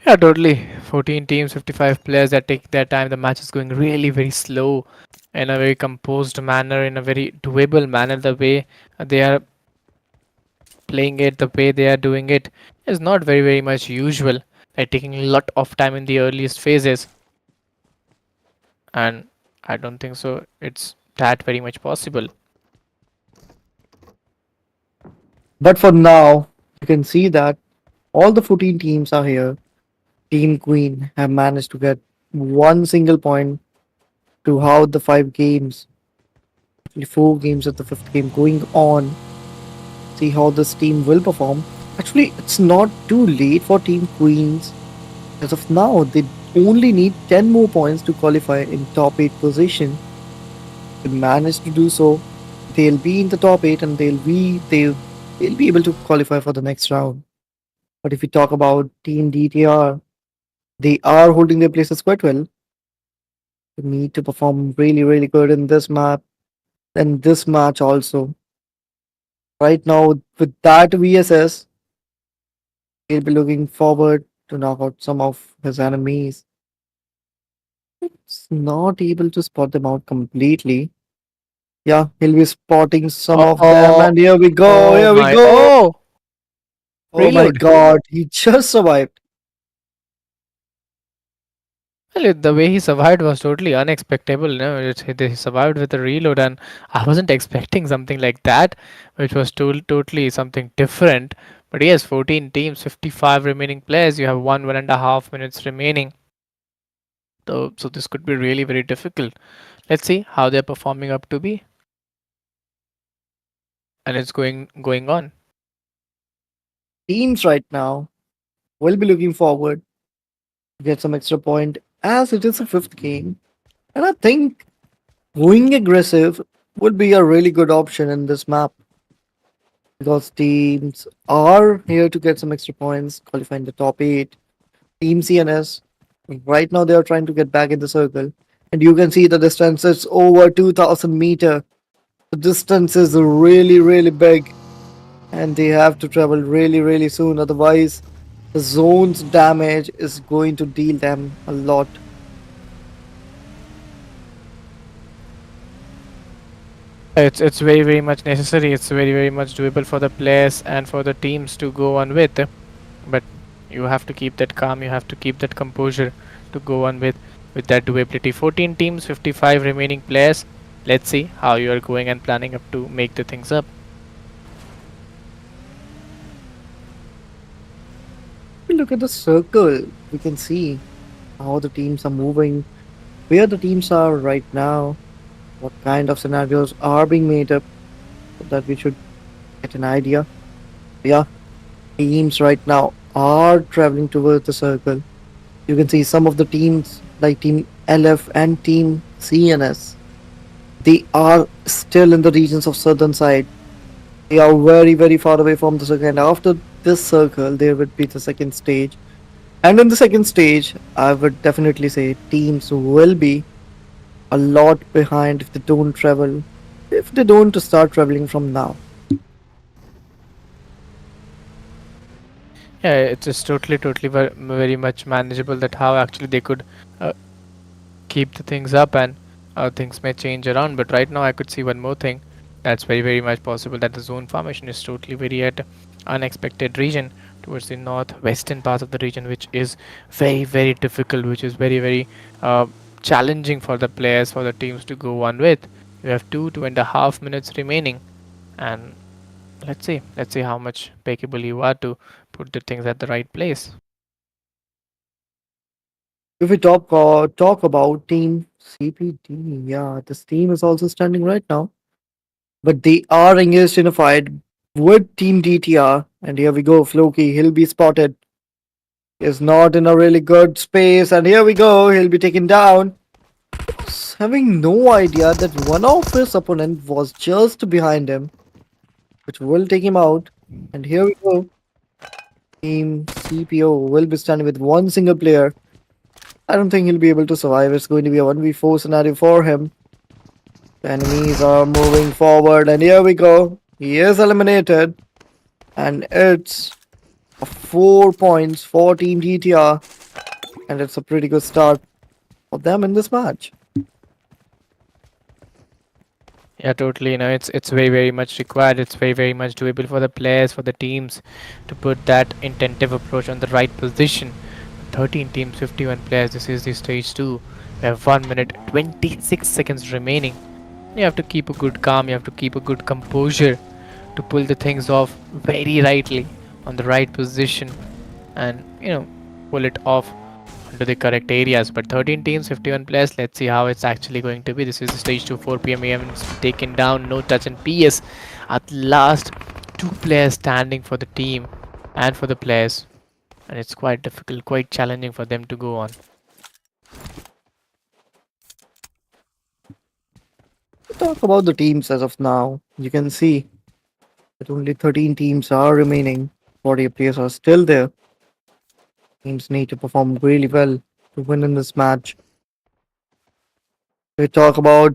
Yeah, totally. 14 teams, 55 players that take their time. The match is going really very slow. in a very composed manner, in a very doable manner. The way they are playing it, the way they are doing it is not very, very much usual. They're taking a lot of time in the earliest phases, and I don't think so. It's that very much possible. But for now, you can see that all the 14 teams are here. Team Queen have managed to get one single point throughout the 5 games, actually 4 games of the 5th game going on. See how this team will perform. Actually, it's not too late for Team Queens. As of now, they only need 10 more points to qualify in top 8 position. They manage to do so. They'll be in the top 8 and they'll be able to qualify for the next round. But if we talk about Team DTR, they are holding their places quite well. They need to perform really, really good in this map and this match also. Right now, with that VSS, he'll be looking forward to knock out some of his enemies. It's not able to spot them out completely. Yeah, he'll be spotting some of them, Oh, and here we go, oh here we my! go. Oh, Oh my reload. god, he just survived. Well, the way he survived was totally unexpected. No, he survived with a reload, and I wasn't expecting something like that, which was totally something different. But yes, 14 teams, 55 remaining players. You have 1.5 minutes remaining. So this could be really very difficult. Let's see how they're performing up to be, and it's going on. Teams right now will be looking forward to get some extra point as it is a 5th game. And I think going aggressive would be a really good option in this map because teams are here to get some extra points, qualifying the top 8. Team CNS, right now they are trying to get back in the circle. And you can see the distance is over 2000 meter. The distance is really, really big. And they have to travel really, really soon. Otherwise, the zone's damage is going to deal them a lot. It's very very much necessary. It's very very much doable for the players and for the teams to go on with. But you have to keep that calm. You have to keep that composure to go on with that doability. 14 teams, 55 remaining players. Let's see how you are going and planning up to make the things up. If we look at the circle, we can see how the teams are moving, where the teams are right now, what kind of scenarios are being made up, so that we should get an idea. Yeah, teams right now are traveling towards the circle. You can see some of the teams like Team LF and Team CNS. They are still in the regions of southern side. They are very, very far away from the circle. And after this circle, there would be the second stage. And in the second stage, I would definitely say teams will be a lot behind if they don't travel, if they don't start traveling from now. Yeah, it's totally very much manageable. That how actually they could uh, keep the things up, and things may change around. But right now I could see one more thing that's very very much possible, that the zone formation is totally very at unexpected region towards the northwestern part of the region, which is very very difficult, which is very very uh, challenging for the players, for the teams to go on with. You have 2.5 minutes remaining, and let's see how much capable you are to put the things at the right place. If we talk about Team CPD, yeah, this team is also standing right now, but they are engaged in a fight with Team DTR. And here we go, Floki. He'll be spotted. Is not in a really good space, and here we go. He'll be taken down. Having no idea that one of his opponent was just behind him, which will take him out. And here we go. Team CPO will be standing with one single player. I don't think he'll be able to survive. It's going to be a 1v4 scenario for him. The enemies are moving forward, and here we go. He is eliminated, and it's 4 points for Team GTR, and it's a pretty good start for them in this match. Yeah, totally. It's very very much required. It's very very much doable for the players, for the teams, to put that intensive approach on the right position. 13 teams, 51 players. This is the stage two. We have 1 minute 26 seconds remaining. You have to keep a good calm. You have to keep a good composure to pull the things off very rightly on the right position, and pull it off onto the correct areas. But 13 teams, 51 players. Let's see how it's actually going to be. This is the stage 2, 4 p.m. AM. It's taken down, no touch, and PS. At last, two players standing for the team and for the players, and it's quite difficult, quite challenging for them to go on. Talk about the teams as of now. You can see that only 13 teams are remaining. 40 players are still there. Teams need to perform really well to win in this match. We talk about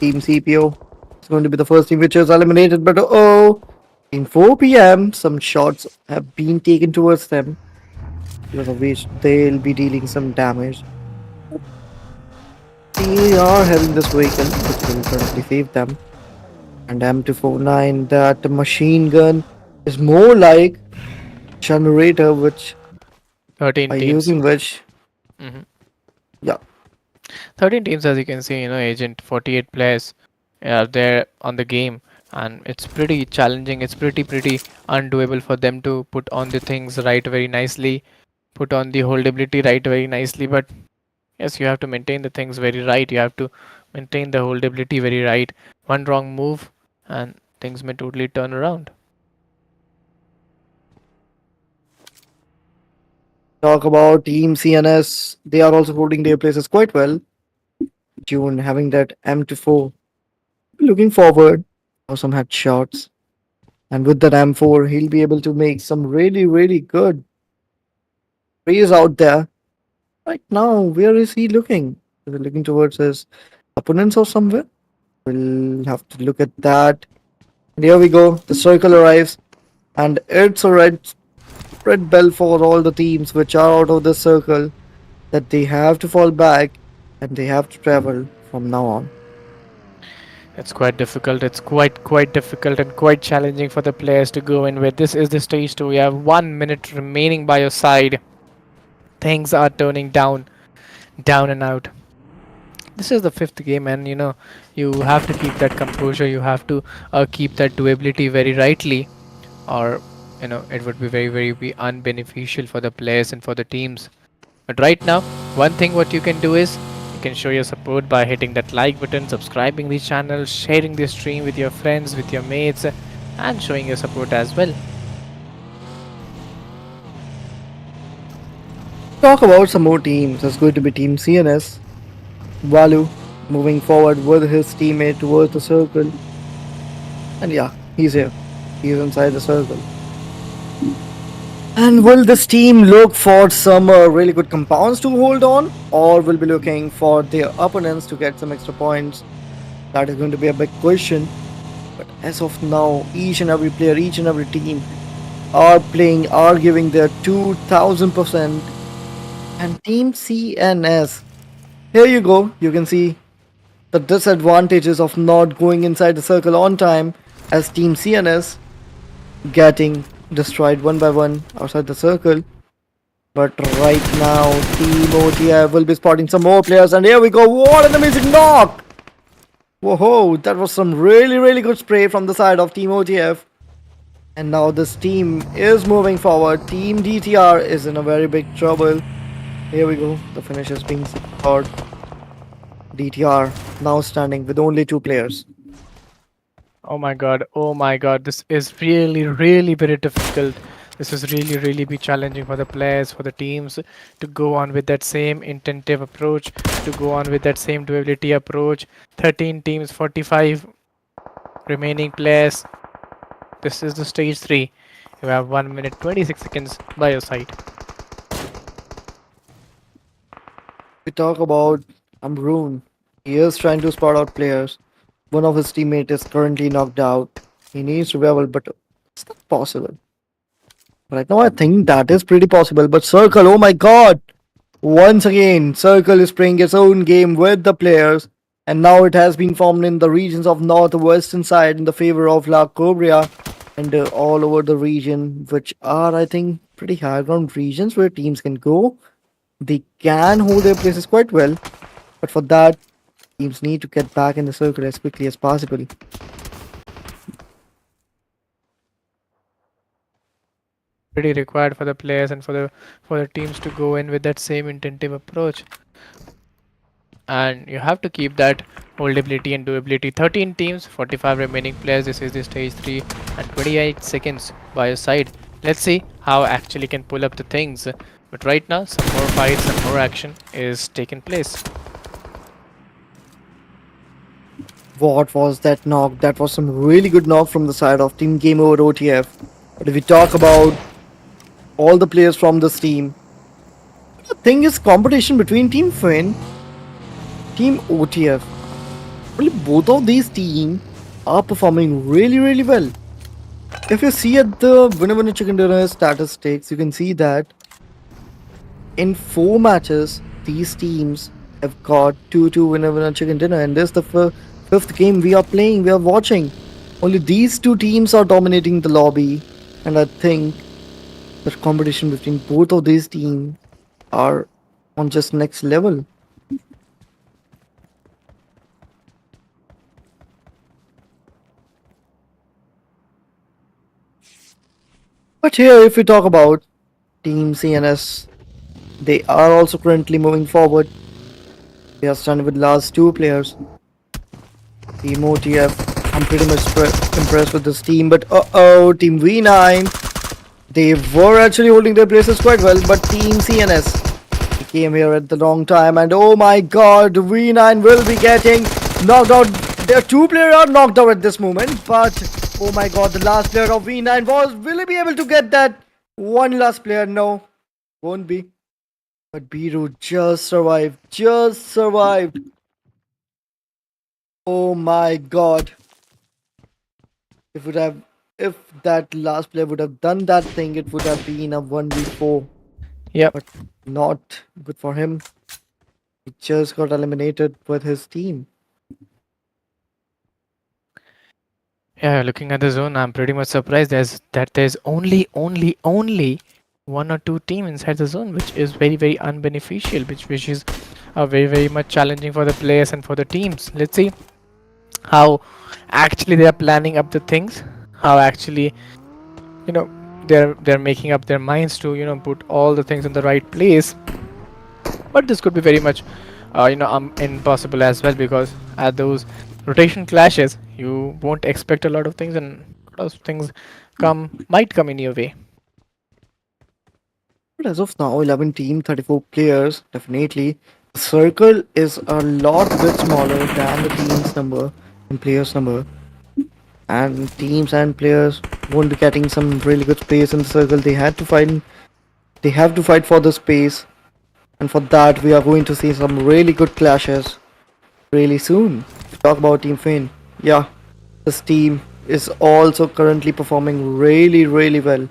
Team CPO. It's going to be the first team which is eliminated, but oh, in 4 p.m., some shots have been taken towards them, because of which they'll be dealing some damage. They are having this vehicle, which will currently save them. And M249, that machine gun is more like generator, which 13 are teams. using which, hmm yeah, 13 teams, as you can see, agent 48 players are there on the game, and it's pretty challenging. It's pretty undoable for them to put on the things right very nicely, put on the holdability right very nicely. But yes, you have to maintain the things very right. You have to maintain the holdability very right. One wrong move, and things may totally turn around. talk about Team CNS. They are also holding their places quite well. June having that M24. Looking forward for some headshots. And with that M4, he'll be able to make some really, really good plays out there. Right now, where is he looking? Is he looking towards his opponents or somewhere? We'll have to look at that. And here we go. The circle arrives, and it's a red bell for all the teams which are out of the circle, that they have to fall back and they have to travel from now on. It's quite difficult. It's quite difficult and quite challenging for the players to go in with. This is the stage two. You have 1 minute remaining by your side. Things are turning down and out. This is the fifth game, and you have to keep that composure. You have to keep that doability very rightly, or it would be very be unbeneficial for the players and for the teams. But right now, one thing what you can do is you can show your support by hitting that like button, subscribing the channel, sharing the stream with your friends, with your mates, and showing your support as well. Talk about some more teams. There's going to be Team CNS. Valu moving forward with his teammate towards the circle. And yeah, he's here. He's inside the circle. And will this team look for some really good compounds to hold on, or will be looking for their opponents to get some extra points? That is going to be a big question. But as of now, each and every player, each and every team are playing, are giving their 2000%. And Team CNS, here you go. You can see the disadvantages of not going inside the circle on time, as Team CNS getting destroyed one by one outside the circle. But right now, Team OTF will be spotting some more players, and here we go. What an amazing knock! Whoa, that was some really good spray from the side of Team OTF. And now this team is moving forward. Team DTR is in a very big trouble. Here we go. The finish is being scored. DTR now standing with only two players. Oh my god, this is really very difficult. This is really be challenging for the players, for the teams to go on with that same intensive approach, to go on with that same durability approach. 13 teams, 45 remaining players. This is the stage 3. You have 1 minute 26 seconds by your side. We talk about Amroon. He is trying to spot out players. One of his teammates is currently knocked out. He needs revival, but it's not possible. Right now, I think that is pretty possible. But Circle, oh my god! Once again, Circle is playing its own game with the players. and now it has been formed in the regions of northwestern side in the favor of La Cobra, and all over the region, which are, I think, pretty high ground regions where teams can go. They can hold their places quite well, but for that, teams need to get back in the circle as quickly as possible. Pretty required for the players and for the teams to go in with that same intensive approach. And you have to keep that holdability and doability. 13 teams, 45 remaining players. This is the stage 3 and 28 seconds by your side. Let's see how actually can pull up the things. But right now, some more fights and more action is taking place. What was that knock? That was some really good knock from the side of Team Game Over OTF. But if we talk about all the players from this team, the thing is competition between Team Fin, Team OTF. Really, both of these teams are performing really well. If you see at the winner chicken dinner statistics, you can see that in 4 matches, these teams have got 2-2 winner chicken dinner, and this is the fifth game we are playing, we are watching. Only these two teams are dominating the lobby, and I think the competition between both of these teams are on just next level. But here, if we talk about Team CNS, they are also currently moving forward. They are starting with last two players. Team OTF, I'm pretty much impressed with this team, but Team V9, they were actually holding their places quite well, but Team CNS, they came here at the wrong time, and oh my god, V9 will be getting knocked out. Their two players are knocked out at this moment, but oh my god, the last player of V9 will he be able to get that one last player? No, won't be. But Biru just survived. Oh my god. If would have if that last player would have done that thing, it would have been a 1v4. Yep. But not good for him. He just got eliminated with his team. Yeah, looking at the zone, I'm pretty much surprised there's only one or two team inside the zone, which is very unbeneficial, which is very much challenging for the players and for the teams. Let's see how actually they are planning up the things, how actually you know they're making up their minds to put all the things in the right place. But this could be very much impossible as well, because at those rotation clashes you won't expect a lot of things, and a lot of things might come in your way. But as of now, 11 team, 34 players, definitely. The circle is a lot bit smaller than the team's number and players' number. And teams and players won't be getting some really good space in the circle. They have to fight for the space. And for that, we are going to see some really good clashes really soon. Talk about Team Finn. Yeah, this team is also currently performing really well.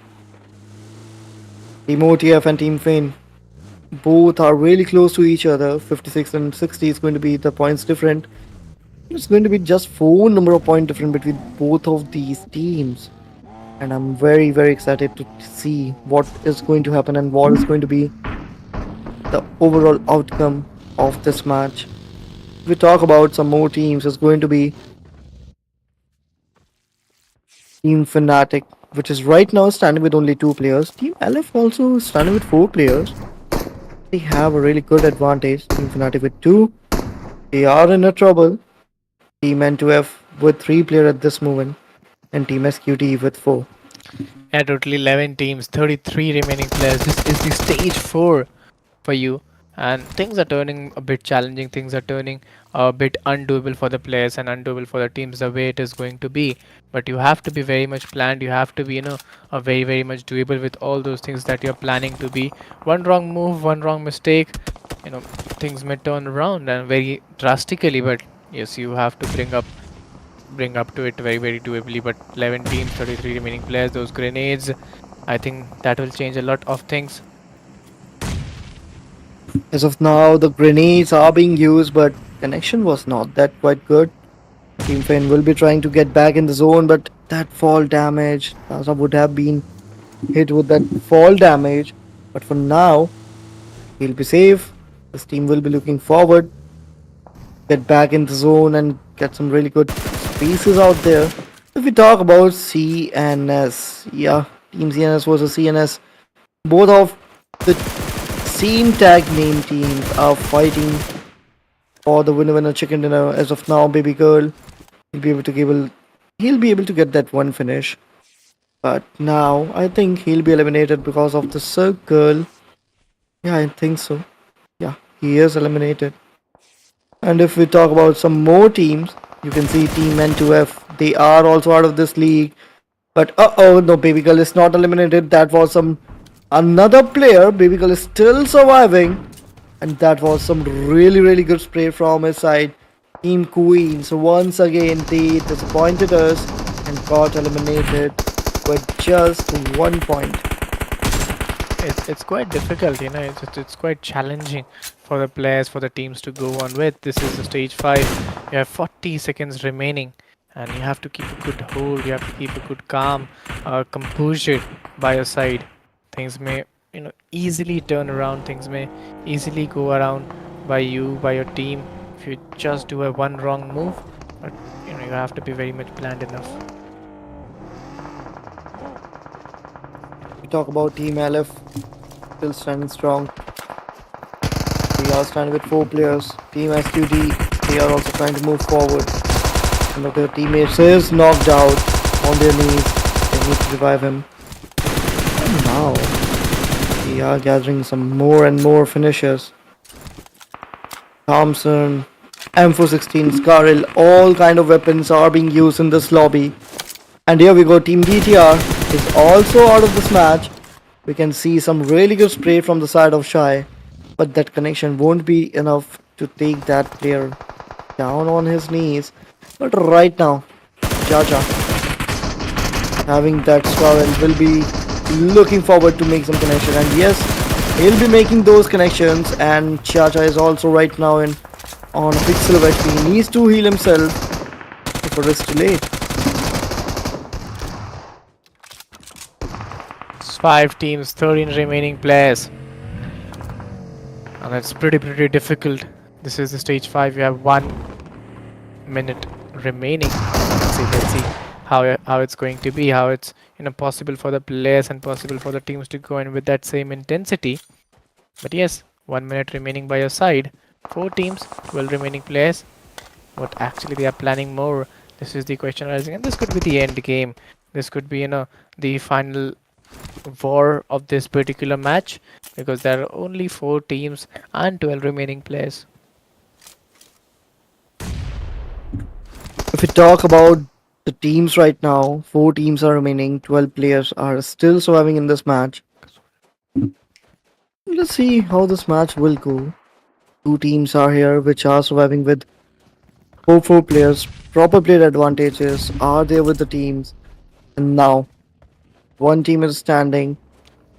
Team OTF and Team Finn both are really close to each other. 56 and 60 is going to be the points different. It's going to be just 4 number of point different between both of these teams. And I'm very excited to see what is going to happen and what is going to be the overall outcome of this match. If we talk about some more teams, it's going to be Team Fnatic, which is right now standing with only 2 players. Team LF also standing with 4 players. They have a really good advantage. Team Fnatic with 2. They are in a trouble. Team N2F with 3 players at this moment. And Team SQT with 4. Yeah, totally 11 teams, 33 remaining players. This is the stage 4 for you, and things are turning a bit challenging, things are turning a bit undoable for the players and undoable for the teams the way it is going to be. But you have to be very much planned, you have to be a very much doable with all those things that you're planning to be. One wrong move, one wrong mistake, things may turn around and very drastically. But yes, you have to bring up to it very doably. But 11 teams, 33 remaining players, those grenades, I think that will change a lot of things. As of now, the grenades are being used, but connection was not that quite good. Team Finn will be trying to get back in the zone, but that fall damage, Taza would have been hit with that fall damage. But for now, he'll be safe. His team will be looking forward, get back in the zone and get some really good spaces out there. If we talk about CNS, yeah, Team CNS versus CNS, both of the same tag name teams are fighting for the winner chicken dinner. As of now, baby girl, he'll be able to he'll be able to get that one finish. But now I think he'll be eliminated because of the circle. Yeah, I think so. Yeah, he is eliminated. And if we talk about some more teams, you can see Team N2F. They are also out of this league. But oh, no, Baby Girl is not eliminated. That was some another player. Baby Girl is still surviving. And that was some really good spray from his side. Team Queen. So once again, they disappointed us and got eliminated with just 1 point. It's quite difficult, you know. It's quite challenging for the players, for the teams to go on with. This is the stage 5. You have 40 seconds remaining, and you have to keep a good hold. You have to keep a good calm, composure by your side. Things may, easily turn around. Things may easily go around by you, by your team, if you just do a one wrong move. But you have to be very much planned enough. We talk about Team LF, still standing strong. They are standing with 4 players. Team SQD, they are also trying to move forward. One of their teammates is knocked out on their knees. They need to revive him. And now they are gathering some more and more finishers. Thompson, M416, Scaril, all kind of weapons are being used in this lobby. And here we go, Team DTR is also out of this match. We can see some really good spray from the side of Shy, but that connection won't be enough to take that player down on his knees. But right now, Jaja having that Scaril will be looking forward to make some connection, and yes, he'll be making those connections. And Chacha is also right now in on a big silhouette. He needs to heal himself before it's too late. It's 5 teams, 13 remaining players. And it's pretty difficult. This is the stage 5. You have 1 minute remaining. Let's see how it's going to be, how it's possible for the players and possible for the teams to go in with that same intensity. But yes, 1 minute remaining by your side. 4 teams, 12 remaining players. What actually they are planning more? This is the question rising, and this could be the end game. This could be the final war of this particular match, because there are only 4 teams and 12 remaining players. If we talk about the teams right now, 4 teams are remaining, 12 players are still surviving in this match. Let's see how this match will go. 2 teams are here which are surviving with 4 players. Proper player advantages are there with the teams. And now, one team is standing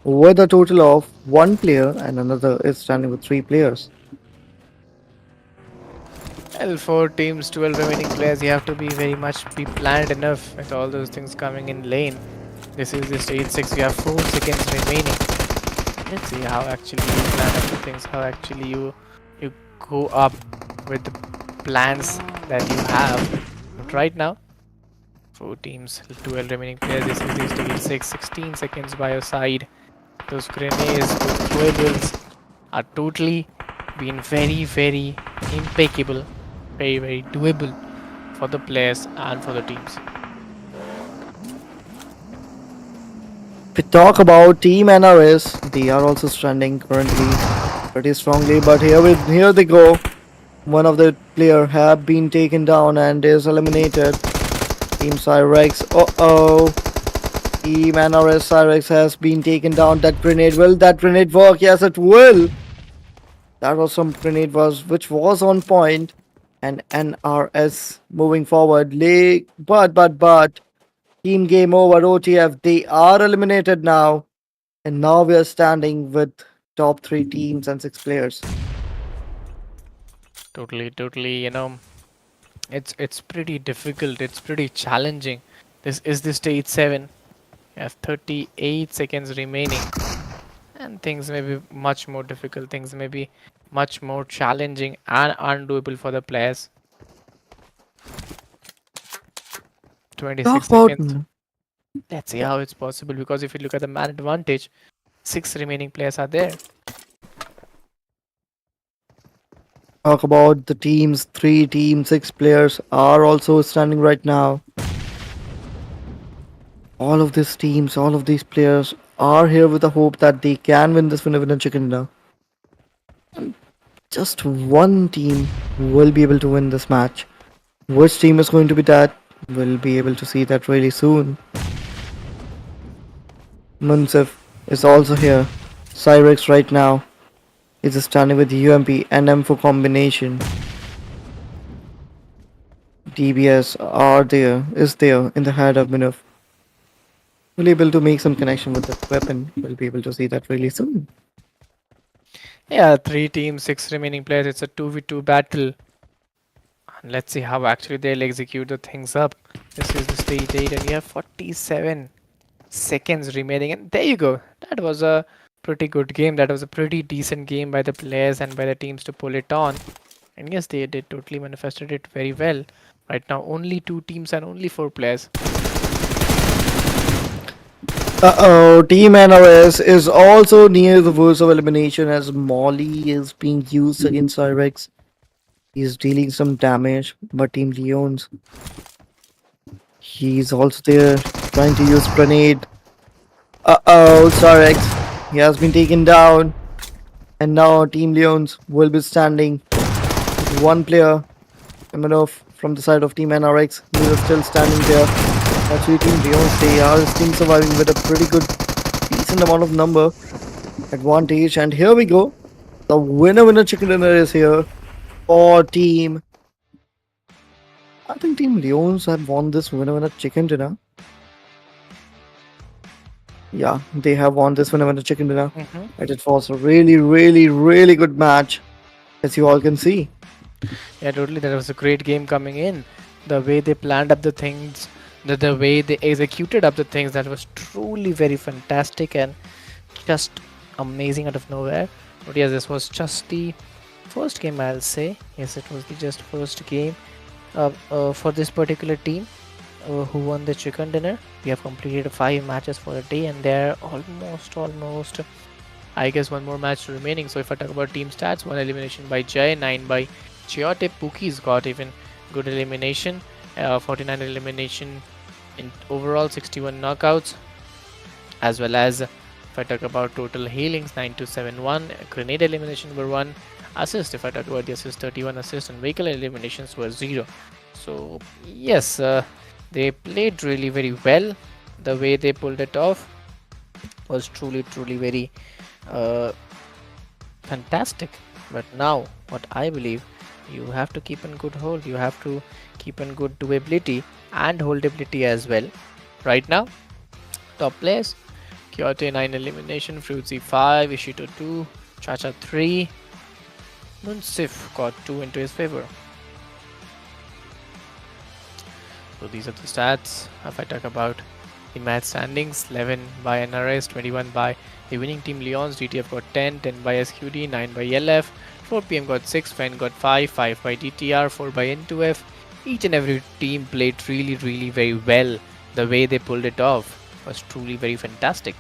with a total of 1 player and another is standing with 3 players. Well, 4 teams, 12 remaining players. You have to be very much be planned enough with all those things coming in lane. This is the stage 6. You have 4 seconds remaining. Let's see how actually you plan up the things. How actually you go up with the plans that you have. But right now, 4 teams, 12 remaining players. This is the stage 6. 16 seconds by your side. Those grenades, those throwabilis are totally been very impeccable, very doable for the players and for the teams. If we talk about Team NRS, they are also standing currently pretty strongly, but here they go. One of the player have been taken down and is eliminated. Team Cyrex, oh, Team NRS Cyrex has been taken down. That grenade, will that grenade work? Yes, it will. That was some grenade which was on point, and NRS moving forward. But team game over. OTF, they are eliminated now, and now we are standing with top 3 teams and 6 players. Totally. It's pretty difficult. It's pretty challenging. This is the stage 7. You have 38 seconds remaining, and things may be much more difficult. Things may be much more challenging and undoable for the players. 26 Talk about seconds. Let's see how it's possible, because if you look at the man advantage, 6 remaining players are there. talk about the teams. 6 players are also standing right now. All of these teams, all of these players are here with the hope that they can win this winner chicken dinner. Just one team will be able to win this match. Which team is going to be that? We'll be able to see that really soon. Munsif is also here. Cyrex right now is standing with UMP and M4 combination. DBS is there in the head of Minuf. Will be able to make some connection with that weapon. We'll be able to see that really soon. Yeah, 3 teams, 6 remaining players. It's a 2v2 battle. And let's see how actually they'll execute the things up. This is the stage 8, and you have 47 seconds remaining. And there you go. That was a pretty good game. That was a pretty decent game by the players and by the teams to pull it on. And yes, they did totally manifested it very well. Right now, only 2 teams and only 4 players. Uh-oh, Team NRS is also near the verge of elimination as Molly is being used against Cyrex. He's dealing some damage, but Team Leons, he's also there trying to use grenade. Uh-oh, Cyrex, he has been taken down. And now Team Leons will be standing with one player, Imanov, from the side of Team NRX. He is still standing there. Actually, Team Leons, they are still surviving with a pretty good, decent amount of number advantage. And here we go. The winner chicken dinner is here for Team. I think Team Leons have won this winner chicken dinner. Yeah, they have won this winner chicken dinner. And it was a really good match, as you all can see. Yeah, totally. That was a great game coming in. The way they planned up the things, the way they executed up the things, that was truly very fantastic and just amazing out of nowhere. But yes, this was just the first game, I'll say. Yes, it was the just first game for this particular team who won the chicken dinner. We have completed 5 matches for a day, and they're almost, I guess, one more match remaining. So if I talk about team stats, 1 elimination by Jay, 9 by Chiote. Pookie's got even good elimination, 49 elimination in overall, 61 knockouts, as well as if I talk about total healings, 9271, grenade elimination were 1, assist, if I talk about the assist, 31 assists, and vehicle eliminations were 0. So yes, they played really very well. The way they pulled it off was truly very fantastic. But now what I believe, you have to keep in good hold, you have to keep in good doability and holdability as well. Right now, top players: Kyoto 9 elimination, Fruitsy 5, Ishito 2, Chacha 3, Munsif got 2 into his favor. So these are the stats. If I talk about the match standings, 11 by NRS, 21 by the winning team Leons, DTF got 10, 10 by SQD, 9 by LF, 4PM got 6, FEN got 5, 5 by DTR, 4 by N2F. Each and every team played really very well. The way they pulled it off was truly very fantastic.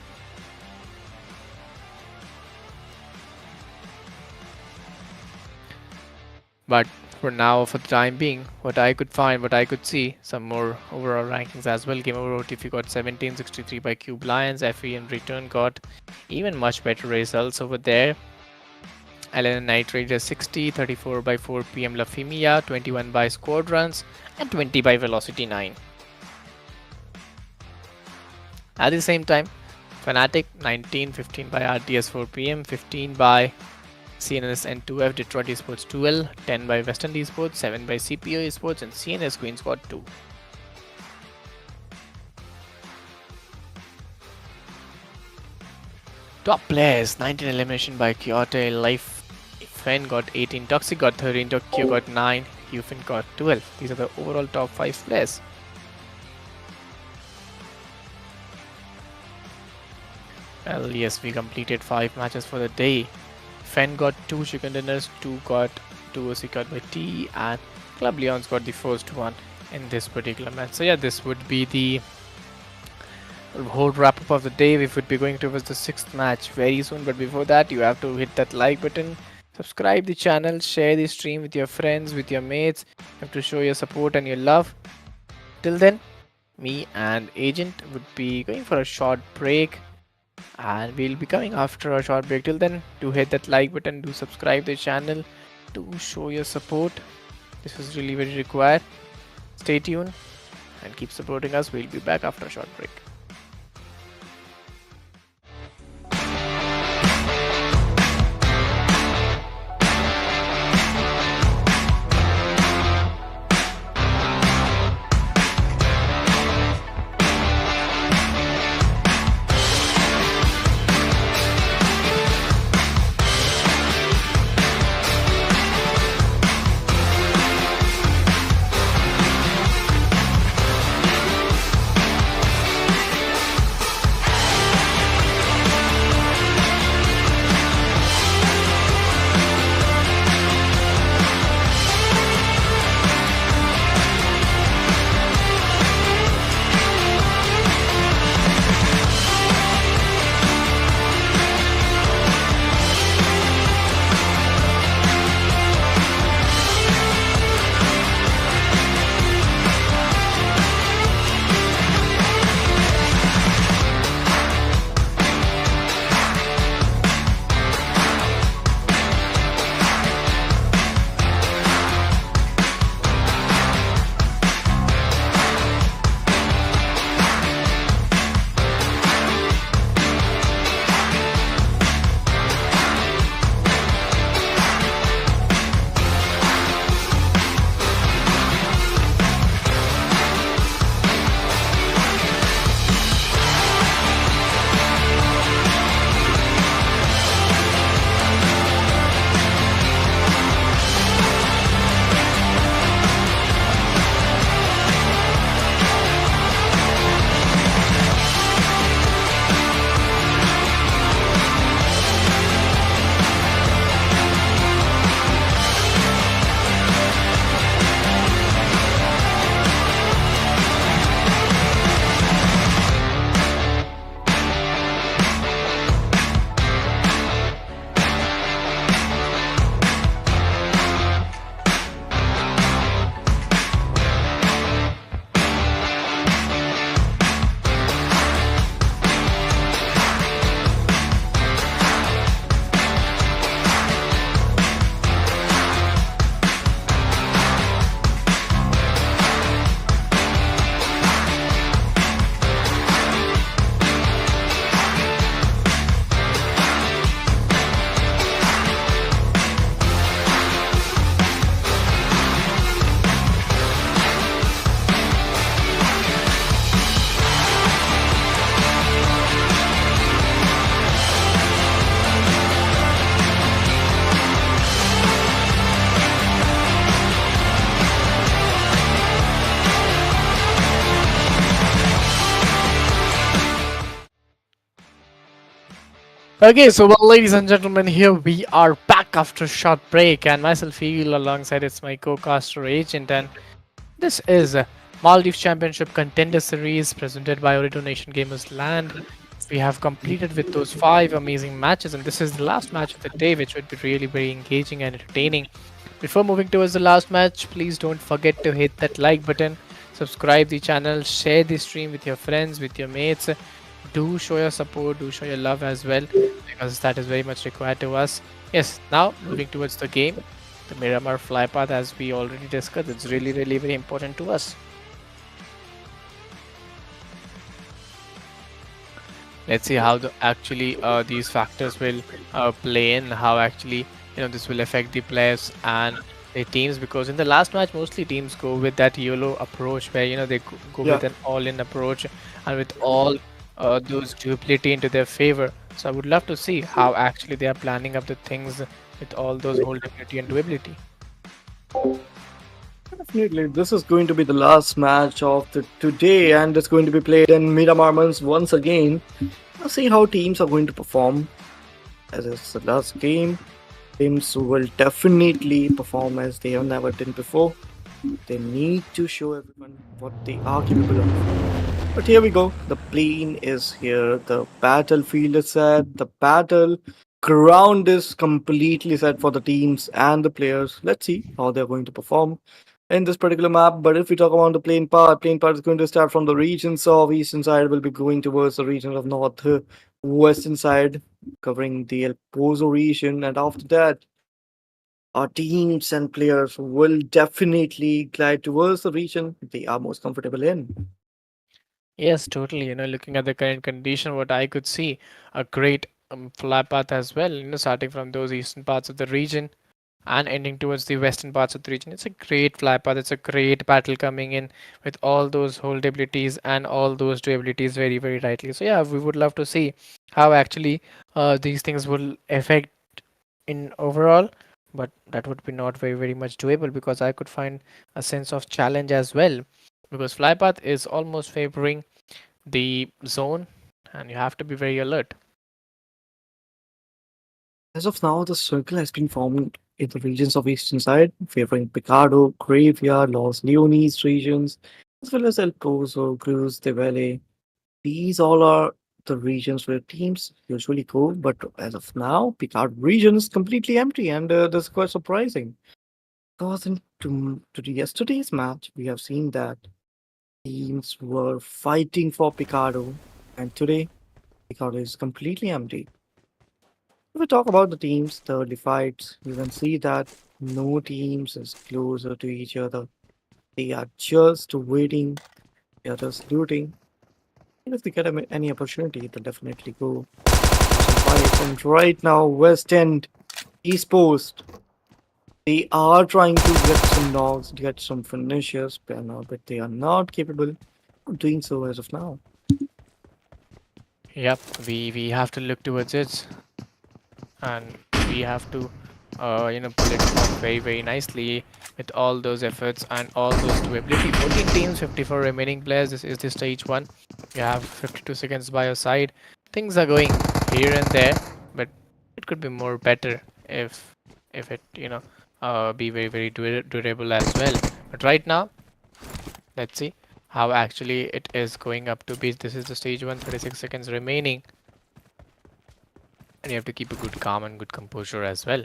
But for now, for the time being, what I could find, what I could see, some more overall rankings as well. Game over OTP got 1763 by Cube Lions. FE and Return got even much better results over there. LN Night Ranger 60, 34 by 4PM Lafimia, 21 by Squadrons, and 20 by Velocity 9. At the same time, Fnatic 19, 15 by RDS 4PM, 15 by CNS N2F, Detroit Esports 2L, 10 by Western Esports, 7 by CPO Esports, and CNS Queens got 2. Top players: 19 elimination by Kyoto, Life Sven got 18, Toxic got 13, Tokyo got 9, Yufin got 12. These are the overall top 5 players. Well, yes, we completed 5 matches for the day. Fen got 2 chicken dinners, 2 got 2 secured by T, and Club Leon's got the first one in this particular match. So yeah, this would be the whole wrap up of the day. We would be going towards the 6th match very soon, but before that, you have to hit that like button, subscribe the channel, share the stream with your friends, with your mates. You have to show your support and your love. Till then, me and Agent would be going for a short break, and we'll be coming after a short break. Till then, do hit that like button, do subscribe the channel, do show your support. This is really very required. Stay tuned and keep supporting us. We'll be back after a short break. Okay, so well, ladies and gentlemen, here we are back after a short break, and myself feel alongside it's my co-caster Agent, and this is Maldives Championship Contender Series presented by Ooredoo Nation Gamers Land. We have completed with those 5 amazing matches, and this is the last match of the day, which would be really very engaging and entertaining. Before moving towards the last match, please don't forget to hit that like button, subscribe the channel, share the stream with your friends, with your mates. Do show your support, do show your love as well, because that is very much required to us. Yes, now moving towards the game, the Miramar flypath, as we already discussed, it's really very important to us. Let's see how these factors will play in, how actually this will affect the players and the teams, because in the last match mostly teams go with that YOLO approach where they go with an all-in approach and with all those durability into their favor. So I would love to see how actually they are planning up the things with all those holdability and durability. Definitely, this is going to be the last match of the today, and it's going to be played in Miramarmans once again. Let's see how teams are going to perform. As it's the last game, teams will definitely perform as they have never done before. They need to show everyone what they are capable of. But here we go. The plane is here. The battlefield is set. The battle ground is completely set for the teams and the players. Let's see how they're going to perform in this particular map. But if we talk about the plane part is going to start from the regions of eastern side, will be going towards the region of north western side, covering the El Pozo region, and after that our teams and players will definitely glide towards the region they are most comfortable in. Yes, totally. Looking at the current condition, what I could see, a great fly path as well. Starting from those eastern parts of the region and ending towards the western parts of the region. It's a great fly path. It's a great battle coming in with all those holdabilities and all those durabilities very, very rightly. So yeah, we would love to see how actually these things will affect in overall, but that would be not very, very much doable because I could find a sense of challenge as well, because flypath is almost favoring the zone and you have to be very alert. As of now, the circle has been formed in the regions of eastern side, favoring Picardo, Graveyard, Los Leones regions, as well as El Pozo, Cruz de Valle. These all are the regions where teams usually go, but as of now, Picard region is completely empty, and that's quite surprising. Because to the yesterday's match, we have seen that teams were fighting for Picardo, and today, Picardo is completely empty. If we talk about the teams, the early fights, you can see that no teams is closer to each other. They are just waiting, they are just looting. And if they get any opportunity, they'll definitely go for some fights. And right now, West End, East Post, they are trying to get some knocks, get some finishes, but they are not capable of doing so as of now. Yep, we have to look towards it, and we have to pull it off very, very nicely with all those efforts and all those doability. 14 teams, 54 remaining players. This is the stage one. You have 52 seconds by your side. Things are going here and there, but it could be more better if it be very, very durable as well. But right now, let's see how actually it is going up to be. This is the stage one, 36 seconds remaining, and you have to keep a good calm and good composure as well.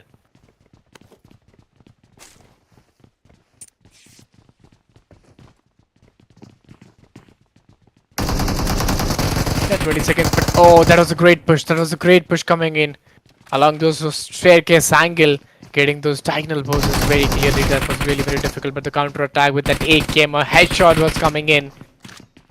Yeah, 20 seconds, but oh, that was a great push. That was a great push coming in along those staircase angle, getting those diagonal poses very clearly. That was really very difficult, but the counter attack with that AKM, a headshot was coming in.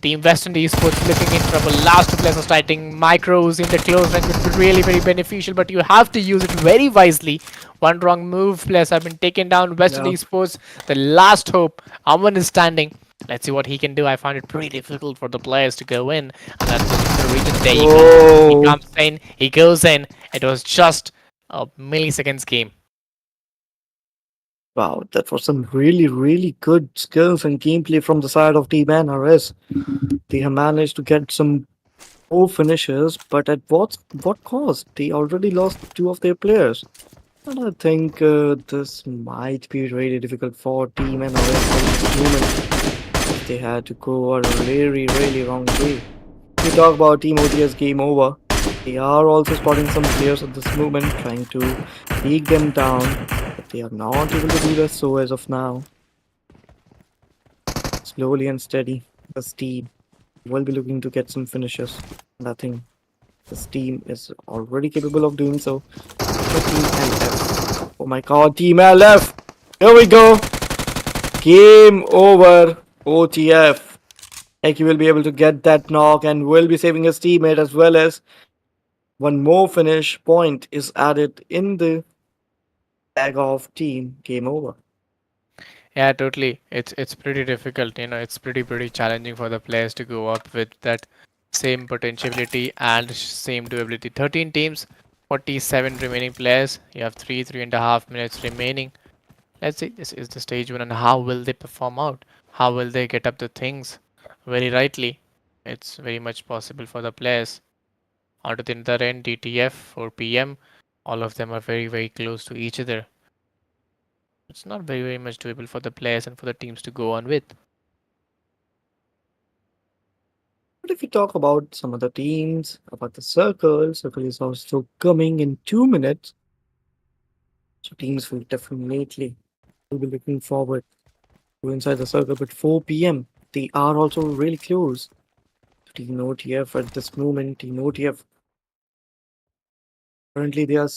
Team Western Esports looking in trouble. Last two players are starting micros in the close range, which would be really very beneficial, but you have to use it very wisely. One wrong move, players have been taken down. Western Yeah. Esports, the last hope. Aman is standing. Let's see what he can do. I find it pretty difficult for the players to go in. And that was the region. There you go. He Oh, comes in, he goes in. It was just a milliseconds game. wow, that was some really, really good skills and gameplay from the side of Team NRS. They have managed to get some more finishes, but at what cost? They already lost two of their players. And I think this might be really difficult for Team NRS at this moment. They had to go a really, really wrong way. We talk about Team OTS game over. They are also spotting some players at this moment, trying to take them down, but they are not able to do that so as of now. Slowly and steady, this team will be looking to get some finishes. And I think this team is already capable of doing so. But Team LF. Oh my god, Team LF! Here we go! Game over, OTF. Eki will be able to get that knock and will be saving his teammate, as well as one more finish point is added in the tag of team. Game over. Yeah, totally. It's pretty difficult. It's pretty challenging for the players to go up with that same potentiality and same doability. 13 teams, 47 remaining players. You have 3.5 minutes remaining. Let's see, this is the stage 1 and how will they perform out? How will they get up the things? Very rightly, it's very much possible for the players. Onto the other end, DTF or PM, all of them are very, very close to each other. It's not very, very much doable for the players and for the teams to go on with. But if we talk about some other teams, about the Circle, Circle is also coming in 2 minutes. So teams will definitely will be looking forward to inside the Circle at 4 p.m. They are also really close to Team OTF at this moment. Team OTF currently they are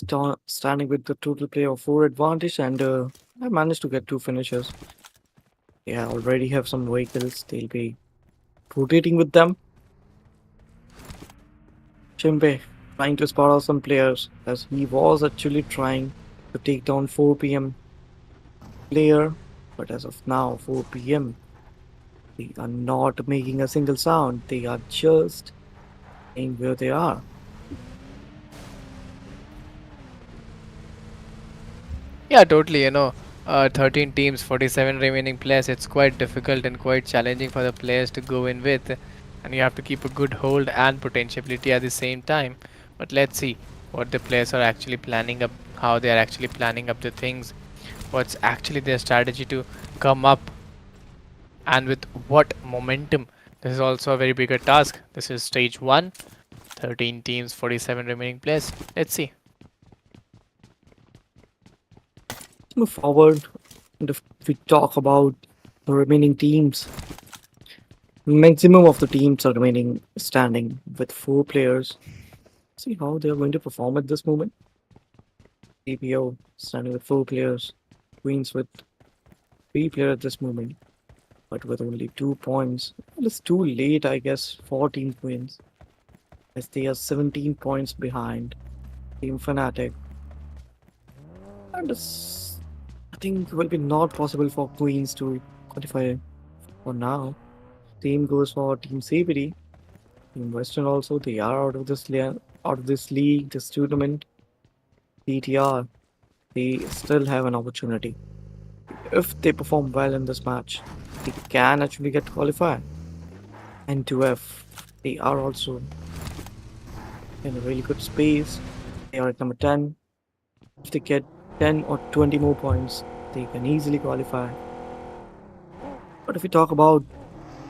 standing with the total play of 4 advantage and I managed to get 2 finishes. They already have some vehicles. They'll be rotating with them. Chimpe trying to spot out some players as he was actually trying to take down 4 p.m. player, but as of now, 4 p.m. they are not making a single sound. They are just staying where they are. Yeah, totally. 13 teams, 47 remaining players. It's quite difficult and quite challenging for the players to go in with, and you have to keep a good hold and potentiality at the same time. But let's see what the players are actually planning up, how they are actually planning up the things, what's actually their strategy to come up, and with what momentum. This is also a very bigger task. This is stage 1, 13 teams, 47 remaining players. Let's see. Let's move forward. And if we talk about the remaining teams, maximum of the teams are remaining standing with 4 players. See how they are going to perform at this moment. CPO standing with 4 players. Queens with 3 players at this moment, but with only 2 points. Well, it's too late, I guess, for Team Queens, as they are 17 points behind Team Fnatic. And it's, I think, will be not possible for Queens to qualify for now. Same goes for Team CBD. Team Western also, they are out of this league, this tournament. DTR, they still have an opportunity. If they perform well in this match, they can actually get qualified. And 2F, they are also in a really good space. They are at number 10. If they get 10 or 20 more points, they can easily qualify. But if we talk about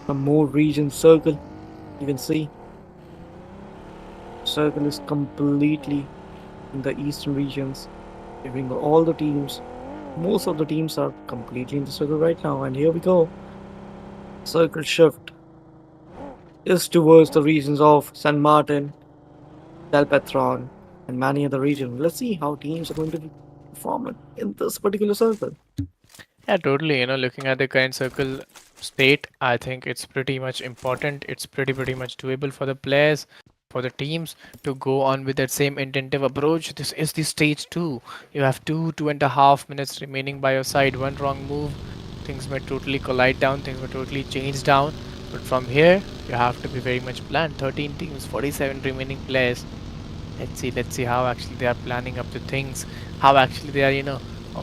some more region Circle, you can see Circle is completely in the eastern regions. Giving all the teams, most of the teams are completely in the Circle right now. And here we go. Circle shift is towards the regions of San Martin, Del Petron, and many other regions. Let's see how teams are going to perform in this particular circle. Yeah, totally. Looking at the current circle state, I think it's pretty much important. It's pretty much doable for the players, for the teams to go on with that same intensive approach. This is the stage 2. You have 2.5 minutes remaining by your side. One wrong move, things may totally collide down, things may totally change down. But from here, you have to be very much planned. 13 teams, 47 remaining players. Let's see how actually they are planning up the things, how actually they are,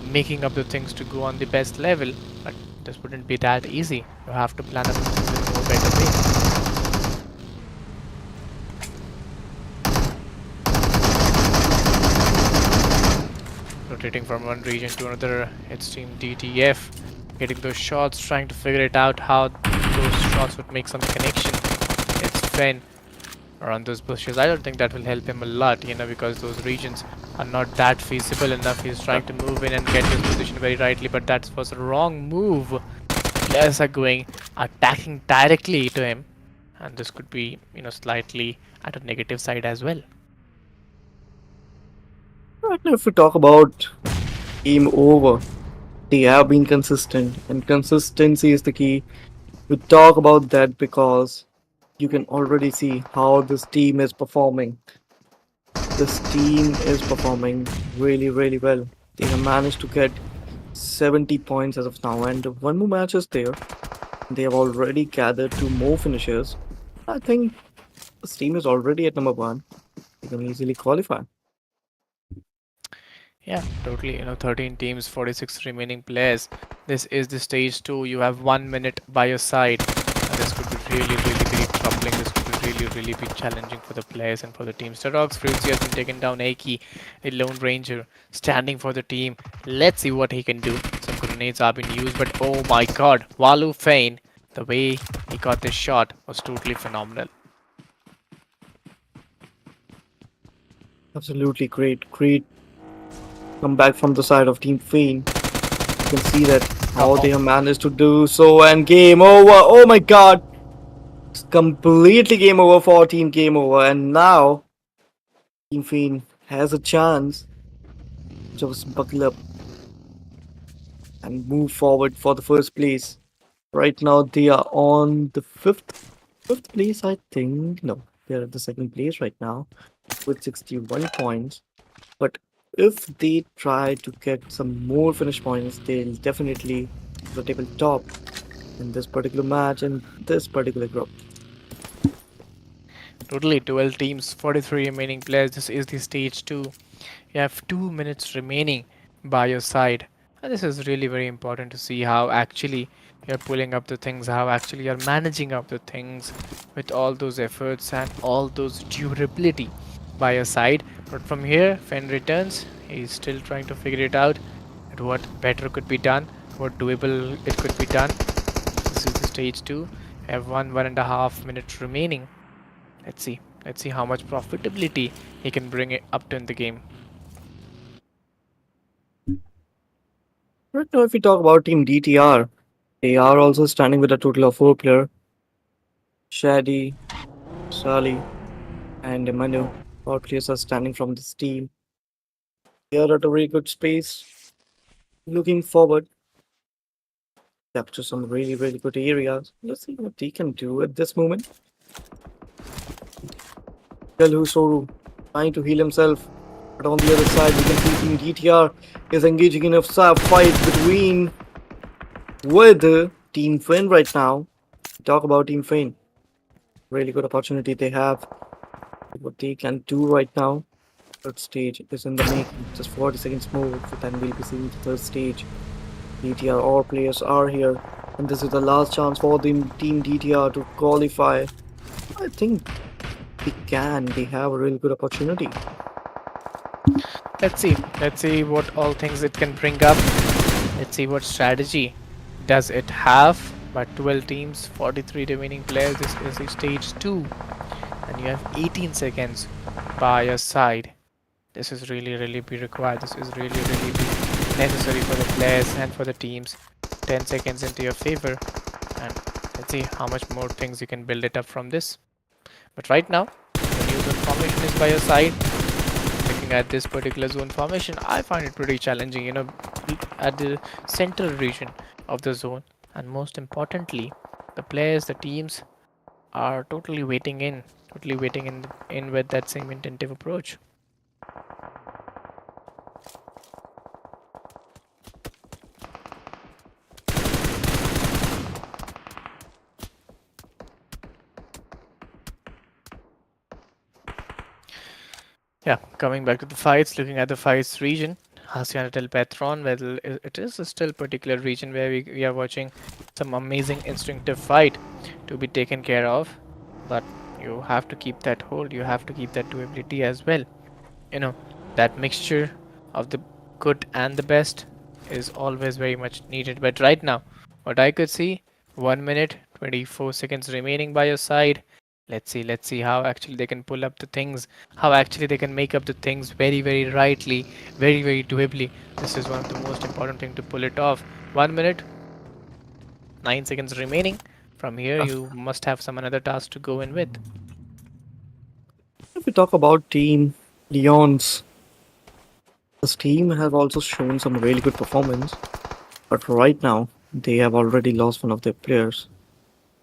making up the things to go on the best level. But this wouldn't be that easy. You have to plan up the things in a more better way. Rotating from one region to another, it's Team DTF getting those shots, trying to figure it out how those shots would make some connection. It's Fen around those bushes. I don't think that will help him a lot, because those regions are not that feasible enough. He's trying to move in and get his position very rightly, but that was a wrong move. Players are going attacking directly to him, and this could be, slightly at a negative side as well. Right now, if we talk about game over, they have been consistent, and consistency is the key. We talk about that because you can already see how this team is performing. This team is performing really, really well. They have managed to get 70 points as of now, and one more match is there. They have already gathered 2 more finishers. I think this team is already at number 1. They can easily qualify. Yeah, totally. 13 teams, 46 remaining players. This is the stage two. You have 1 minute by your side. And this could be really, really very troubling. This could be really, really be challenging for the players and for the teams. The Rocks Fruitsy has been taken down. Aki, the Lone Ranger, standing for the team. Let's see what he can do. Some grenades are being used, but oh my god, Walu Fane, the way he got this shot was totally phenomenal. Absolutely great comeback from the side of Team Fane. You can see that how they have managed to do so, and game over. Oh my god, it's completely game over for Team Game Over, and now Team Fane has a chance to just buckle up and move forward for the first place. Right now they are on the fifth place, I think. No, they're at the second place right now with 61 points. But if they try to get some more finish points, they'll definitely the table top in this particular match and this particular group. Totally 12 teams, 43 remaining players. This is the stage 2. You have 2 minutes remaining by your side. And this is really very important to see how actually you're pulling up the things, how actually you're managing up the things with all those efforts and all those durability by your side. But from here, Fenn returns. He's still trying to figure it out at what better could be done, what doable it could be done. This is the stage 2. I have 1.5 minutes remaining. Let's see. Let's see how much profitability he can bring it up to in the game. Right now, if we talk about Team DTR, they are also standing with a total of 4 players: Shadi, Sally, and Manu. All players are standing from this team. They are at a very good space. Looking forward, capture some really good areas. Let's see what they can do at this moment. Soru trying to heal himself. But on the other side, we can see Team DTR is engaging in a fight between with Team Finn right now. Talk about Team Finn. Really good opportunity they have. What they can do right now. Third stage is in the making. Just 40 seconds more, then we'll be seeing the third stage. DTR, all players are here. And this is the last chance for the Team DTR to qualify. I think they can. They have a really good opportunity. Let's see. Let's see what all things it can bring up. Let's see what strategy does it have. But 12 teams, 43 remaining players. This is the stage 2. And you have 18 seconds by your side. This is really be required. This is really be necessary for the players and for the teams. 10 seconds into your favor. And let's see how much more things you can build it up from this. But right now, the new zone formation is by your side. Looking at this particular zone formation, I find it pretty challenging, at the central region of the zone. And most importantly, the players, the teams are totally waiting in with that same intensive approach. Yeah, coming back to the fights, looking at the fights region, Hacienda del Patron, well, it is a still particular region where we are watching some amazing instinctive fight to be taken care of, but you have to keep that hold, you have to keep that durability as well. You know, that mixture of the good and the best is always very much needed. But right now, what I could see, 1 minute, 24 seconds remaining by your side. Let's see how actually they can pull up the things, how actually they can make up the things very rightly, very doably. This is one of the most important thing to pull it off. 1 minute, 9 seconds remaining. From here, you must have some another task to go in with. If we talk about Team Leon's, this team have also shown some really good performance, but right now they have already lost one of their players.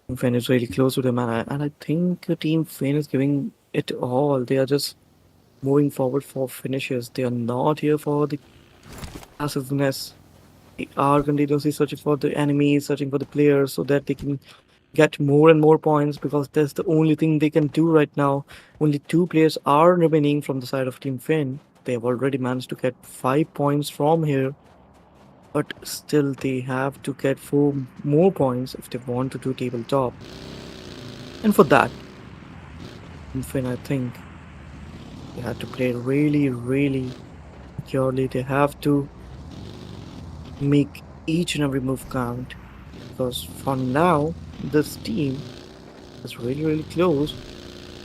Team Finn is really close to them, and I think Team Finn is giving it all. They are just moving forward for finishes. They are not here for the passiveness. They are continuously searching for the enemies, searching for the players so that they can get more and more points because that's the only thing they can do right now. Only 2 players are remaining from the side of Team Finn. They have already managed to get 5 points from here, but still they have to get 4 more points if they want to do tabletop. And for that, Infin, I think they have to play really, really securely. They have to make each and every move count. Because for now, this team is really, really close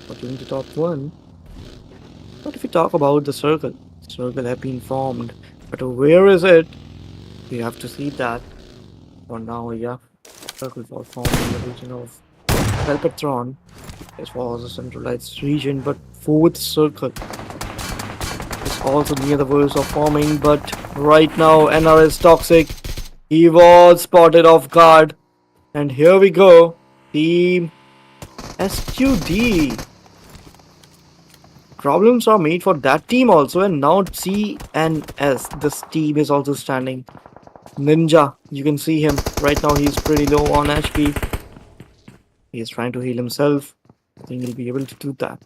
for doing the top one. But if we talk about the circle have been formed. But where is it? We have to see that. For now, yeah, circle was formed in the region of Velpatron. This was a centralized region, but fourth circle is also near the verge of forming. But right now, NRS Toxic, he was spotted off guard. And here we go, Team SQD. Problems are made for that team also, and now CNS, this team is also standing. Ninja, you can see him right now, he's pretty low on HP. He is trying to heal himself. I think he'll be able to do that.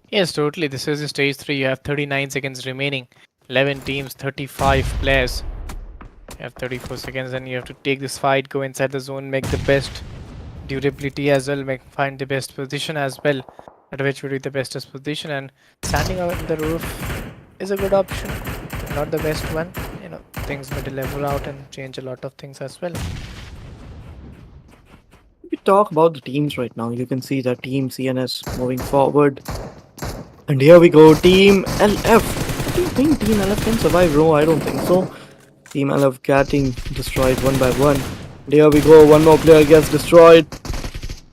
Yes, totally. This is the stage 3. You have 39 seconds remaining. 11 teams, 35 players. You have 34 seconds and you have to take this fight, go inside the zone, make the best durability as well, find the best position as well, at which would be the bestest position. And standing out in the roof is a good option. Not the best one. Things may level out and change a lot of things as well. If we talk about the teams right now, you can see that Team CNS moving forward. And here we go, Team LF. Do you think Team LF can survive? No, I don't think so. Team LF getting destroyed one by one. And here we go, one more player gets destroyed.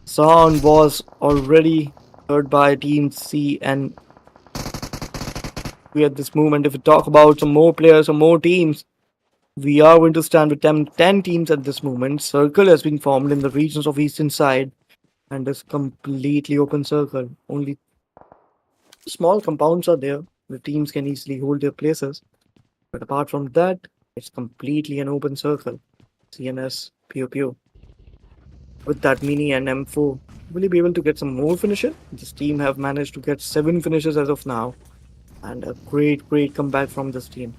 Sound was already heard by Team C, and we at this moment, if we talk about some more players, some more teams, we are going to stand with 10 teams at this moment. Circle has been formed in the regions of eastern side and this completely open circle. Only small compounds are there. The teams can easily hold their places. But apart from that, it's completely an open circle. CNS, POPO. With that mini and M4, will you be able to get some more finishes? This team have managed to get 7 finishes as of now. And a great, great comeback from this team.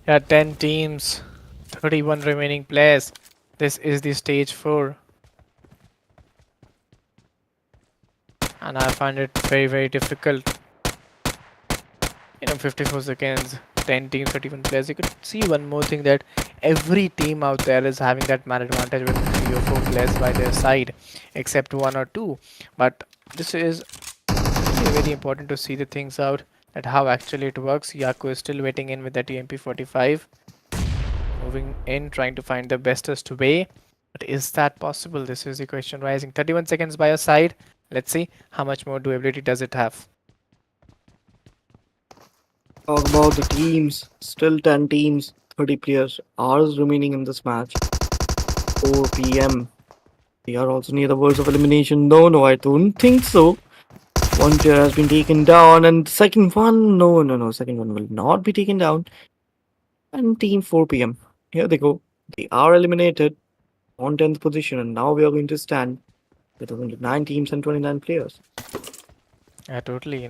Yeah, 10 teams, 31 remaining players. This is the stage 4. And I find it very, very difficult. 54 seconds, 10 teams, 31 players. You could see one more thing, that every team out there is having that man advantage with 3 or 4 players by their side, except 1 or 2. But this is really very important to see the things out, at how actually it works. Yaku is still waiting in with that EMP45. Moving in, trying to find the bestest way. But is that possible? This is the question rising. 31 seconds by your side. Let's see how much more durability does it have. Talk about the teams. Still 10 teams, 30 players. Hours remaining in this match. 4 p.m. We are also near the verge of elimination. No, I don't think so. One player has been taken down, and the second one, no, second one will not be taken down. And team 4 p.m. Here they go. They are eliminated on 10th position, and now we are going to stand with only 9 teams and 29 players. Yeah, totally,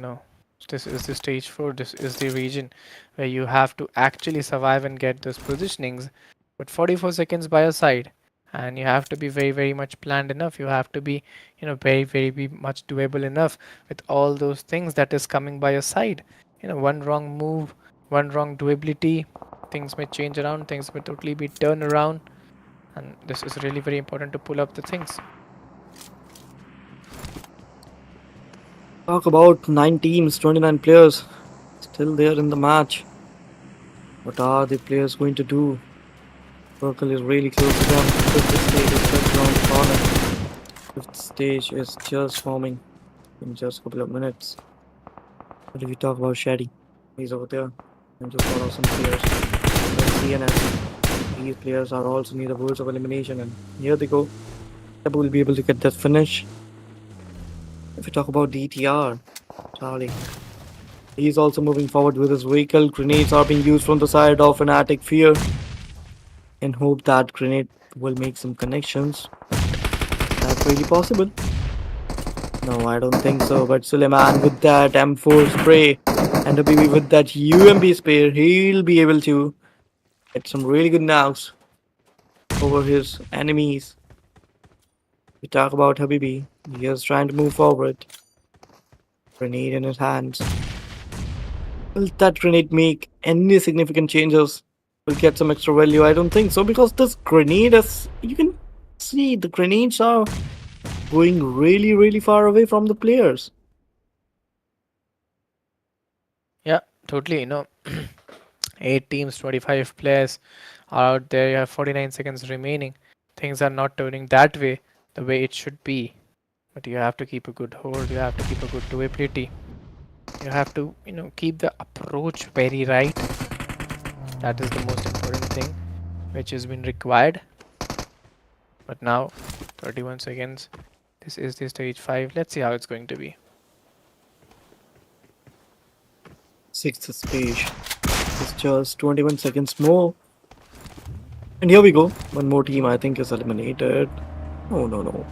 this is the stage 4. This is the region where you have to actually survive and get those positionings. But 44 seconds by your side, and you have to be very, very much planned enough. You have to be, very, very be much doable enough with all those things that is coming by your side. One wrong move, one wrong doability, things may change around, things may totally be turned around, and this is really very important to pull up the things. Talk about 9 teams, 29 players still there in the match. What are the players going to do? Circle is really close to them. Fifth stage is just around the corner. Fifth stage is just forming in just a couple of minutes. But if you talk about Shady, he's over there. And just follow some players. CNS. These players are also near the verge of elimination, and here they go. Seb will be able to get that finish. If we talk about DTR, Charlie, he's also moving forward with his vehicle. Grenades are being used from the side of an attic fear, and hope that grenade will make some connections. That's really possible. No, I don't think so. But Suleiman with that M4 spray and the BB with that UMB spray, he'll be able to get some really good knocks over his enemies. We talk about Habibi. He is trying to move forward. Grenade in his hands. Will that grenade make any significant changes? Will get some extra value? I don't think so because this grenade is. You can see the grenades are going really, really far away from the players. Yeah, totally. 8 teams, 25 players are out there. You have 49 seconds remaining. Things are not turning that way, the way it should be. But you have to keep a good hold. You have to keep a good durability. You have to, keep the approach very right. That is the most important thing, which has been required. But now, 31 seconds. This is the stage 5. Let's see how it's going to be. Sixth stage. It's just 21 seconds more. And here we go. One more team I think is eliminated. Oh no no.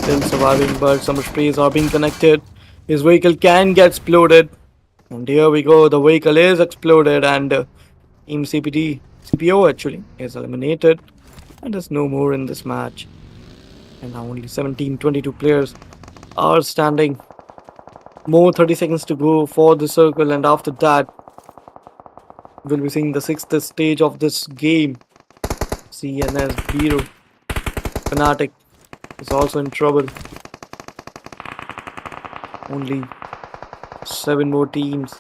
Still surviving, but some sprays are being connected. His vehicle can get exploded. And here we go. The vehicle is exploded and Team CPO actually is eliminated. And there's no more in this match. And now only 17, 22 players are standing. More 30 seconds to go for the circle, and after that, we'll be seeing the sixth stage of this game. CNS Biro Fnatic is also in trouble. Only 7 more teams,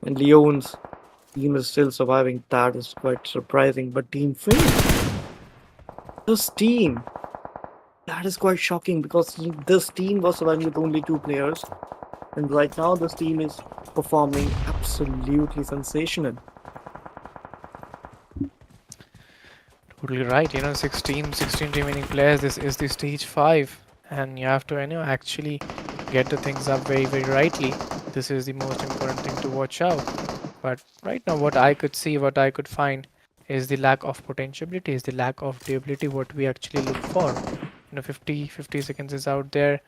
and Leon's team is still surviving. That is quite surprising. But Team Finn, this team, that is quite shocking because this team was surviving with only 2 players. And right now, this team is performing absolutely sensational. Totally right. 16 remaining players. This is the stage 5. And you have to, actually get the things up very, very rightly. This is the most important thing to watch out. But right now, what I could see, what I could find is the lack of potentiality, is the lack of durability, what we actually look for. 50 seconds is out there.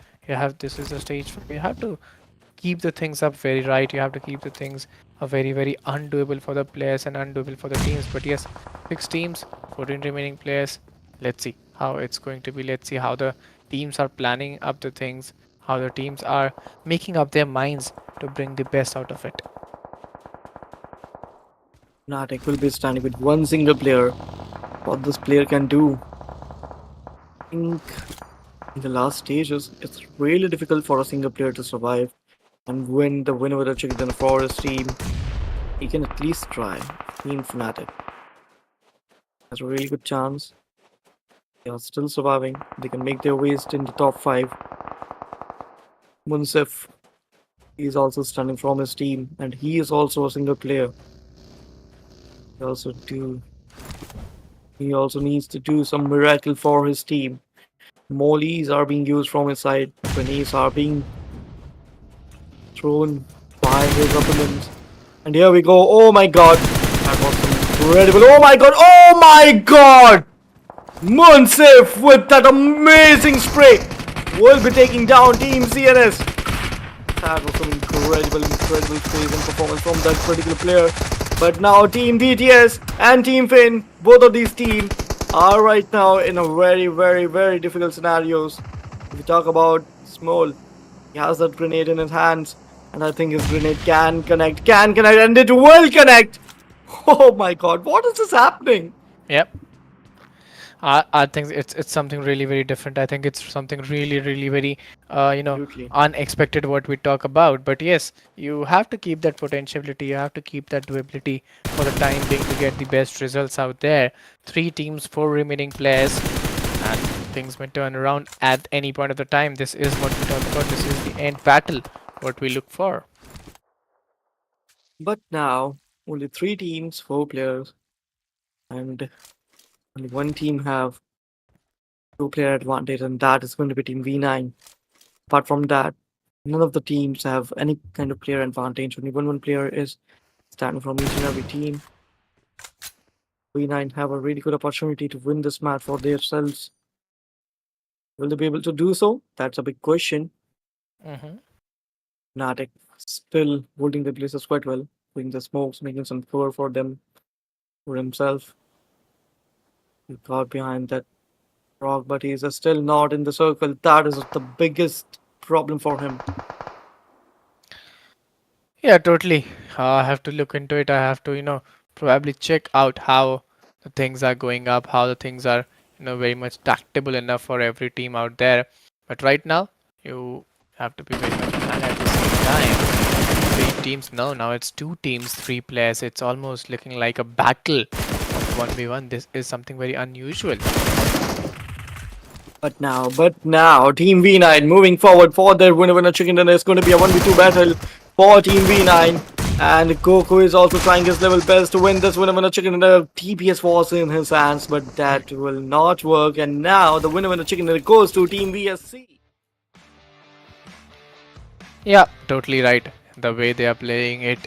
This is the stage 5. You have to keep the things up very right. You have to keep the things very, very undoable for the players and undoable for the teams. But yes, 6 teams, 14 remaining players. Let's see how it's going to be. Let's see how the teams are planning up the things, how the teams are making up their minds to bring the best out of it. Fnatic will be standing with one single player. What this player can do. I think in the last stages, it's really difficult for a single player to survive and win the winner with a chicken and forest team. He can at least try. Team Fnatic has a really good chance. They are still surviving. They can make their ways in the top 5. Munsif is also standing from his team, and he is also a single player. He also do. He also needs to do some miracle for his team. Mollies are being used from his side. Grenades are being thrown by his opponents. And here we go. Oh my god. That was incredible. Oh my god. Oh my god. Munsif with that amazing spray will be taking down Team CNS. That was some incredible space and performance from that particular player. But now Team DTS and Team Finn, both of these teams are right now in a very, very, very difficult scenarios. If you talk about Small, he has that grenade in his hands, and I think his grenade can connect, and it will connect. Oh my god, what is this happening? Yep. I think it's something really very different. I think it's something really really very Absolutely. unexpected what we talk about. But yes, you have to keep that potentiality. You have to keep that doability for the time being to get the best results out there. 3 teams, 4 remaining players, and things may turn around at any point of the time. This is what we talk about. This is the end battle. What we look for. But now, only 3 teams, 4 players, and only one team have 2-player advantage, and that is going to be Team V9. Apart from that, none of the teams have any kind of player advantage. Only one player is standing from each and every team. V9 have a really good opportunity to win this match for themselves. Will they be able to do so? That's a big question. Mm-hmm. Fnatic still holding the places quite well, doing the smokes, making some cover for them, for himself. He got behind that rock, but he's still not in the circle. That is the biggest problem for him. Yeah, totally. I have to look into it. I have to, probably check out how the things are going up, how the things are, very much tactable enough for every team out there. But right now, you have to be very much aligned at the same time. Three teams, no, now it's two teams, three players. It's almost looking like a battle of 1v1. This is something very unusual. But now, Team V9 moving forward for their winner chicken dinner is going to be a 1v2 battle for Team V9. And Goku is also trying his level best to win this winner chicken dinner. TPS was in his hands, but that will not work. And now the winner chicken dinner goes to Team VSC. Yeah, totally right. The way they are playing it,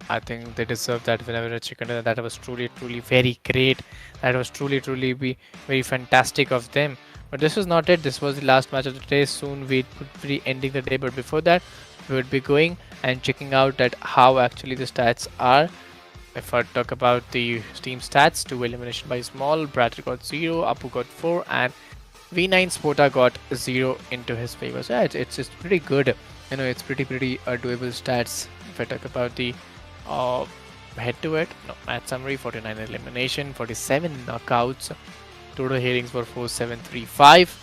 I think they deserve that winner chicken dinner. That was truly, truly very great. That was truly, truly be very fantastic of them. But this was not it. This was the last match of the day. Soon we would be ending the day. But before that, we would be going and checking out that how actually the stats are. If I talk about the team stats, 2 elimination by small, Bradley got 0, Apu got 4, and V9 Spota got 0 into his favor. So yeah, it's pretty good. It's pretty doable stats. If I talk about the uh, head to head, no, match summary: 49 elimination, 47 knockouts, total hearings were 4735.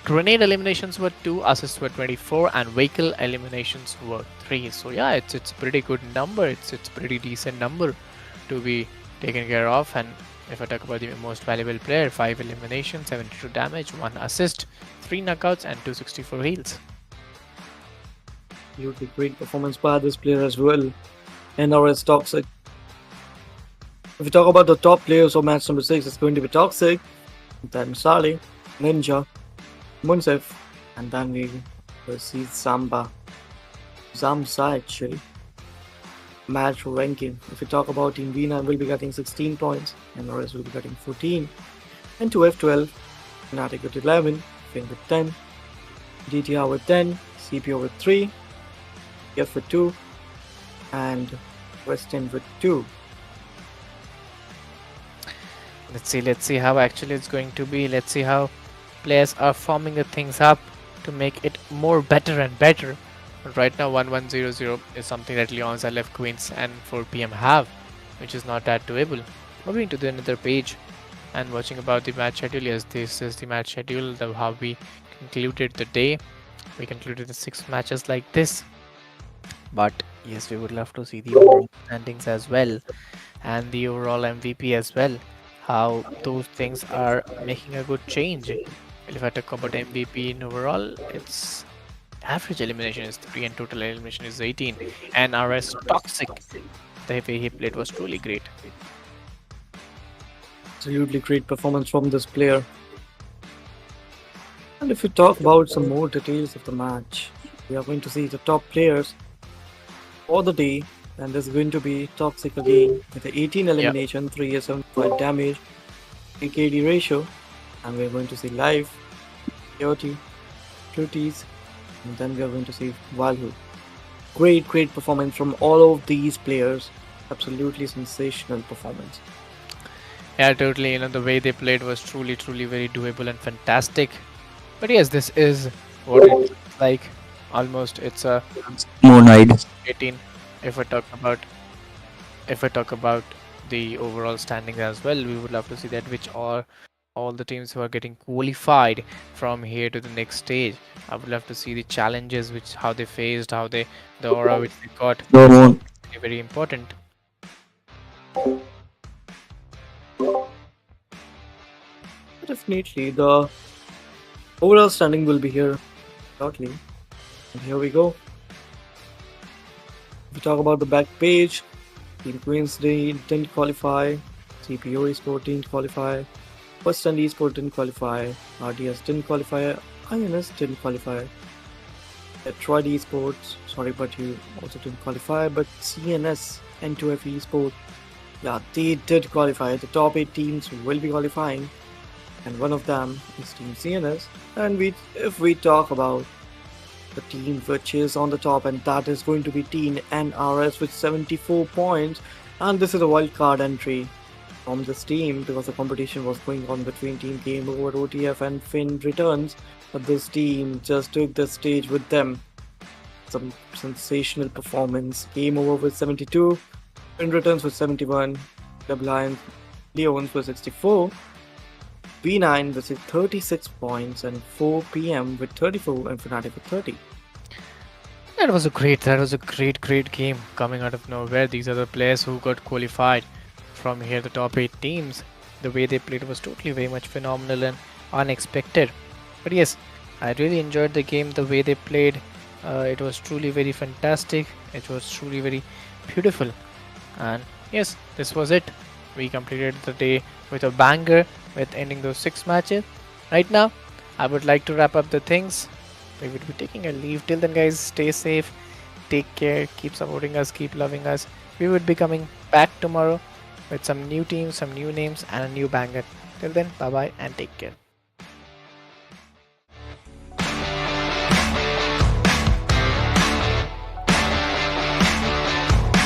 Grenade eliminations were 2, assists were 24, and vehicle eliminations were 3. So yeah, it's a pretty good number. It's pretty decent number to be taken care of. And if I talk about the most valuable player, 5 eliminations, 72 damage, 1 assist, 3 knockouts, and 264 heals. Absolutely great performance by this player as well. NRS Toxic. If we talk about the top players of match number 6, it's going to be Toxic, then Sali, Ninja, Munsef, and then we will see Zamsa actually. Match ranking. If we talk about Team V9 will be getting 16 points, and the rest will be getting 14. And 2F12, Fnatic with 11, Fing with 10, DTR with 10, CPO with 3, F with 2, and Western with 2. Let's see how actually it's going to be. Let's see how players are forming the things up to make it more better and better. But right now 1100 is something that Leon's LF Queens and 4PM have, which is not that doable. Moving to the another page and watching about the match schedule. Yes, this is the match schedule, how we concluded the day. We concluded the 6 matches like this. But yes, we would love to see the overall standings as well and the overall MVP as well. How those things are making a good change. If I talk about MVP in overall, it's average elimination is 3 and total elimination is 18. And RS Toxic, the way he played was truly great. Absolutely great performance from this player. And if we talk about some more details of the match, we are going to see the top players for the day. And there's going to be Toxic again with the 18 elimination, 375 damage, AKD ratio. And we're going to see live, Yoti, Fruities, and then we are going to see Valhu. Great performance from all of these players. Absolutely sensational performance. Yeah, totally. The way they played was truly very doable and fantastic. But yes, this is what it's like. Almost, it's a Moonide. 18. If I talk about the overall standings as well, we would love to see that which are all the teams who are getting qualified from here to the next stage. I would love to see the challenges, which how they faced, how the aura which they got. No moon. Very important. Definitely, the overall standing will be here shortly. And here we go. If we talk about the back page, Team Queens didn't qualify, CPO Esport didn't qualify, West End Esport didn't qualify, RDS didn't qualify, INS didn't qualify, Detroit Esports, sorry, but you also didn't qualify, but CNS, N2F Esport, yeah, they did qualify. The top 8 teams will be qualifying. and one of them is Team CNS. And if we talk about the team which is on the top, and that is going to be Team NRS with 74 points. And this is a wild card entry from this team because the competition was going on between Team Game Over OTF and Finn Returns. But this team just took the stage with them. Some sensational performance. Game Over with 72, Finn Returns with 71, Double Lions Leons with 64, B9 with 36 points, and 4 PM with 34, and Fnatic with 30. That was a great game coming out of nowhere. These are the players who got qualified from here, the top 8 teams. The way they played was totally very much phenomenal and unexpected. But yes, I really enjoyed the game, the way they played. It was truly very fantastic. It was truly very beautiful. And yes, this was it. We completed the day with a banger, with ending those 6 matches. Right now, I would like to wrap up the things. We would be taking a leave. Till then, guys, stay safe, take care, keep supporting us, keep loving us. We would be coming back tomorrow with some new teams, some new names, and a new banger. Till then, bye bye and take care.